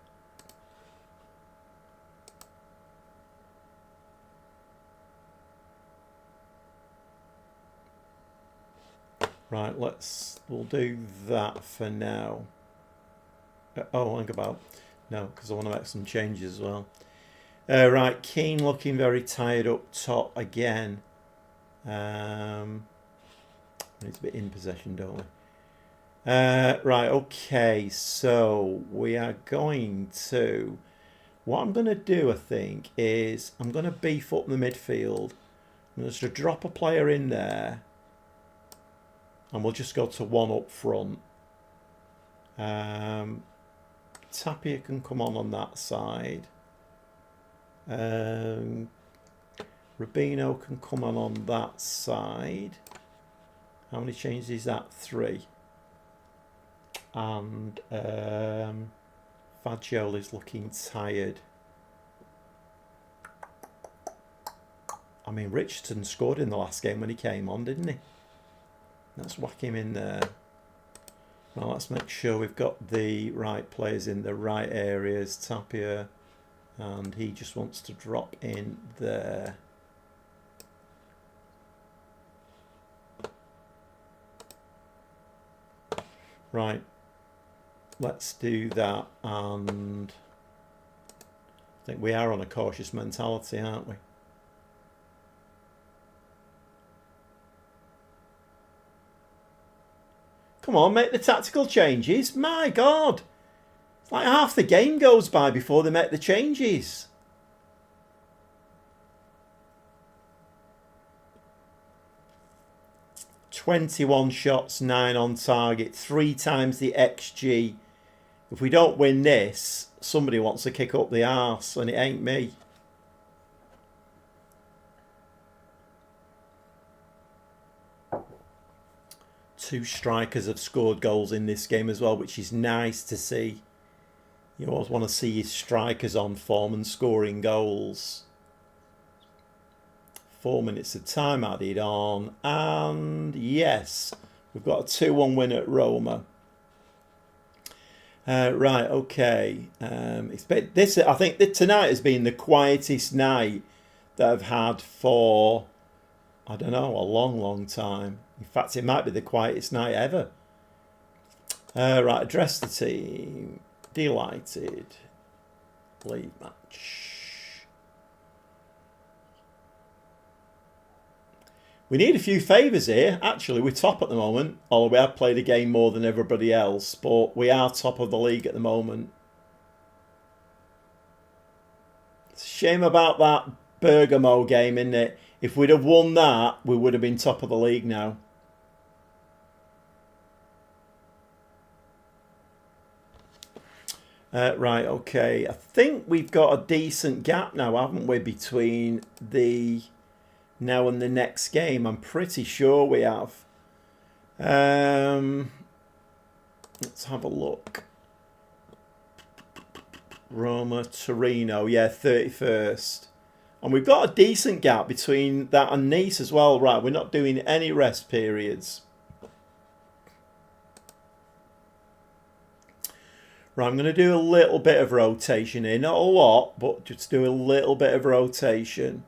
Right, we'll do that for now. Oh, think about, no, because I want to make some changes as well. Right, Keane looking very tired up top again. We need to be in possession, don't we? Right, okay, so we are going to... What I'm going to do, I think, is I'm going to beef up the midfield. I'm going to drop a player in there. And we'll just go to 1 up front. Tapia can come on that side. Rubino can come on that side. How many changes is that? 3. And Fagioli's looking tired. I mean, Richardson scored in the last game when he came on, didn't he? Let's whack him in there. Well, let's make sure we've got the right players in the right areas. Tapia, and he just wants to drop in there. Right, let's do that, and I think we are on a cautious mentality, aren't we? Come on, make the tactical changes. My God. It's like half the game goes by before they make the changes. "21 shots, 9 on target, 3 times the XG. If we don't win this, somebody wants to kick up the arse, and it ain't me." Two strikers have scored goals in this game as well, which is nice to see. You always want to see your strikers on form and scoring goals. 4 minutes of time added on, and yes, we've got a 2-1 win at Roma. Right, okay. This I think that tonight has been the quietest night that I've had for, I don't know, a long, long time. In fact, it might be the quietest night ever. Right, address the team. Delighted. Leave match. We need a few favours here. Actually, we're top at the moment. Although we have played a game more than everybody else. But we are top of the league at the moment. It's a shame about that Bergamo game, isn't it? If we'd have won that, we would have been top of the league now. Right, okay. I think we've got a decent gap now, haven't we, between the now and the next game? I'm pretty sure we have. Let's have a look. Roma, Torino, yeah, 31st. And we've got a decent gap between that and Nice as well. Right, we're not doing any rest periods. Right, I'm going to do a little bit of rotation here. Not a lot, but just do a little bit of rotation.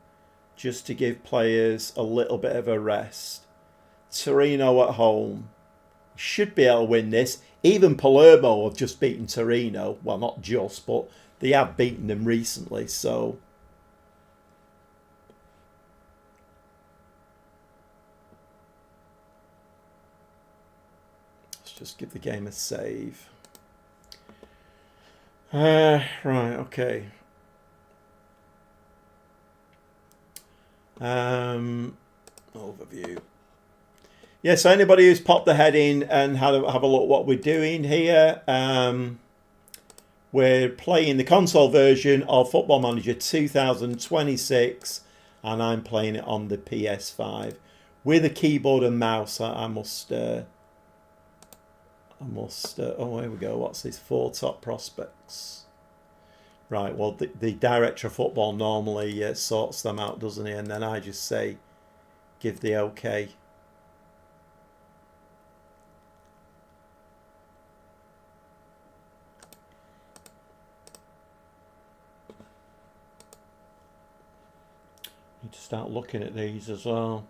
Just to give players a little bit of a rest. Torino at home. Should be able to win this. Even Palermo have just beaten Torino. Well, not just, but they have beaten them recently, so... Let's just give the game a save. Right, okay. Overview. Yeah, so anybody who's popped their head in and have a look what we're doing here, we're playing the console version of Football Manager 2026, and I'm playing it on the PS5 with a keyboard and mouse. I must. Oh, here we go. What's this? 4 top prospects. Right. Well, the director of football normally sorts them out, doesn't he? And then I just say, give the okay. Need to start looking at these as well.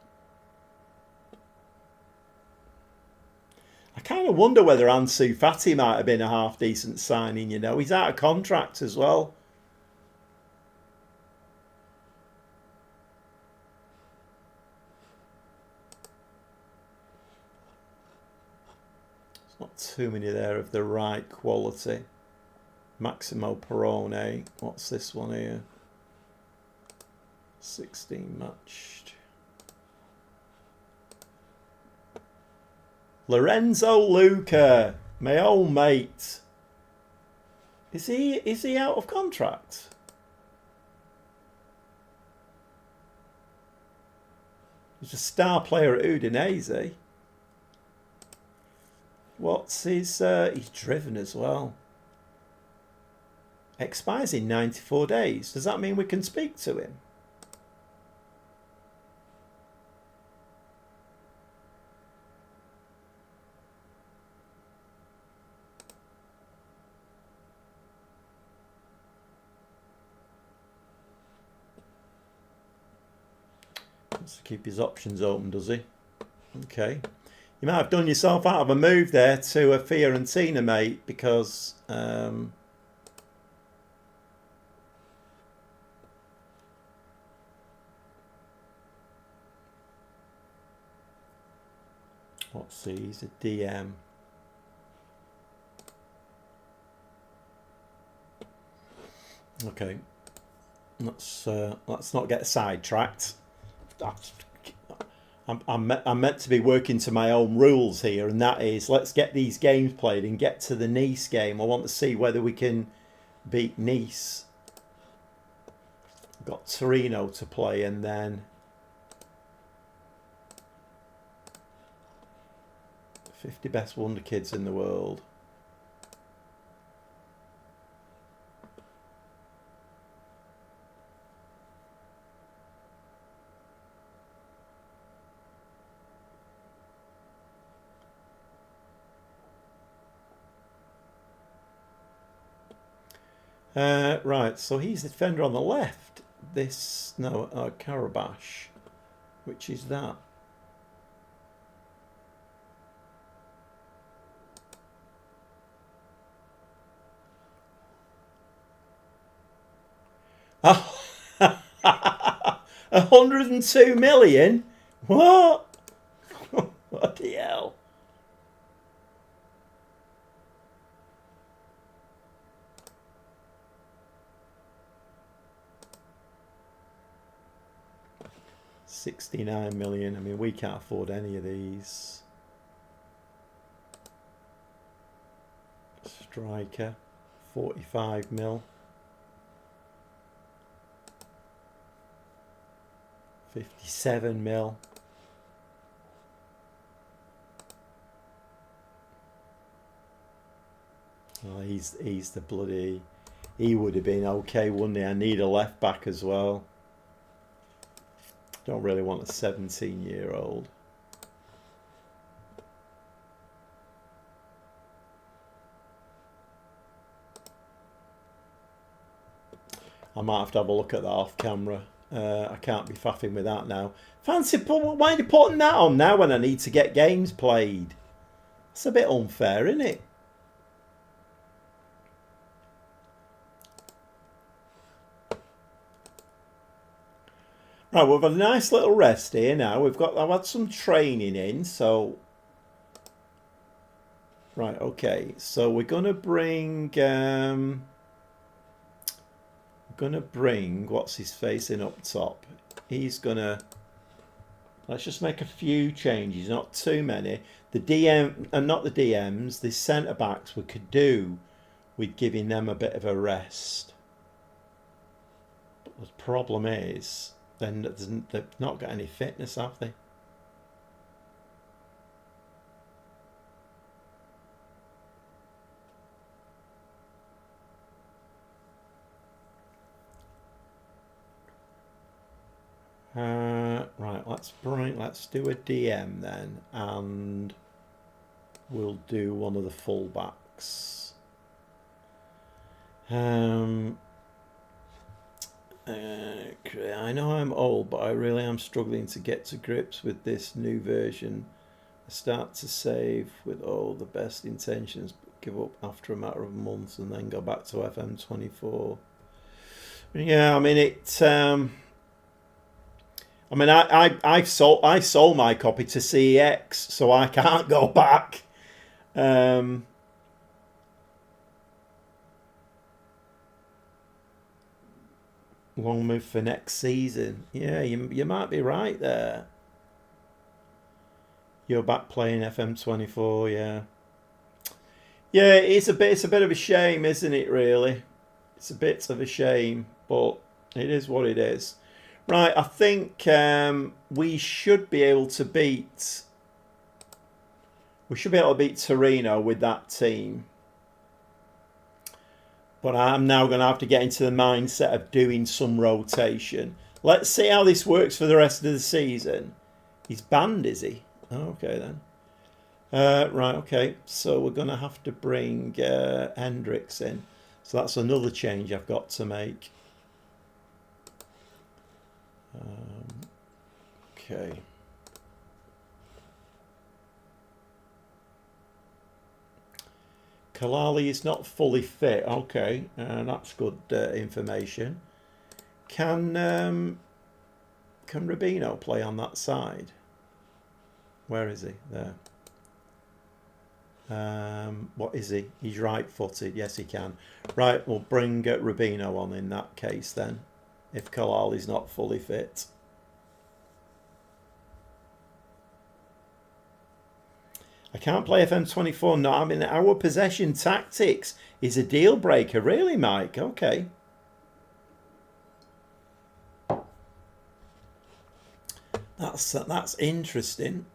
I kind of wonder whether Ansu Fati might have been a half decent signing, you know. He's out of contract as well. There's not too many there of the right quality. Maximo Perrone. What's this one here? 16 matched. Lorenzo Luca, my old mate. Is he out of contract? He's a star player at Udinese. What's his? He's driven as well. Expires in 94 days. Does that mean we can speak to him? Wants to keep his options open, does he? Okay. You might have done yourself out of a move there to a Fiorentina, mate, because... What's he? He's a DM. Okay. Let's not get sidetracked. I'm meant to be working to my own rules here, and that is let's get these games played and get to the Nice game. I want to see whether we can beat Nice. We've got Torino to play, and then 50 best wonder kids in the world. Right, so he's the defender on the left. This, no, Karabash. Which is that? Oh, 102 million? What? What the hell? $69 million. I mean, we can't afford any of these. Striker, 45 mil. 57 mil. Oh, he's the bloody. He would have been okay, wouldn't he? I need a left back as well. Don't really want a 17-year-old. I might have to have a look at that off camera. I can't be faffing with that now. Fancy, why are you putting that on now when I need to get games played? It's a bit unfair, isn't it? Right, we've had a nice little rest here now. I've had some training in, so right, okay. So we're gonna bring what's his face in up top. He's gonna, let's just make a few changes, not too many. The DM and not the DMs, the centre backs we could do with giving them a bit of a rest. But the problem is, then they've not got any fitness, have they? Right, let's do a DM then, and we'll do one of the fullbacks. I know I'm old, but I really am struggling to get to grips with this new version. I start to save with all the best intentions, but give up after a matter of months and then go back to FM24. Yeah, I mean it. I mean, I've sold my copy to CEX, so I can't go back. Long move for next season. Yeah, you might be right there. You're back playing FM24, yeah. Yeah, it's a bit of a shame, isn't it? Really, it's a bit of a shame, but it is what it is. Right, I think we should be able to beat. We should be able to beat Torino with that team. But I'm now going to have to get into the mindset of doing some rotation. Let's see how this works for the rest of the season. He's banned, is he? Okay then. Right, okay. So we're going to have to bring Hendricks in. So that's another change I've got to make. Okay. Kalali is not fully fit. Okay, that's good information. Can Rubino play on that side? Where is he? There. What is he? He's right-footed. Yes, he can. Right, we'll bring Rubino on in that case then, if Kalali's not fully fit. I can't play FM24. No, I mean, our possession tactics is a deal breaker. Really, Mike? Okay. That's interesting.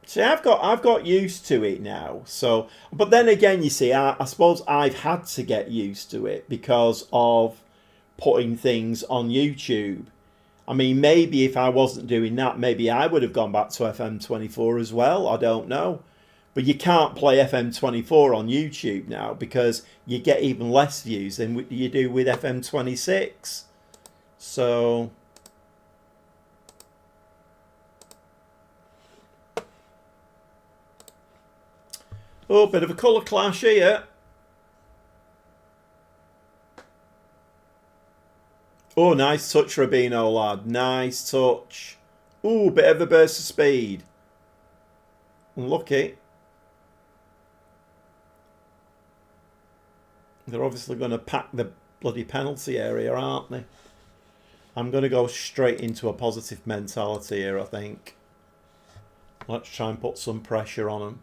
See, I've got used to it now. So, but then again, you see, I suppose I've had to get used to it because of putting things on YouTube. I mean, maybe if I wasn't doing that, maybe I would have gone back to FM24 as well. I don't know. But you can't play FM24 on YouTube now because you get even less views than you do with FM26. So... oh, bit of a colour clash here. Oh, nice touch, Rubino, lad. Nice touch. Ooh, bit of a burst of speed. Unlucky. They're obviously going to pack the bloody penalty area, aren't they? I'm going to go straight into a positive mentality here, I think. Let's try and put some pressure on them.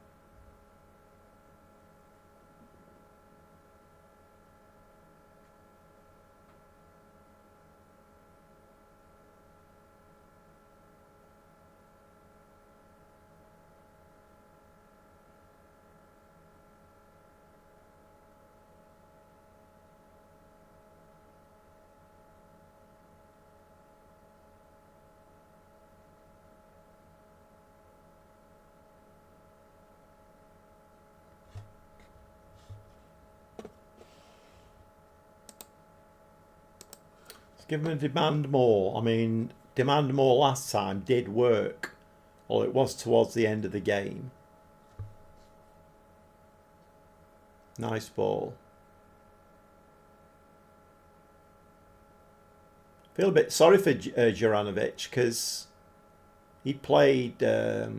Give them a demand more. I mean, demand more last time did work. Well, it was towards the end of the game. Nice ball. Feel a bit sorry for Juranovic because he played a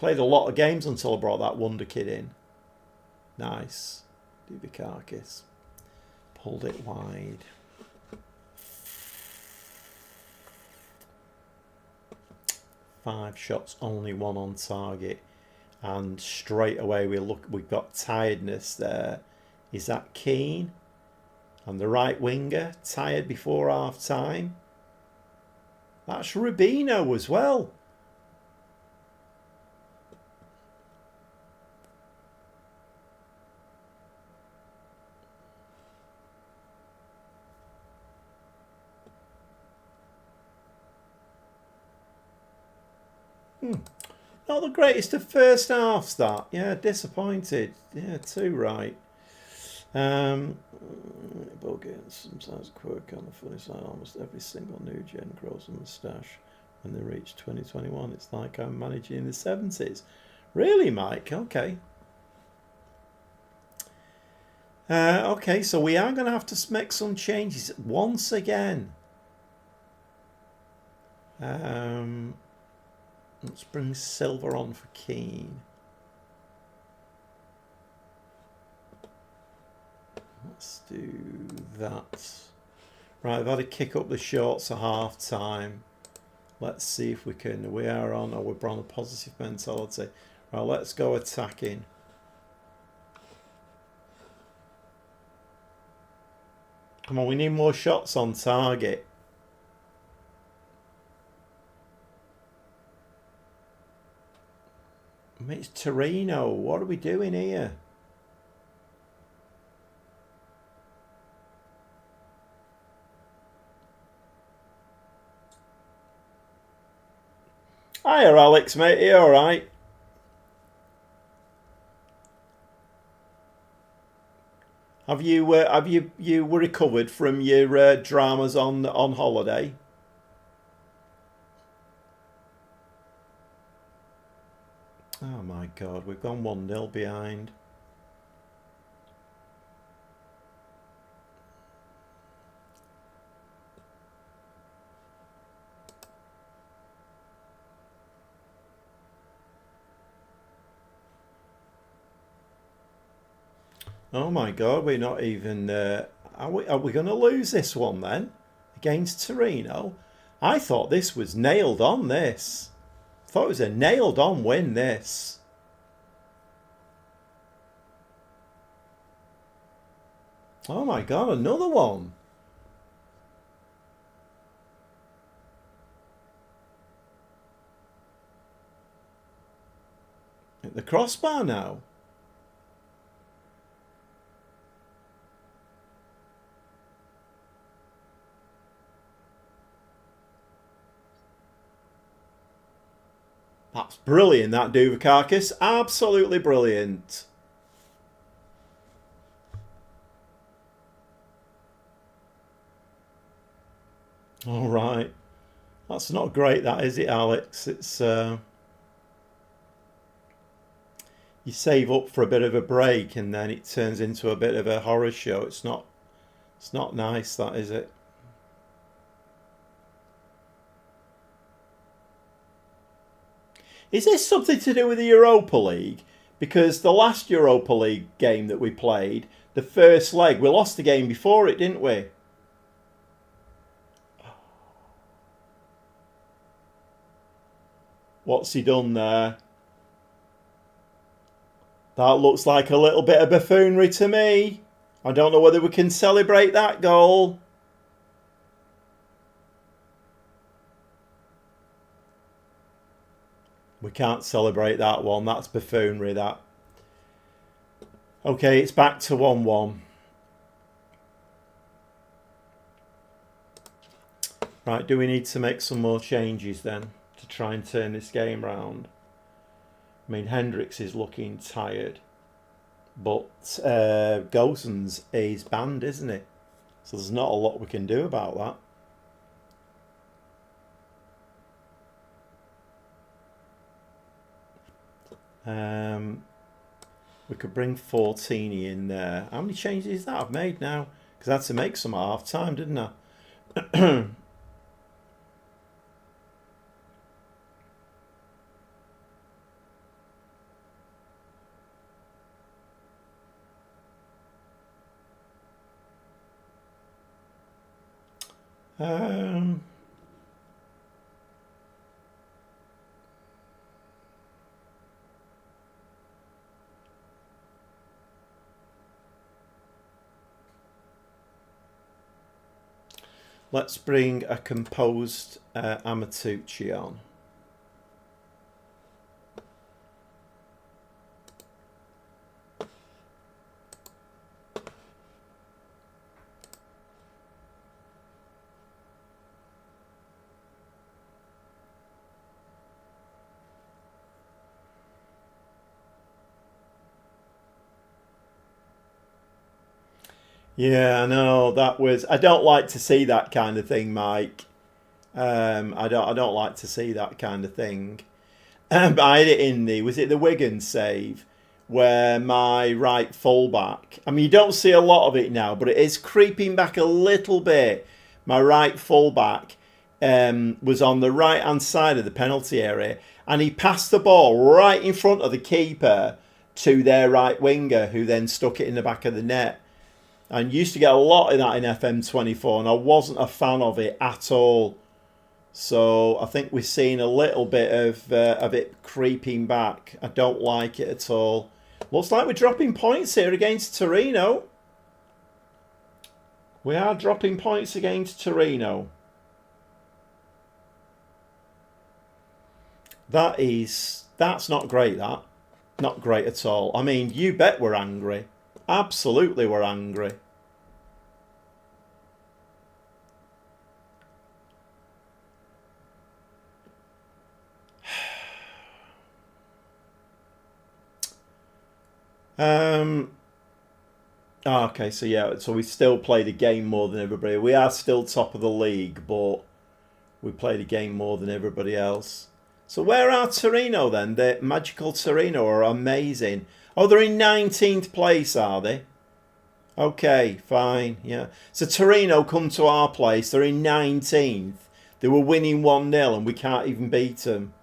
lot of games until I brought that wonder kid in. Nice. Dubikakis. Pulled it wide. Five shots, only one on target, and straight away we've got tiredness there. Is that Keane? And the right winger tired before half time. That's Rubino as well. Not the greatest of first halves, that. Yeah, disappointed. Yeah, too right. Ball games sometimes quirk on the funny side. Almost every single new gen grows a moustache when they reach 2021. It's like I'm managing in the 70s. Really, Mike? Okay. Okay, so we are going to have to make some changes once again. Let's bring Silver on for Keane. Let's do that. Right, I've had to kick up the shorts at half time. Let's see if we can. We are on, or we're on a positive mentality. Right, let's go attacking. Come on, we need more shots on target. It's Torino. What are we doing here? Hiya, Alex, mate. Are you all right? Have you recovered from your dramas on holiday? Oh my God, we've gone 1-0 behind. Oh my God, we're not even... are we going to lose this one then? Against Torino? I thought this was nailed on, this. I thought it was a nailed on win, this. Oh my God, another one. At the crossbar now. That's brilliant, that Duvakakis. Absolutely brilliant. All right. That's not great, that, is it, Alex? It's you save up for a bit of a break and then it turns into a bit of a horror show. It's not nice, that, is it? Is this something to do with the Europa League? Because the last Europa League game that we played, the first leg, we lost the game before it, didn't we? What's he done there? That looks like a little bit of buffoonery to me. I don't know whether we can celebrate that goal. We can't celebrate that one. That's buffoonery, that. Okay, it's back to 1-1. Right, do we need to make some more changes then to try and turn this game round? I mean, Hendricks is looking tired, but Gosens is banned, isn't he? So there's not a lot we can do about that. We could bring Fortini in there. How many changes is that I've made now? Because I had to make some at half time, didn't I? Let's bring a composed Amatucci on. Yeah, I know that was. I don't like to see that kind of thing, Mike. I don't like to see that kind of thing. But I had it in was it the Wigan save where my right fullback? I mean, you don't see a lot of it now, but it is creeping back a little bit. My right fullback was on the right hand side of the penalty area, and he passed the ball right in front of the keeper to their right winger, who then stuck it in the back of the net. And used to get a lot of that in FM24, and I wasn't a fan of it at all. So I think we've seen a little bit of it creeping back. I don't like it at all. Looks like we're dropping points here against Torino. We are dropping points against Torino. That's not great, that. Not great at all. I mean, you bet we're angry. Absolutely we're angry. Okay, so yeah, so we still play the game more than everybody. We are still top of the league, but we play the game more than everybody else. So where are Torino then? The magical Torino are amazing. Oh, they're in 19th place, are they? Okay, fine, yeah. So Torino come to our place. They're in 19th. They were winning 1-0 and we can't even beat them.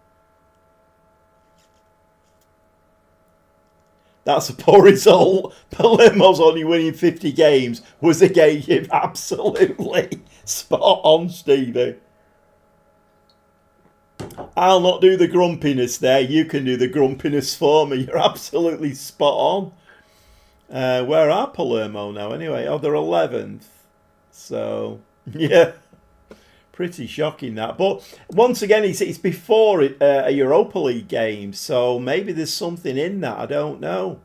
That's a poor result. Palermo's only winning 50 games. Was a game absolutely spot on, Stevie. I'll not do the grumpiness there. You can do the grumpiness for me. You're absolutely spot on. Where are Palermo now anyway? Oh, they're 11th. So, yeah. Pretty shocking that. But once again, it's before a Europa League game. So maybe there's something in that. I don't know.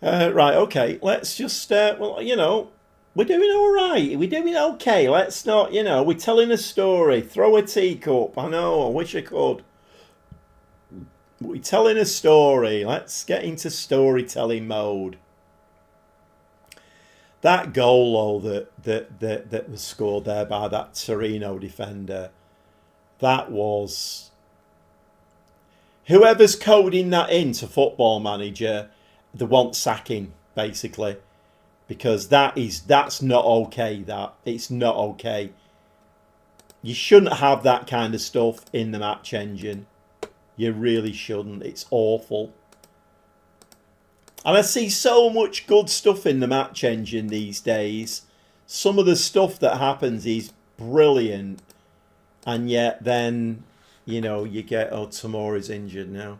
Right, okay. Let's just, well, you know, We're doing all right. We're doing okay. Let's not, we're telling a story. Throw a teacup. I know, I wish I could. We're telling a story. Let's get into storytelling mode. That goal, though, that was scored there by that Torino defender, that was... Whoever's coding that into Football Manager, they want sacking, basically. Because that's not okay, It's not okay. You shouldn't have that kind of stuff in the match engine. You really shouldn't. It's awful. And I see so much good stuff in the match engine these days. Some of the stuff that happens is brilliant. And yet then, you get, oh, Tomori's injured now.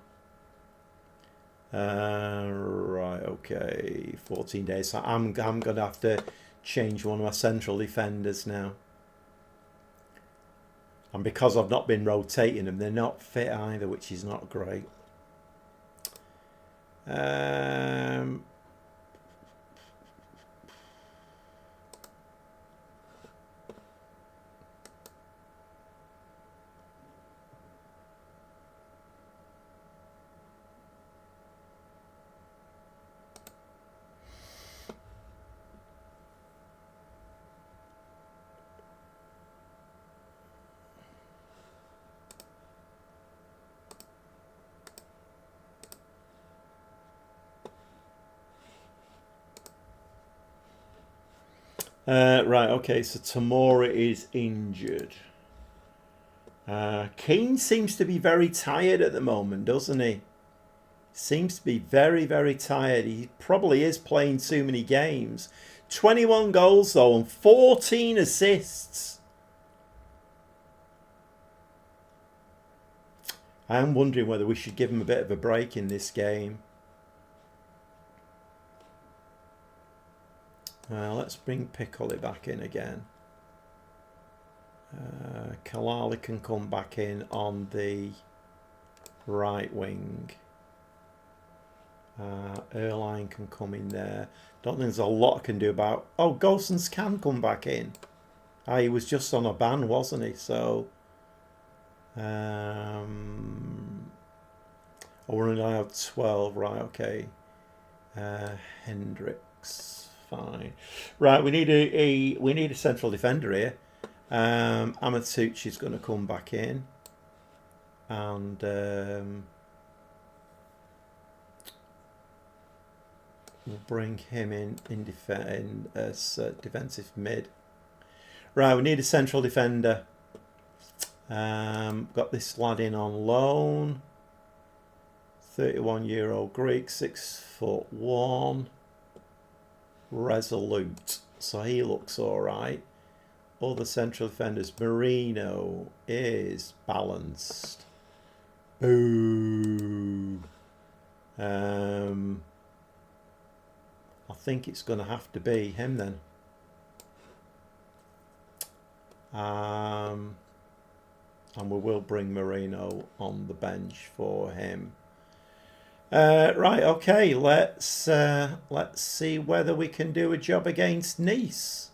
Right, okay. 14 days. So I'm going to have to change one of my central defenders now. And because I've not been rotating them, they're not fit either, which is not great. Right, okay, so Tomori is injured. Keane seems to be very tired at the moment, doesn't he? Seems to be very, very tired. He probably is playing too many games. 21 goals, though, and 14 assists. I am wondering whether we should give him a bit of a break in this game. Let's bring Piccoli back in again. Kalali can come back in on the right wing. Erline can come in there. Don't think there's a lot I can do about... Oh, Gosens can come back in. He was just on a ban, wasn't he? So... we're only allowed 12. Right, okay. Hendricks. Fine. Right, we need a central defender here. Amatucci's going to come back in, and we'll bring him in as defensive mid. Right, we need a central defender. Got this lad in on loan. 31-year-old Greek, 6'1". Resolute, so he looks all right. Other central defenders, Marino is balanced. Boo. I think it's going to have to be him then. And we will bring Marino on the bench for him. Right, okay, let's see whether we can do a job against Nice.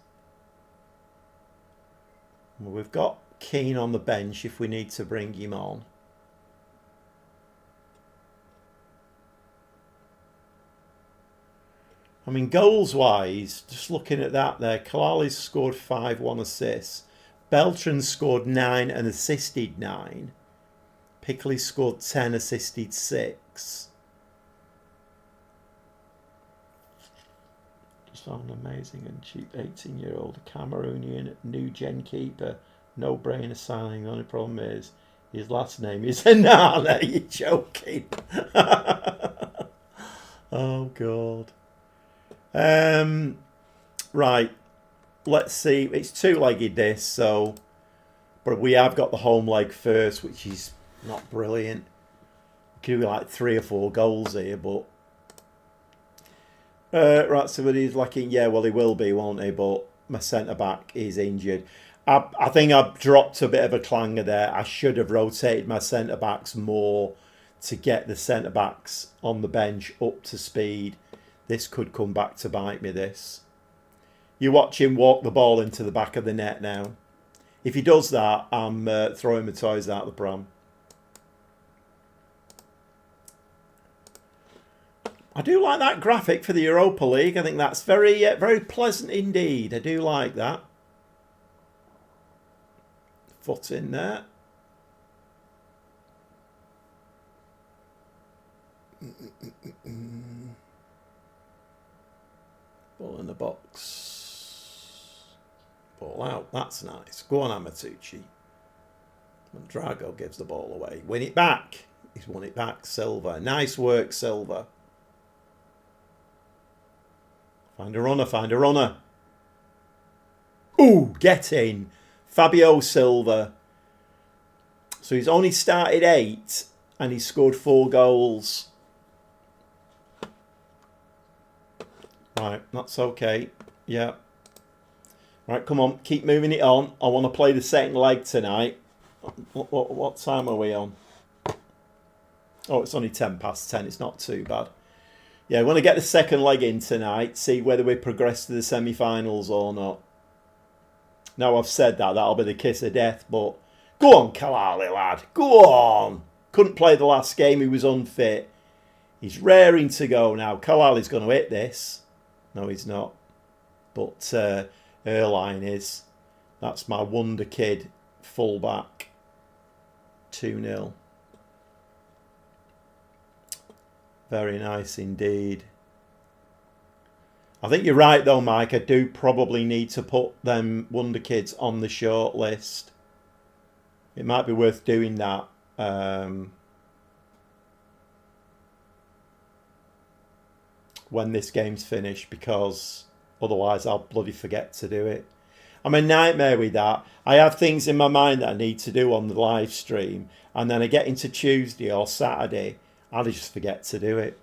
Well, we've got Keane on the bench if we need to bring him on. I mean, goals-wise, just looking at that there, Kalali's scored 5, 1 assists. Beltran scored 9 and assisted 9. Piccoli scored 10, assisted 6. An amazing and cheap 18-year-old Cameroonian new-gen keeper. No-brainer signing. The only problem is his last name is Anana. You're joking. Oh, God. Right. Let's see. It's two-legged this, so... But we have got the home leg first, which is not brilliant. Could be like 3 or 4 goals here, but... right, so he's lacking. Yeah, well, he will be, won't he? But my centre-back is injured. I think I've dropped a bit of a clanger there. I should have rotated my centre-backs more to get the centre-backs on the bench up to speed. This could come back to bite me, this. You watch him walk the ball into the back of the net now. If he does that, I'm throwing my toys out the pram. I do like that graphic for the Europa League. I think that's very, very pleasant indeed. I do like that. Foot in there. Ball in the box. Ball out. That's nice. Go on, Amatucci. And Drago gives the ball away. Win it back. He's won it back. Silva. Nice work, Silva. Find a runner. Find a runner. Ooh, get in. Fabio Silva. So he's only started 8 and he's scored 4 goals. Right, that's okay. Yeah. Right, come on. Keep moving it on. I want to play the second leg tonight. What time are we on? Oh, it's only 10 past 10. It's not too bad. Yeah, I want to get the second leg in tonight. See whether we progress to the semi-finals or not. Now I've said that. That'll be the kiss of death. But go on, Kalali, lad. Go on. Couldn't play the last game. He was unfit. He's raring to go now. Kalali's going to hit this. No, he's not. But Erline is. That's my wonder kid fullback. 2-0. Very nice indeed. I think you're right though, Mike. I do probably need to put them wonder kids on the short list. It might be worth doing that. When this game's finished, because otherwise I'll bloody forget to do it. I'm a nightmare with that. I have things in my mind that I need to do on the live stream, and then I get into Tuesday or Saturday, I just forget to do it.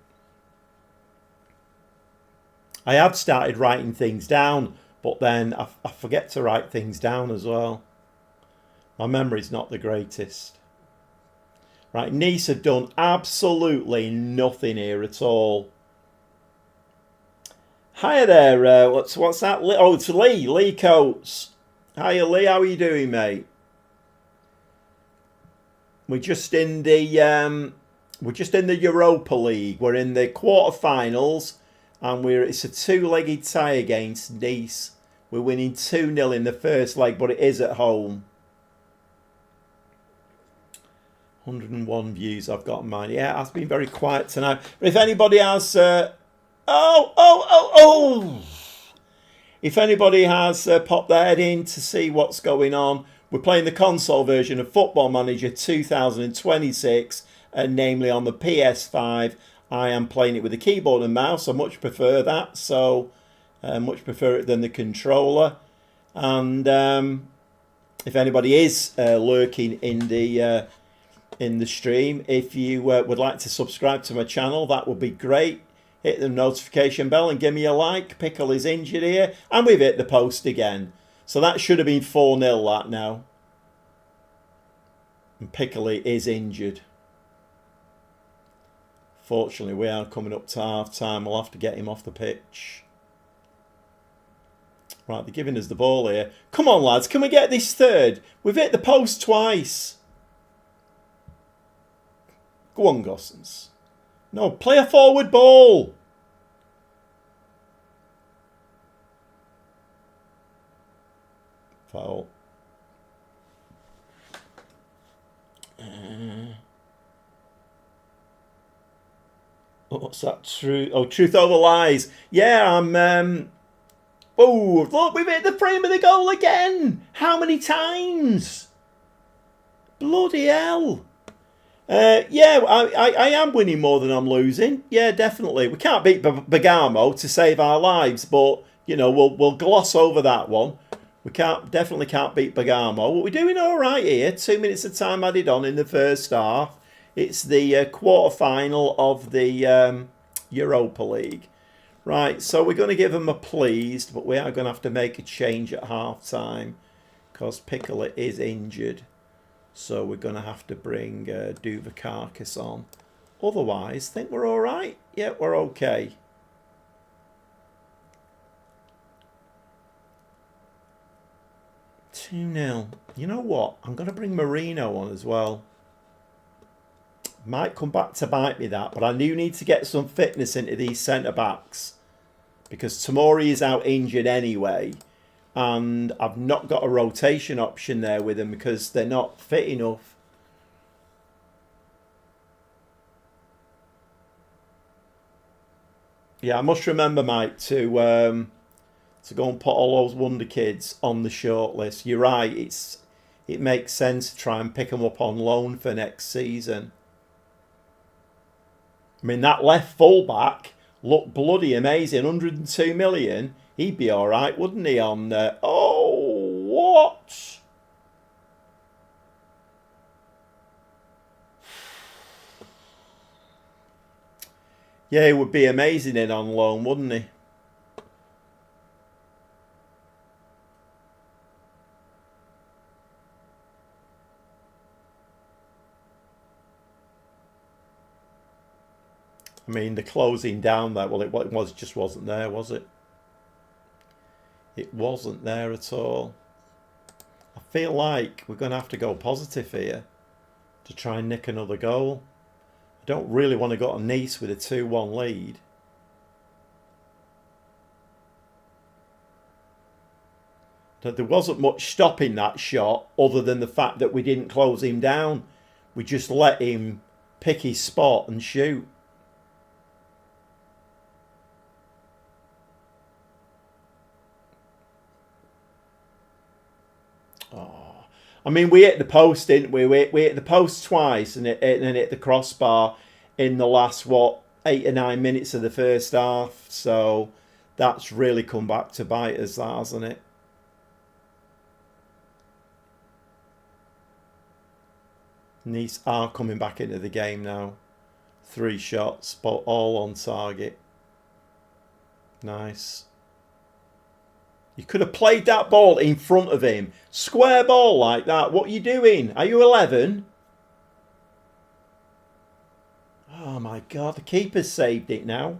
I have started writing things down, but then I forget to write things down as well. My memory's not the greatest. Right, Nice have done absolutely nothing here at all. Hiya there, what's that? Oh, it's Lee Coates. Hiya Lee, how are you doing, mate? We're just in the Europa League. We're in the quarterfinals, and it's a 2-legged tie against Nice. We're winning 2-0 in the first leg, but it is at home. 101 views I've got in mind. Yeah, it has been very quiet tonight. But if anybody has if anybody has popped their head in to see what's going on, we're playing the console version of Football Manager 2026, and namely on the PS5. I am playing it with a keyboard and mouse. I much prefer that, so much prefer it than the controller. And if anybody is lurking in the stream, if you would like to subscribe to my channel, that would be great. Hit the notification bell and give me a like. Pickle is injured here. And we've hit the post again. So that should have been 4-0 that now. And Pickle is injured. Fortunately, we are coming up to half time. We'll have to get him off the pitch. Right, they're giving us the ball here. Come on, lads. Can we get this third? We've hit the post twice. Go on, Gossens. No, play a forward ball. Foul. What's that? Truth over lies. Yeah, I'm... Oh, look, we've hit the frame of the goal again. How many times? Bloody hell. Yeah, I am winning more than I'm losing. Yeah, definitely. We can't beat Bergamo to save our lives, but you know we'll gloss over that one. We definitely can't beat Bergamo. But we're doing all right here. 2 minutes of time added on in the first half. It's the quarter-final of the Europa League. Right, so we're going to give them a pleased, but we are going to have to make a change at half-time because Pickle is injured. So we're going to have to bring Duvakakis on. Otherwise, I think we're all right. Yeah, we're okay. 2-0. You know what? I'm going to bring Marino on as well. Might come back to bite me that, but I do need to get some fitness into these centre-backs. Because Tomori is out injured anyway. And I've not got a rotation option there with them because they're not fit enough. Yeah, I must remember, Mike, to go and put all those Wonder Kids on the shortlist. You're right, it makes sense to try and pick them up on loan for next season. I mean, that left fullback looked bloody amazing. 102 million. He'd be all right, wouldn't he, on... oh, what? Yeah, he would be amazing in on loan, wouldn't he? I mean, the closing down there, well, it just wasn't there, was it? It wasn't there at all. I feel like we're going to have to go positive here to try and nick another goal. I don't really want to go to Nice with a 2-1 lead. There wasn't much stopping that shot other than the fact that we didn't close him down. We just let him pick his spot and shoot. Oh, I mean, we hit the post, didn't we? We hit the post twice and hit the crossbar in the last, 8 or 9 minutes of the first half. So that's really come back to bite us, that, hasn't it? Nice are coming back into the game now. 3 shots, but all on target. Nice. You could have played that ball in front of him. Square ball like that. What are you doing? Are you 11? Oh my God, the keeper's saved it now.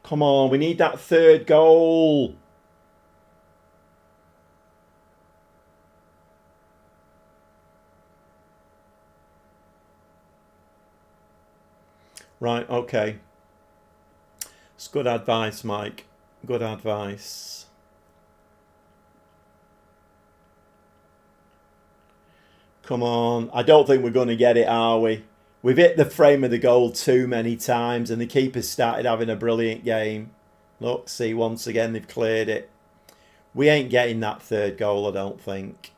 Come on, we need that third goal. Right, okay. It's good advice, Mike. Good advice. Come on. I don't think we're going to get it, are we? We've hit the frame of the goal too many times and the keeper's started having a brilliant game. Look, see, once again, they've cleared it. We ain't getting that third goal, I don't think.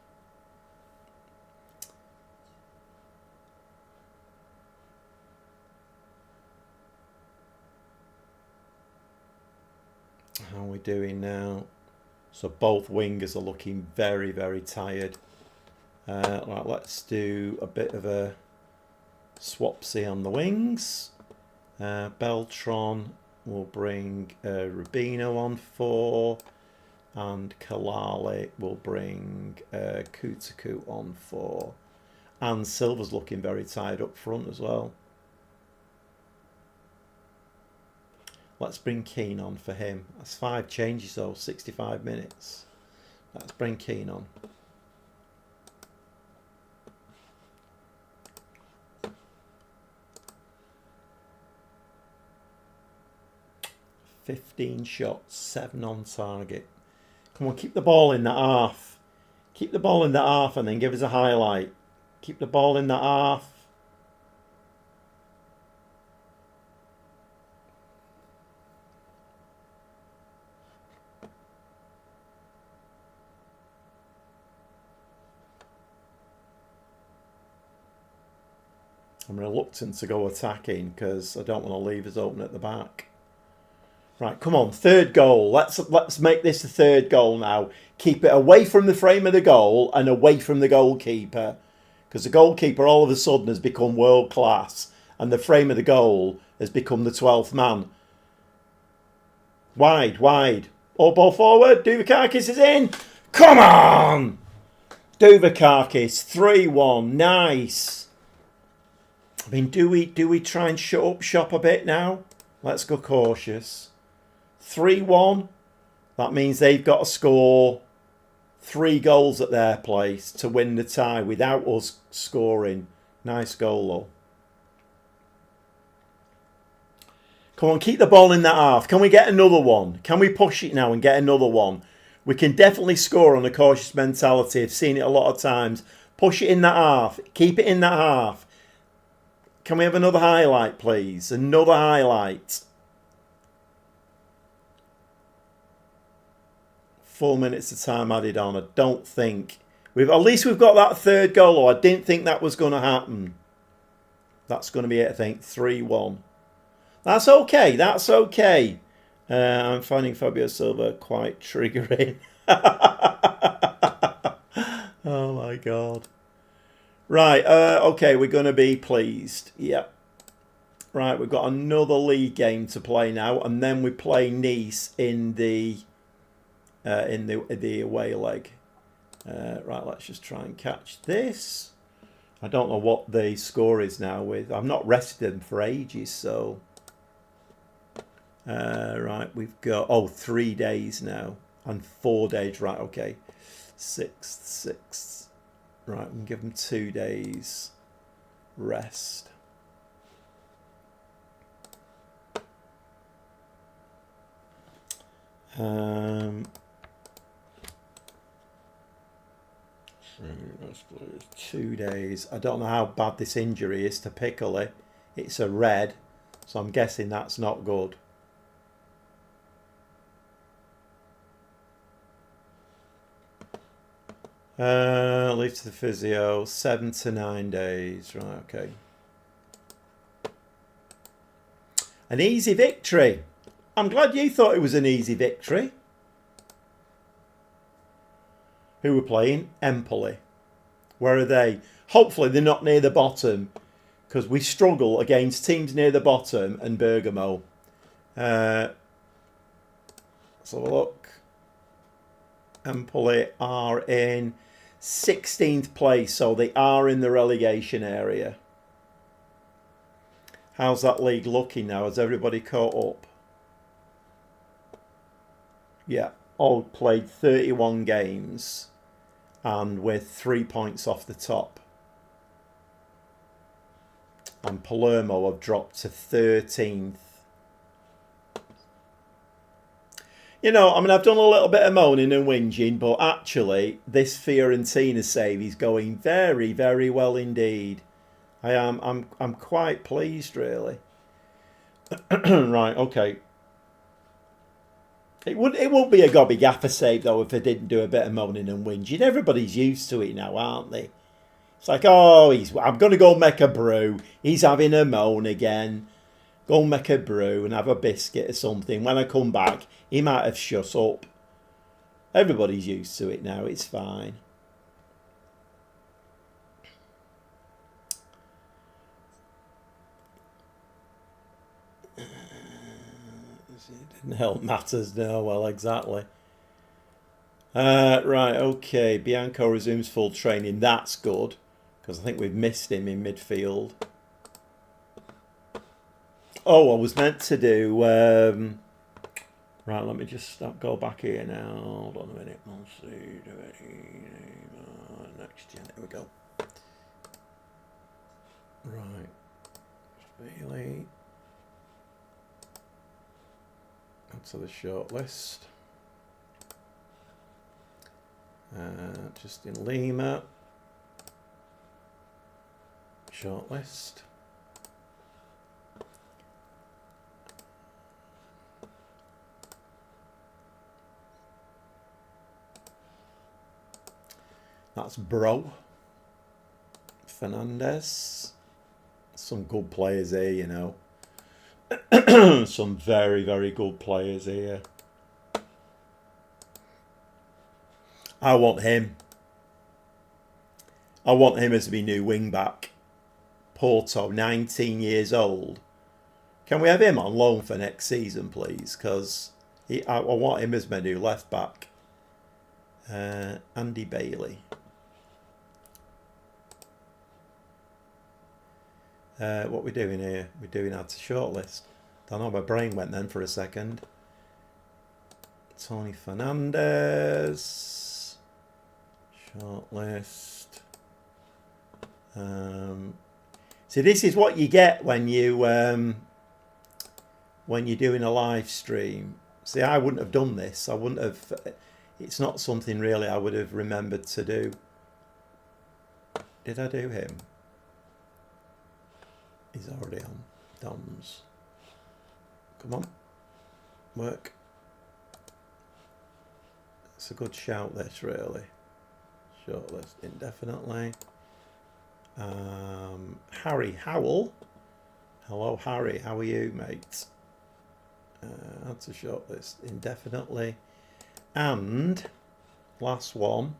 How are we doing now? So both wingers are looking very, very tired. Right, let's do a bit of a swapsy on the wings. Beltron will bring Rubino on 4. And Kalali will bring Kutaku on 4. And Silva's looking very tired up front as well. Let's bring Keane on for him. That's 5 changes though, 65 minutes. Let's bring Keane on. "15 shots, 7 on target." Come on, keep the ball in that half. Keep the ball in that half and then give us a highlight. Keep the ball in that half. I'm reluctant to go attacking because I don't want to leave us open at the back. Right, come on, third goal. Let's make this the third goal now. Keep it away from the frame of the goal and away from the goalkeeper. Because the goalkeeper all of a sudden has become world class and the frame of the goal has become the 12th man. Wide, wide. All ball forward. Duvakakis is in. Come on! Duvakakis, 3-1. Nice. I mean, do we try and shut up shop a bit now? Let's go cautious. 3-1. That means they've got to score 3 goals at their place to win the tie without us scoring. Nice goal, though. Come on, keep the ball in that half. Can we get another one? Can we push it now and get another one? We can definitely score on a cautious mentality. I've seen it a lot of times. Push it in that half. Keep it in that half. Can we have another highlight, please? Another highlight. 4 minutes of time added on. I don't think at least we've got that third goal. Or I didn't think that was going to happen. That's going to be it, I think. 3-1. That's okay. That's okay. I'm finding Fabio Silva quite triggering. Oh my God. Right. Okay, we're going to be pleased. Yep. Right, we've got another league game to play now, and then we play Nice in the away leg. Right, let's just try and catch this. I don't know what the score is now. I've not rested them for ages, so. Right, we've got 3 days now and 4 days. Right, okay, 6. Right, we can give them 2 days rest. Let's 2 days. I don't know how bad this injury is to Piccoli. It's a red, so I'm guessing that's not good. Leave to the physio, 7 to 9 days. Right, okay. An easy victory. I'm glad you thought it was an easy victory. Who were playing? Empoli. Where are they? Hopefully they're not near the bottom, because we struggle against teams near the bottom and Bergamo. Let's have a look. Empoli are in 16th place, so they are in the relegation area. How's that league looking now? Has everybody caught up? Yeah, all played 31 games and we're 3 points off the top. And Palermo have dropped to 13th. You know, I mean, I've done a little bit of moaning and whinging, but actually, this Fiorentina save is going very, very well indeed. I'm quite pleased, really. Right, okay. It won't be a Gobby Gaffer save though if I didn't do a bit of moaning and whinging. Everybody's used to it now, aren't they? It's like, oh, I'm going to go make a brew. He's having a moan again. Go make a brew and have a biscuit or something. When I come back, he might have shut up. Everybody's used to it now. It's fine. It didn't help matters. No, well, exactly. Right, okay. Bianco resumes full training. That's good, because I think we've missed him in midfield. Oh, I was meant to do... right, let me just go back here now. Hold on a minute. Let's see. Next gen. There we go. Right. Bailey. Add to the short list. Justin Lima. Short list. That's Bro. Fernandez. Some good players here, you know. Some very, very good players here. I want him. I want him as my new wing back. Porto, 19 years old. Can we have him on loan for next season, please? Because I want him as my new left back. Andy Bailey. What we're doing here? We're doing add to shortlist. Don't know, my brain went then for a second. Tony Fernandez. Shortlist. See, this is what you get when you're doing a live stream. See, I wouldn't have done this. I wouldn't have. It's not something really I would have remembered to do. Did I do him? He's already on. Dons. Come on. Work. It's a good shout, this, really. Shortlist indefinitely. Harry Howell. Hello, Harry. How are you, mate? That's a shortlist indefinitely. And last one,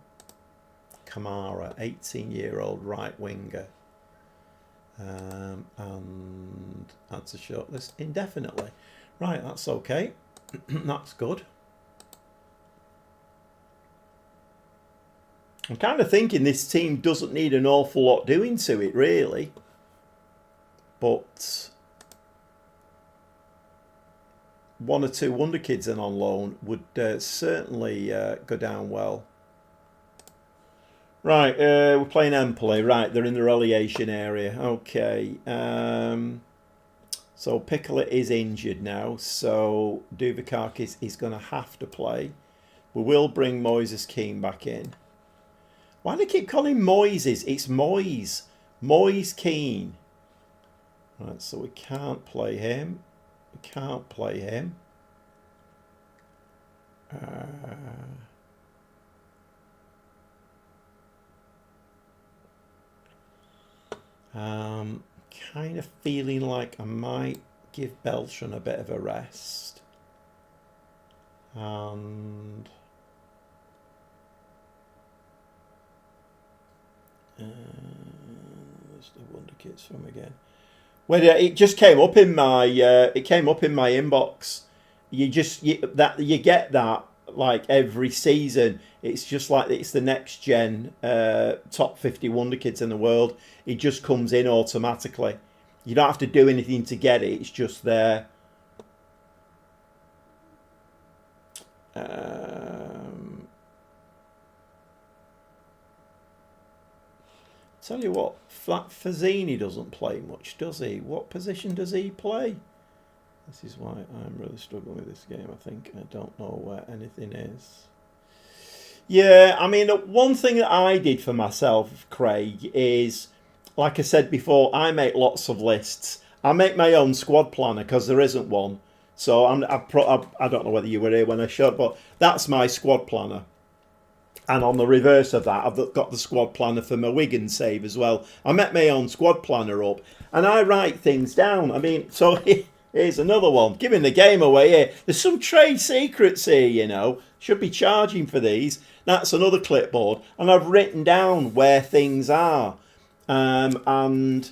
Kamara, 18-year-old right winger. And that's a shortlist indefinitely. Right, that's okay. That's good. I'm kind of thinking this team doesn't need an awful lot doing to it, really. But one or two wonder kids in on loan would certainly go down well. Right, we're playing Empoli. Right, they're in the relegation area. Okay. So Pickler is injured now, so Duvakakis is going to have to play. We will bring Moises Keane back in. Why do they keep calling him Moises? It's Moise. Moise Keane. Right, so we can't play him. We can't play him. Kind of feeling like I might give Beltran a bit of a rest. And there's the wonder kids from again. Well, it just came up in my inbox. You get that like every season. It's just like it's the next gen top 50 wonder kids in the world. It just comes in automatically. You don't have to do anything to get it. It's just there. Tell you what, Fazzini doesn't play much, does he? What position does he play? This is why I'm really struggling with this game, I think. I don't know where anything is. Yeah, I mean, one thing that I did for myself, Craig, is, like I said before, I make lots of lists. I make my own squad planner because there isn't one. So I don't know whether you were here when I showed, but that's my squad planner. And on the reverse of that, I've got the squad planner for my Wigan save as well. I met my own squad planner up and I write things down. I mean, so here's another one. Giving the game away here. There's some trade secrets here, you know. Should be charging for these. That's another clipboard. And I've written down where things are. And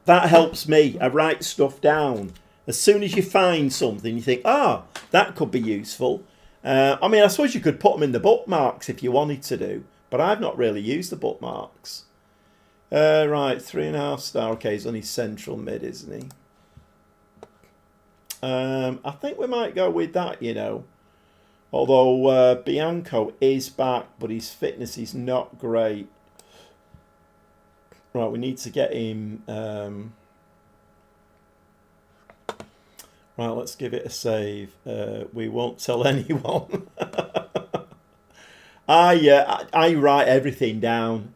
that helps me. I write stuff down. As soon as you find something, you think, that could be useful. I mean, I suppose you could put them in the bookmarks if you wanted to do, but I've not really used the bookmarks. Right, 3.5 star. Okay, he's only central mid, isn't he? I think we might go with that, you know. Although Bianco is back, but his fitness is not great. Right, we need to get him... Right, let's give it a save. We won't tell anyone. I write everything down.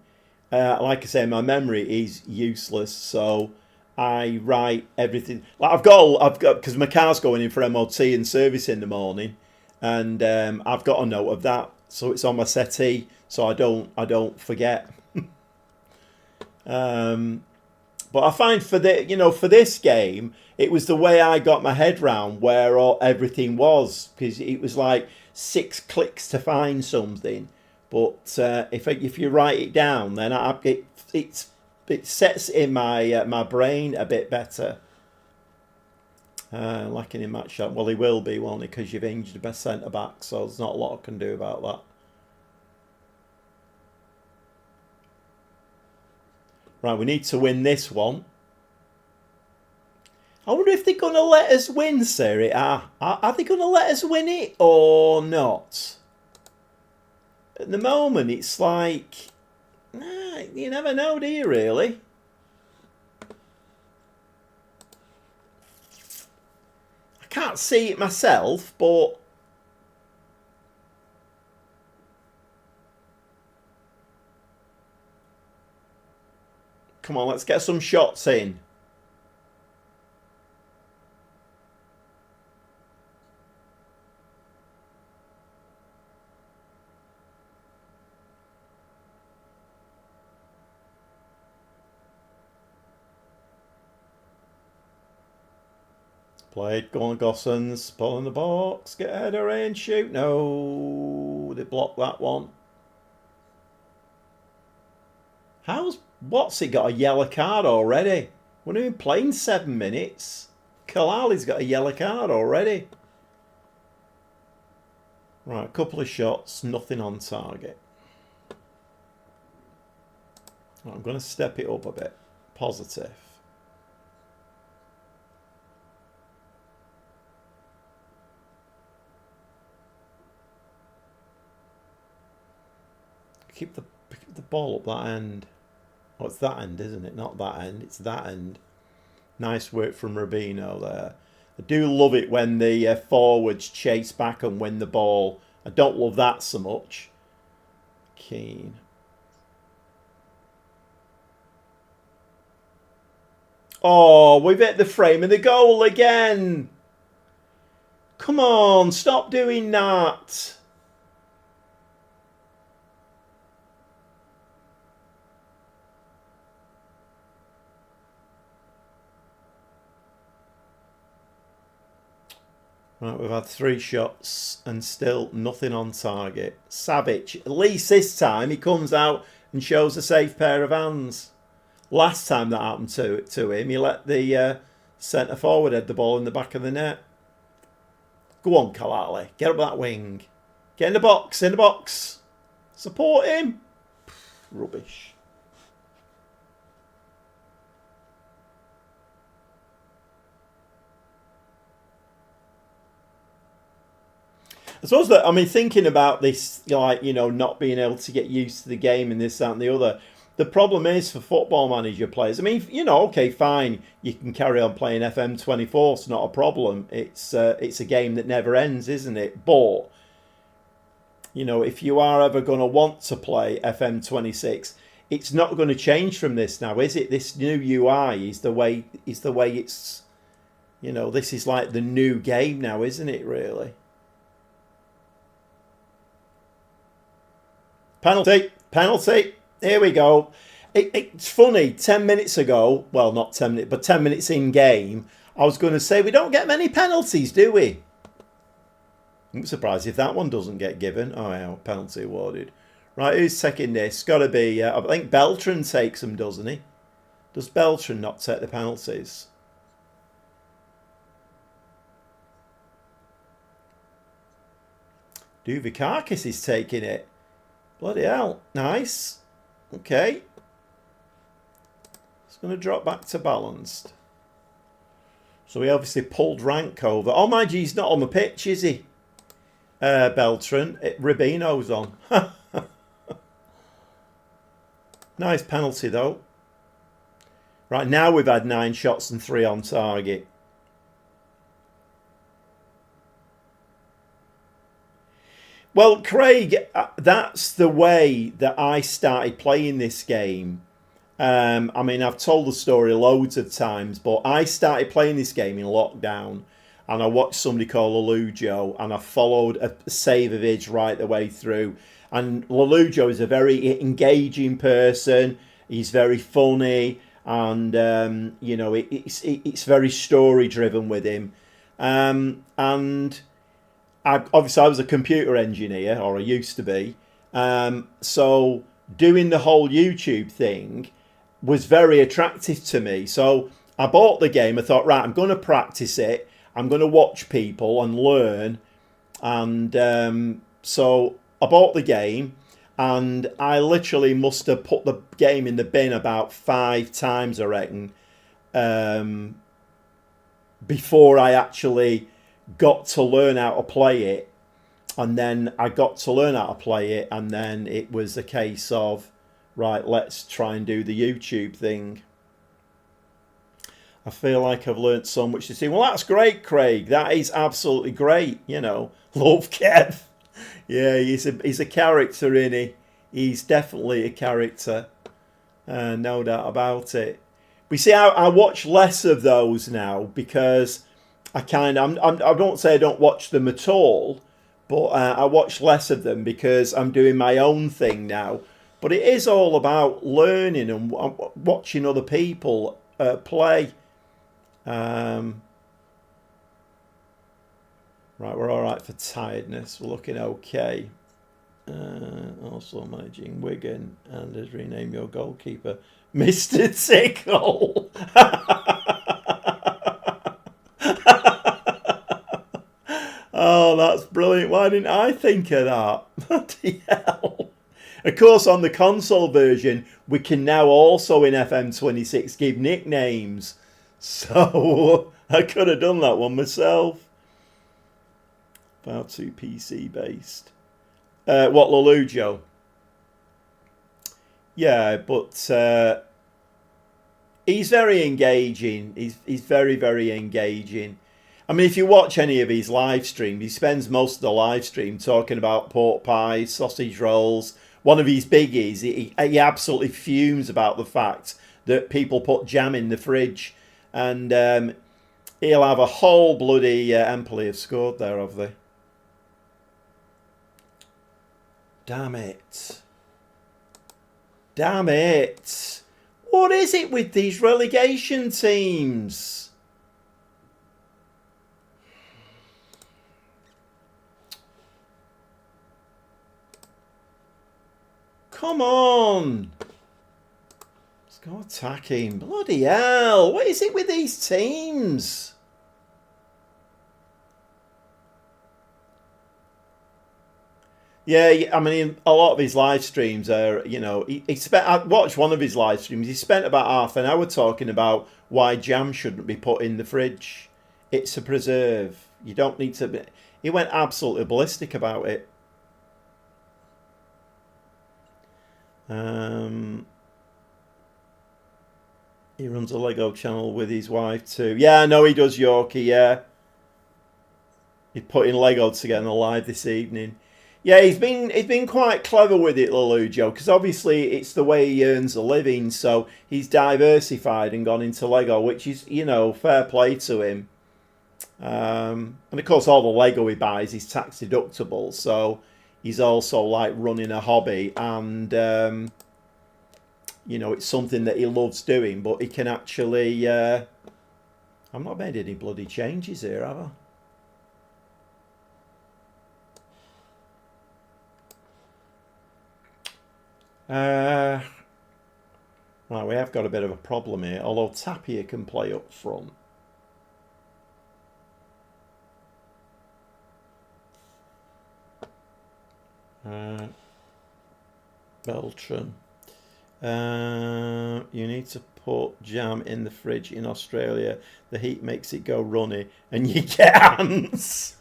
Like I say, my memory is useless, so I write everything. Like I've got because my car's going in for MOT and service in the morning, and I've got a note of that, so it's on my settee, so I don't forget. But I find for this game, it was the way I got my head round where everything was, because it was like 6 clicks to find something. But if you write it down, then it sets in my brain a bit better. Lacking in match shot. Well, he will be, won't he? Because you've injured the best centre back, so there's not a lot I can do about that. Right, we need to win this one. I wonder if they're going to let us win Serie A. Are they going to let us win it or not? At the moment, it's like, you never know, do you really? I can't see it myself, but come on, let's get some shots in. Played, go on Gossens, pull in the box, get a header in, shoot. No, they blocked that one. What's he got a yellow card already? We're not even playing 7 minutes. Kalali's got a yellow card already. Right, a couple of shots, nothing on target. I'm going to step it up a bit. Positive. Keep the ball up that end. Oh, it's that end, isn't it? Not that end. It's that end. Nice work from Rubino there. I do love it when the forwards chase back and win the ball. I don't love that so much. Keane. Oh, we've hit the frame of the goal again. Come on, stop doing that. Right, we've had 3 shots and still nothing on target. Savic, at least this time he comes out and shows a safe pair of hands. Last time that happened to him, he let the centre forward head the ball in the back of the net. Go on, Kalali, get up that wing. Get in the box, Support him. Rubbish. I suppose that, I mean, thinking about this, like, you know, not being able to get used to the game and this, that and the other, the problem is for Football Manager players, I mean, you know, okay, fine, you can carry on playing FM24, it's not a problem. It's a game that never ends, isn't it? But, you know, if you are ever going to want to play FM26, it's not going to change from this now, is it? This new UI is the way it's, you know, this is like the new game now, isn't it, really? Penalty. Here we go. It's funny, 10 minutes ago, well, not 10 minutes, but 10 minutes in game, I was going to say we don't get many penalties, do we? I'm surprised if that one doesn't get given. Oh, yeah, penalty awarded. Right, who's taking this? Got to be, I think Beltran takes them, doesn't he? Does Beltran not take the penalties? Duvakakis is taking it. Bloody hell. Nice. Okay. It's going to drop back to balanced. So he obviously pulled rank over. Oh, mind you, he's not on the pitch, is he? Beltran. Rubino's on. Nice penalty, though. Right, now we've had 9 shots and 3 on target. Well, Craig, that's the way that I started playing this game. I mean, I've told the story loads of times, but I started playing this game in lockdown, and I watched somebody called Lelujo, and I followed a save of his right the way through. And Lelujo is a very engaging person. He's very funny, and you know, it's very story driven with him, and. Obviously, I was a computer engineer, or I used to be. So doing the whole YouTube thing was very attractive to me. So I bought the game. I thought, right, I'm going to practice it. I'm going to watch people and learn. And so I bought the game. And I literally must have put the game in the bin about 5 times, I reckon. before I actually got to learn how to play it. And then I got to learn how to play it, and then it was a case of, right, let's try and do the YouTube thing. I feel like I've learnt so much to see. Well, that's great, Craig. That is absolutely great. You know, love Kev. Yeah, he's a character, isn't he? He's definitely a character. No doubt about it. We see, I watch less of those now because I don't say I don't watch them at all, but I watch less of them because I'm doing my own thing now. But it is all about learning and watching other people play. Right, we're all right for tiredness. We're looking okay. Also managing Wigan, and has renamed your goalkeeper Mr. Tickle. Oh, that's brilliant. Why didn't I think of that? Bloody hell. Of course, on the console version, we can now also in FM26 give nicknames. So I could have done that one myself. About 2 PC based. What, Lelujo? Yeah, but he's very engaging. He's very, very engaging. I mean, if you watch any of his live streams, he spends most of the live stream talking about pork pies, sausage rolls. One of his biggies, he absolutely fumes about the fact that people put jam in the fridge. And he'll have a whole bloody Empoli have scored there, have they? Damn it. Damn it. What is it with these relegation teams? Come on. Let's go attacking. Bloody hell. What is it with these teams? Yeah, I mean, a lot of his live streams are, you know, I watched one of his live streams. He spent about half an hour talking about why jam shouldn't be put in the fridge. It's a preserve. You don't need to be. He went absolutely ballistic about it. He runs a Lego channel with his wife too. Yeah, I know he does, Yorkie, yeah. He's putting Lego together live this evening. Yeah, he's been quite clever with it, Lelujo, because obviously it's the way he earns a living. So he's diversified and gone into Lego, which is, you know, fair play to him. And of course, all the Lego he buys is tax deductible. So he's also like running a hobby, and you know, it's something that he loves doing. But he can actually. I've not made any bloody changes here, have I? Right, we have got a bit of a problem here, although Tapia can play up front. Beltran. You need to put jam in the fridge in Australia. The heat makes it go runny and you get ants.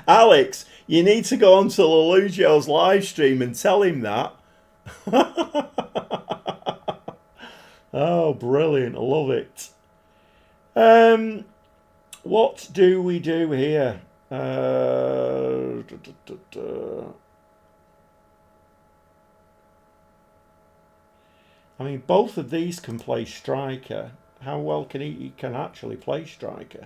Alex, you need to go onto Lelujo's live stream and tell him that. Oh, brilliant. I love it. What do we do here? I mean, both of these can play striker. How well can he can actually play striker?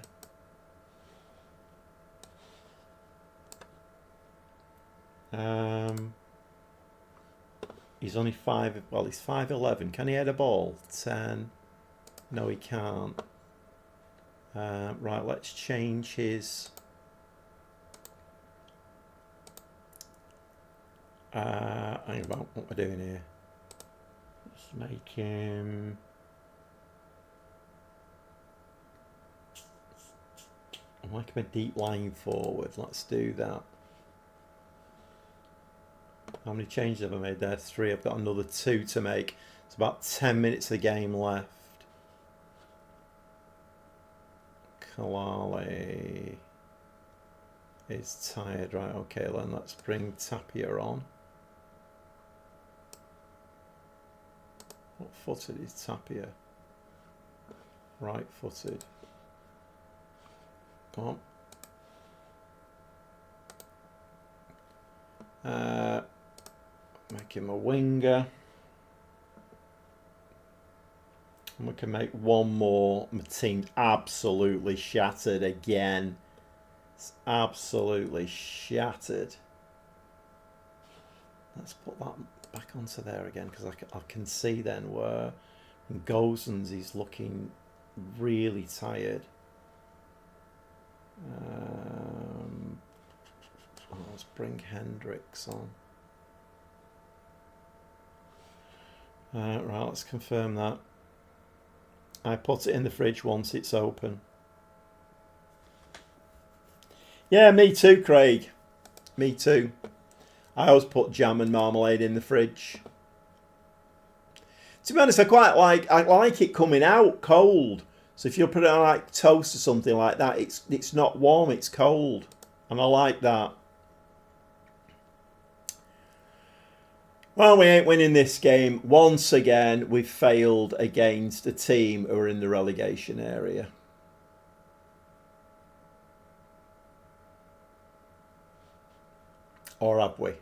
He's only 5. Well, he's 5'11". Can he head a ball? 10. No, he can't. Right, let's change his. Hang on, what we're doing here. Let's make him. I'll make him a deep line forward. Let's do that. How many changes have I made there? 3. I've got another 2 to make. It's about 10 minutes of the game left. Kalali is tired. Right, okay, then let's bring Tapia on. What footed is Tapia? Right footed. Come on. Make him a winger. And we can make one more. My team's absolutely shattered again. It's absolutely shattered. Let's put that back onto there again, because I can see then where Gosens is looking really tired. Let's bring Hendricks on. Right, let's confirm that. I put it in the fridge once it's open. Yeah, me too, Craig. Me too. I always put jam and marmalade in the fridge. To be honest, I like it coming out cold. So if you put it on like toast or something like that, it's not warm, it's cold. And I like that. Well, we ain't winning this game. Once again, we've failed against a team who are in the relegation area. Or have we?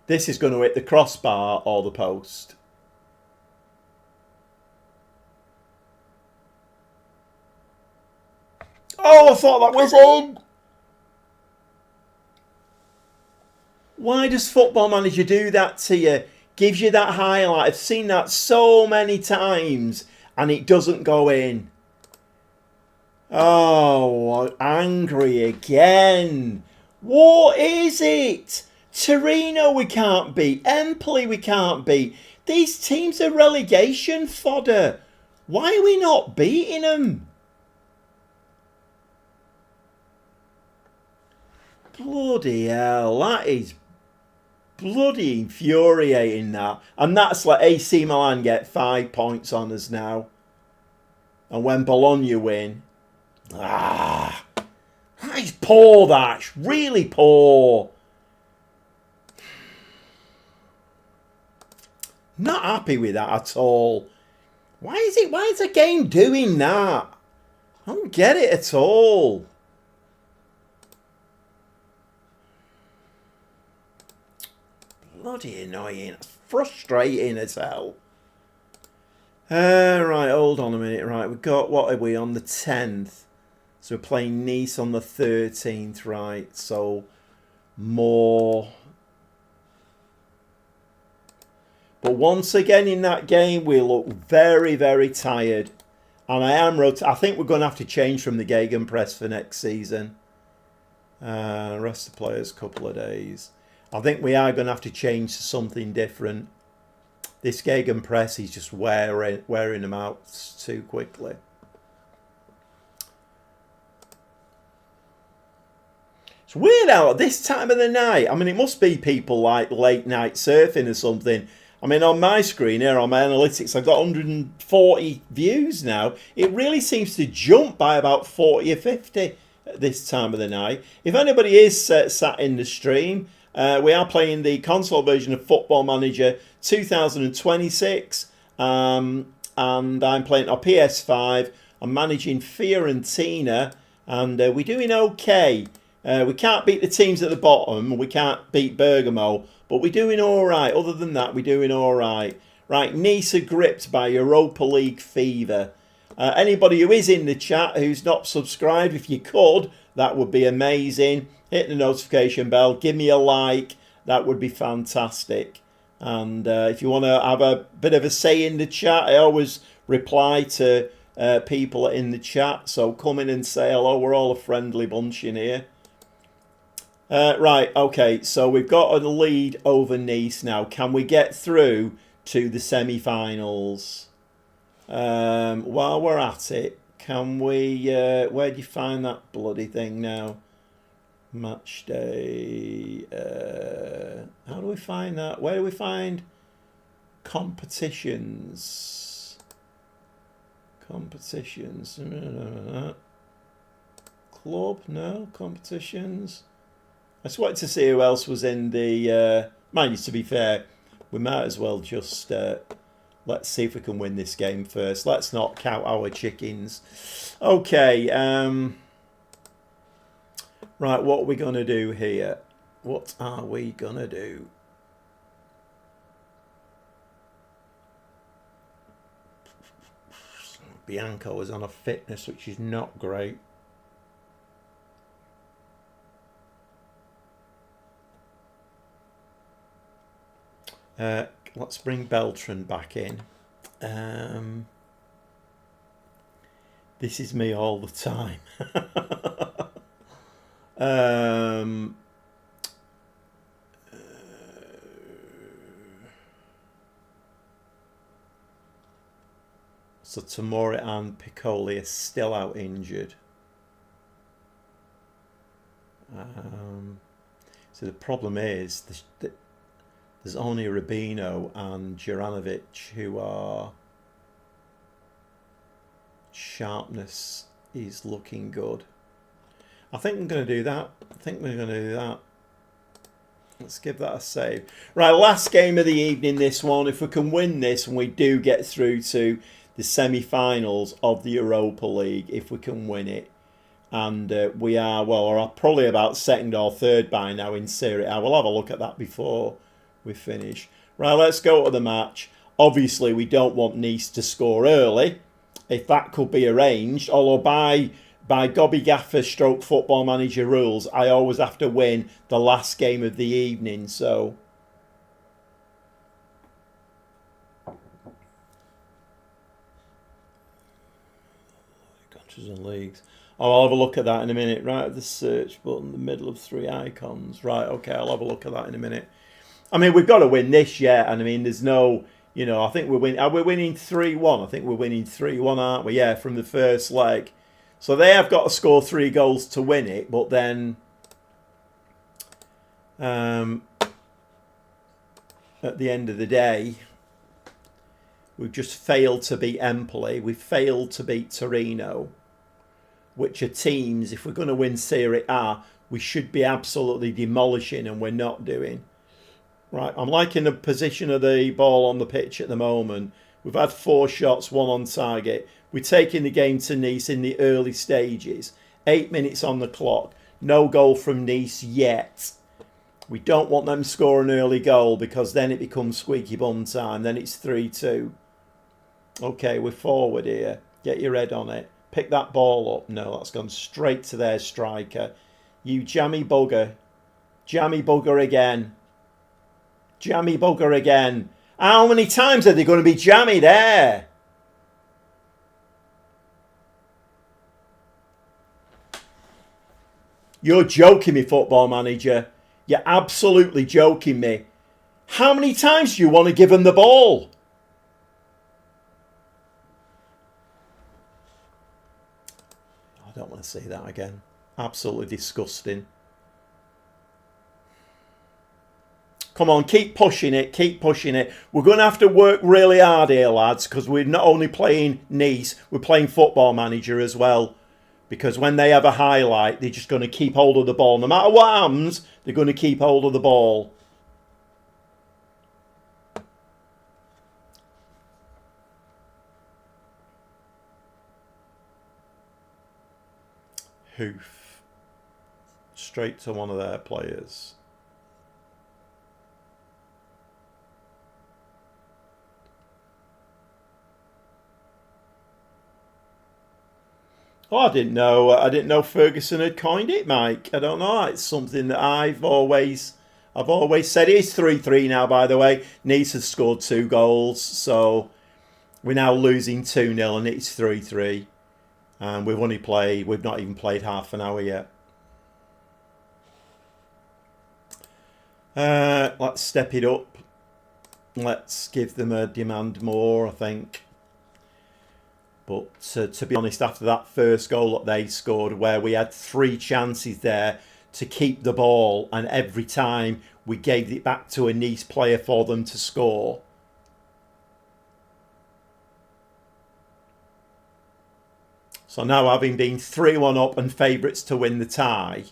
This is going to hit the crossbar or the post. Oh, I thought that was in. Why does Football Manager do that to you? Gives you that highlight. I've seen that so many times and it doesn't go in. Oh, angry again. What is it? Torino we can't beat. Empoli we can't beat. These teams are relegation fodder. Why are we not beating them? Bloody hell, that is bloody infuriating, that. And that's like AC Milan get 5 points on us now. And when Bologna win, that is poor, that's really poor. Not happy with that at all. Why is the game doing that? I don't get it at all. Bloody annoying. It's frustrating as hell. Right, hold on a minute. Right, we've got, what are we, on the 10th? So we're playing Nice on the 13th, right? So, more. But once again in that game, we look very, very tired. And I think we're going to have to change from the Gegenpress for next season. Rest the players, couple of days. I think we are going to have to change to something different. This Gegenpress is just wearing them out too quickly. It's weird out at this time of the night. I mean, it must be people like late night surfing or something. I mean, on my screen here, on my analytics, I've got 140 views now. It really seems to jump by about 40 or 50 at this time of the night. If anybody is sat in the stream, we are playing the console version of Football Manager 2026. And I'm playing on PS5. I'm managing Fiorentina. And we're doing okay. We can't beat the teams at the bottom. We can't beat Bergamo. But we're doing all right. Other than that, we're doing all right. Right, Nice are gripped by Europa League fever. Anybody who is in the chat who's not subscribed, if you could, that would be amazing. Hit the notification bell. Give me a like. That would be fantastic. And if you want to have a bit of a say in the chat, I always reply to people in the chat. So come in and say hello. We're all a friendly bunch in here. Right, okay, so we've got a lead over Nice now. Can we get through to the semi-finals? While we're at it, can we... where do you find that bloody thing now? Match day... how do we find that? Where do we find competitions? Competitions. Club, no. Competitions. I just wanted to see who else was in the... mind you, to be fair, we might as well just... let's see if we can win this game first. Let's not count our chickens. Okay. Right, what are we going to do here? What are we going to do? Bianco is on a fitness, which is not great. Let's bring Beltran back in. This is me all the time. So Tamori and Piccoli are still out injured. So the problem is there's only Rubino and Juranovic who are... Sharpness is looking good. I think I'm going to do that. Let's give that a save. Right, last game of the evening, this one. If we can win this and we do get through to the semi-finals of the Europa League, if we can win it. And we are, well, we're probably about second or third by now in Serie A. We'll have a look at that before we finish. Right, let's go to the match. Obviously, we don't want Nice to score early, if that could be arranged. Although by Gobby Gaffer stroke football manager rules, I always have to win the last game of the evening. So countries and leagues. Oh, I'll have a look at that in a minute. Right at the search button, the middle of 3 icons. Right, okay, I'll have a look at that in a minute. I mean, we've got to win this yet, and I mean, there's no, you know, I think we're winning. Are we winning 3-1? I think we're winning 3-1, aren't we? Yeah, from the first leg. So they have got to score 3 goals to win it, but then at the end of the day, we've just failed to beat Empoli. We've failed to beat Torino, which are teams, if we're going to win Serie A, we should be absolutely demolishing, and we're not doing. Right, I'm liking the position of the ball on the pitch at the moment. We've had 4 shots, 1 on target. We're taking the game to Nice in the early stages. 8 minutes on the clock. No goal from Nice yet. We don't want them to score an early goal because then it becomes squeaky bum time. Then it's 3-2. Okay, we're forward here. Get your head on it. Pick that ball up. No, that's gone straight to their striker. You jammy bugger. Jammy bugger again. Jammy bugger again. How many times are they going to be jammy there? You're joking me, football manager. You're absolutely joking me. How many times do you want to give them the ball? I don't want to see that again. Absolutely disgusting. Come on, keep pushing it, keep pushing it. We're going to have to work really hard here, lads, because we're not only playing Nice, we're playing Football Manager as well. Because when they have a highlight, they're just going to keep hold of the ball. No matter what happens, they're going to keep hold of the ball. Hoof. Straight to one of their players. Oh, I didn't know Ferguson had coined it, Mike. I don't know. It's something that I've always said. It is 3-3 now, by the way. Nice has scored 2 goals, so we're now losing 2-0, and it's 3-3. And we've not even played half an hour yet. Let's step it up. Let's give them a demand more, I think. But to be honest, after that first goal that they scored, where we had 3 chances there to keep the ball, and every time we gave it back to a Nice player for them to score. So now, having been 3-1 up and favourites to win the tie,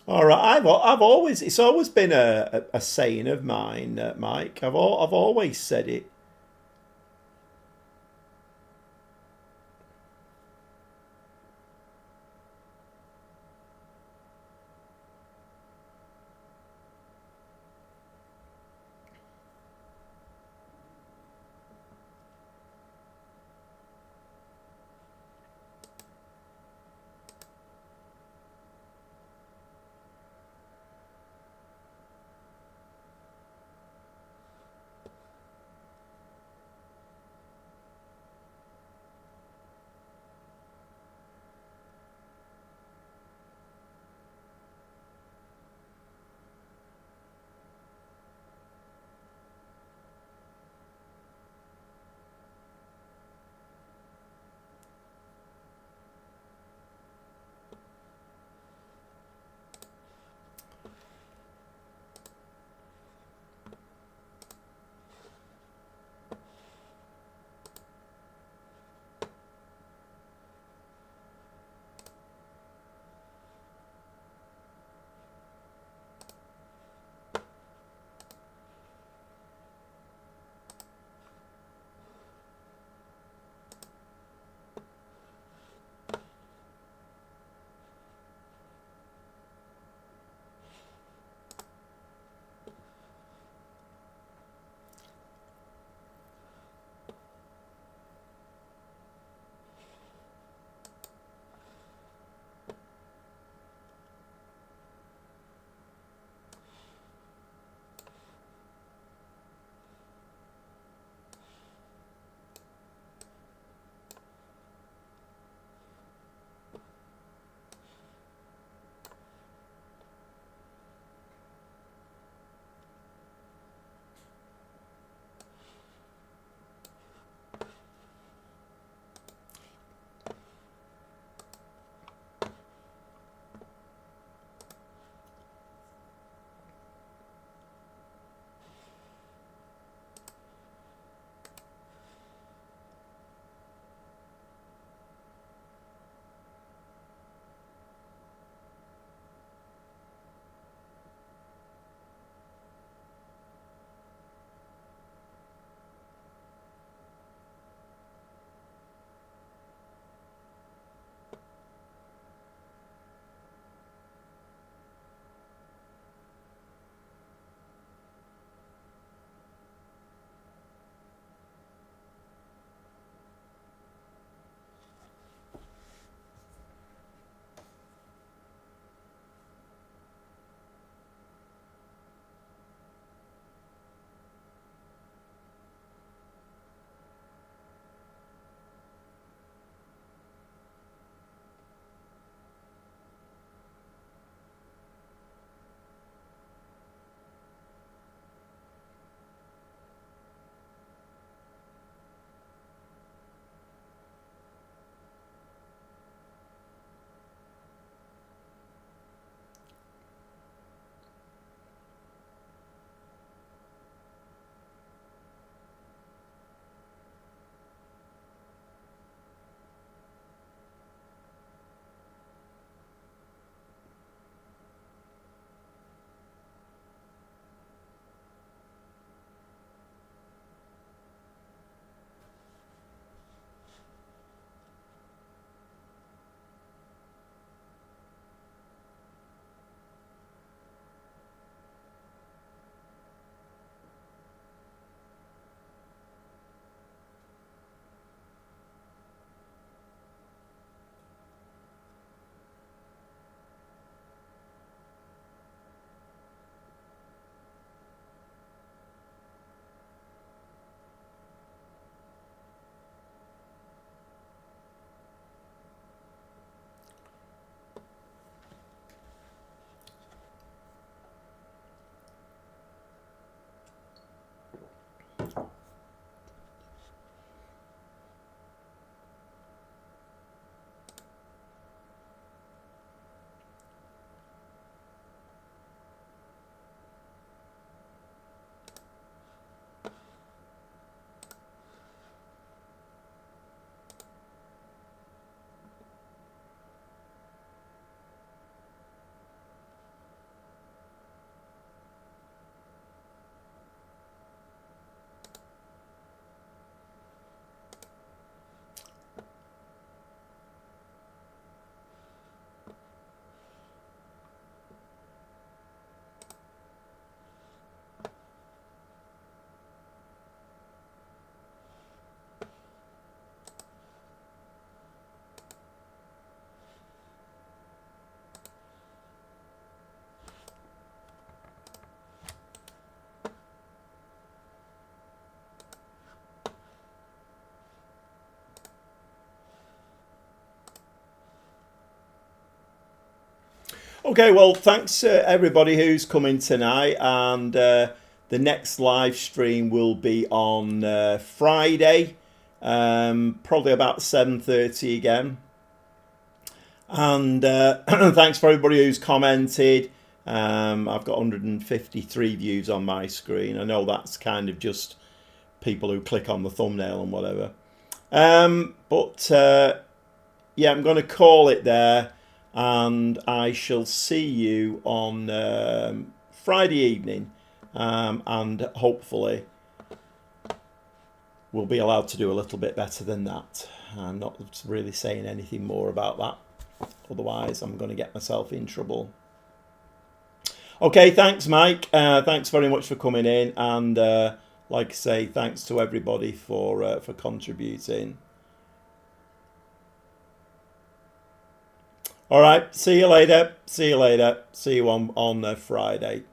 all right. I've always, it's always been a saying of mine, Mike. I've always said it. Okay, well, thanks everybody who's coming tonight, and the next live stream will be on Friday, probably about 7:30 again. And thanks for everybody who's commented. I've got 153 views on my screen. I know that's kind of just people who click on the thumbnail and whatever. But yeah, I'm going to call it there, and I shall see you on Friday evening, and hopefully we'll be allowed to do a little bit better than that. I'm not really saying anything more about that. Otherwise, I'm going to get myself in trouble. Okay, thanks, Mike. Thanks very much for coming in. And like I say, thanks to everybody for contributing. All right, see you later. See you later. See you on Friday.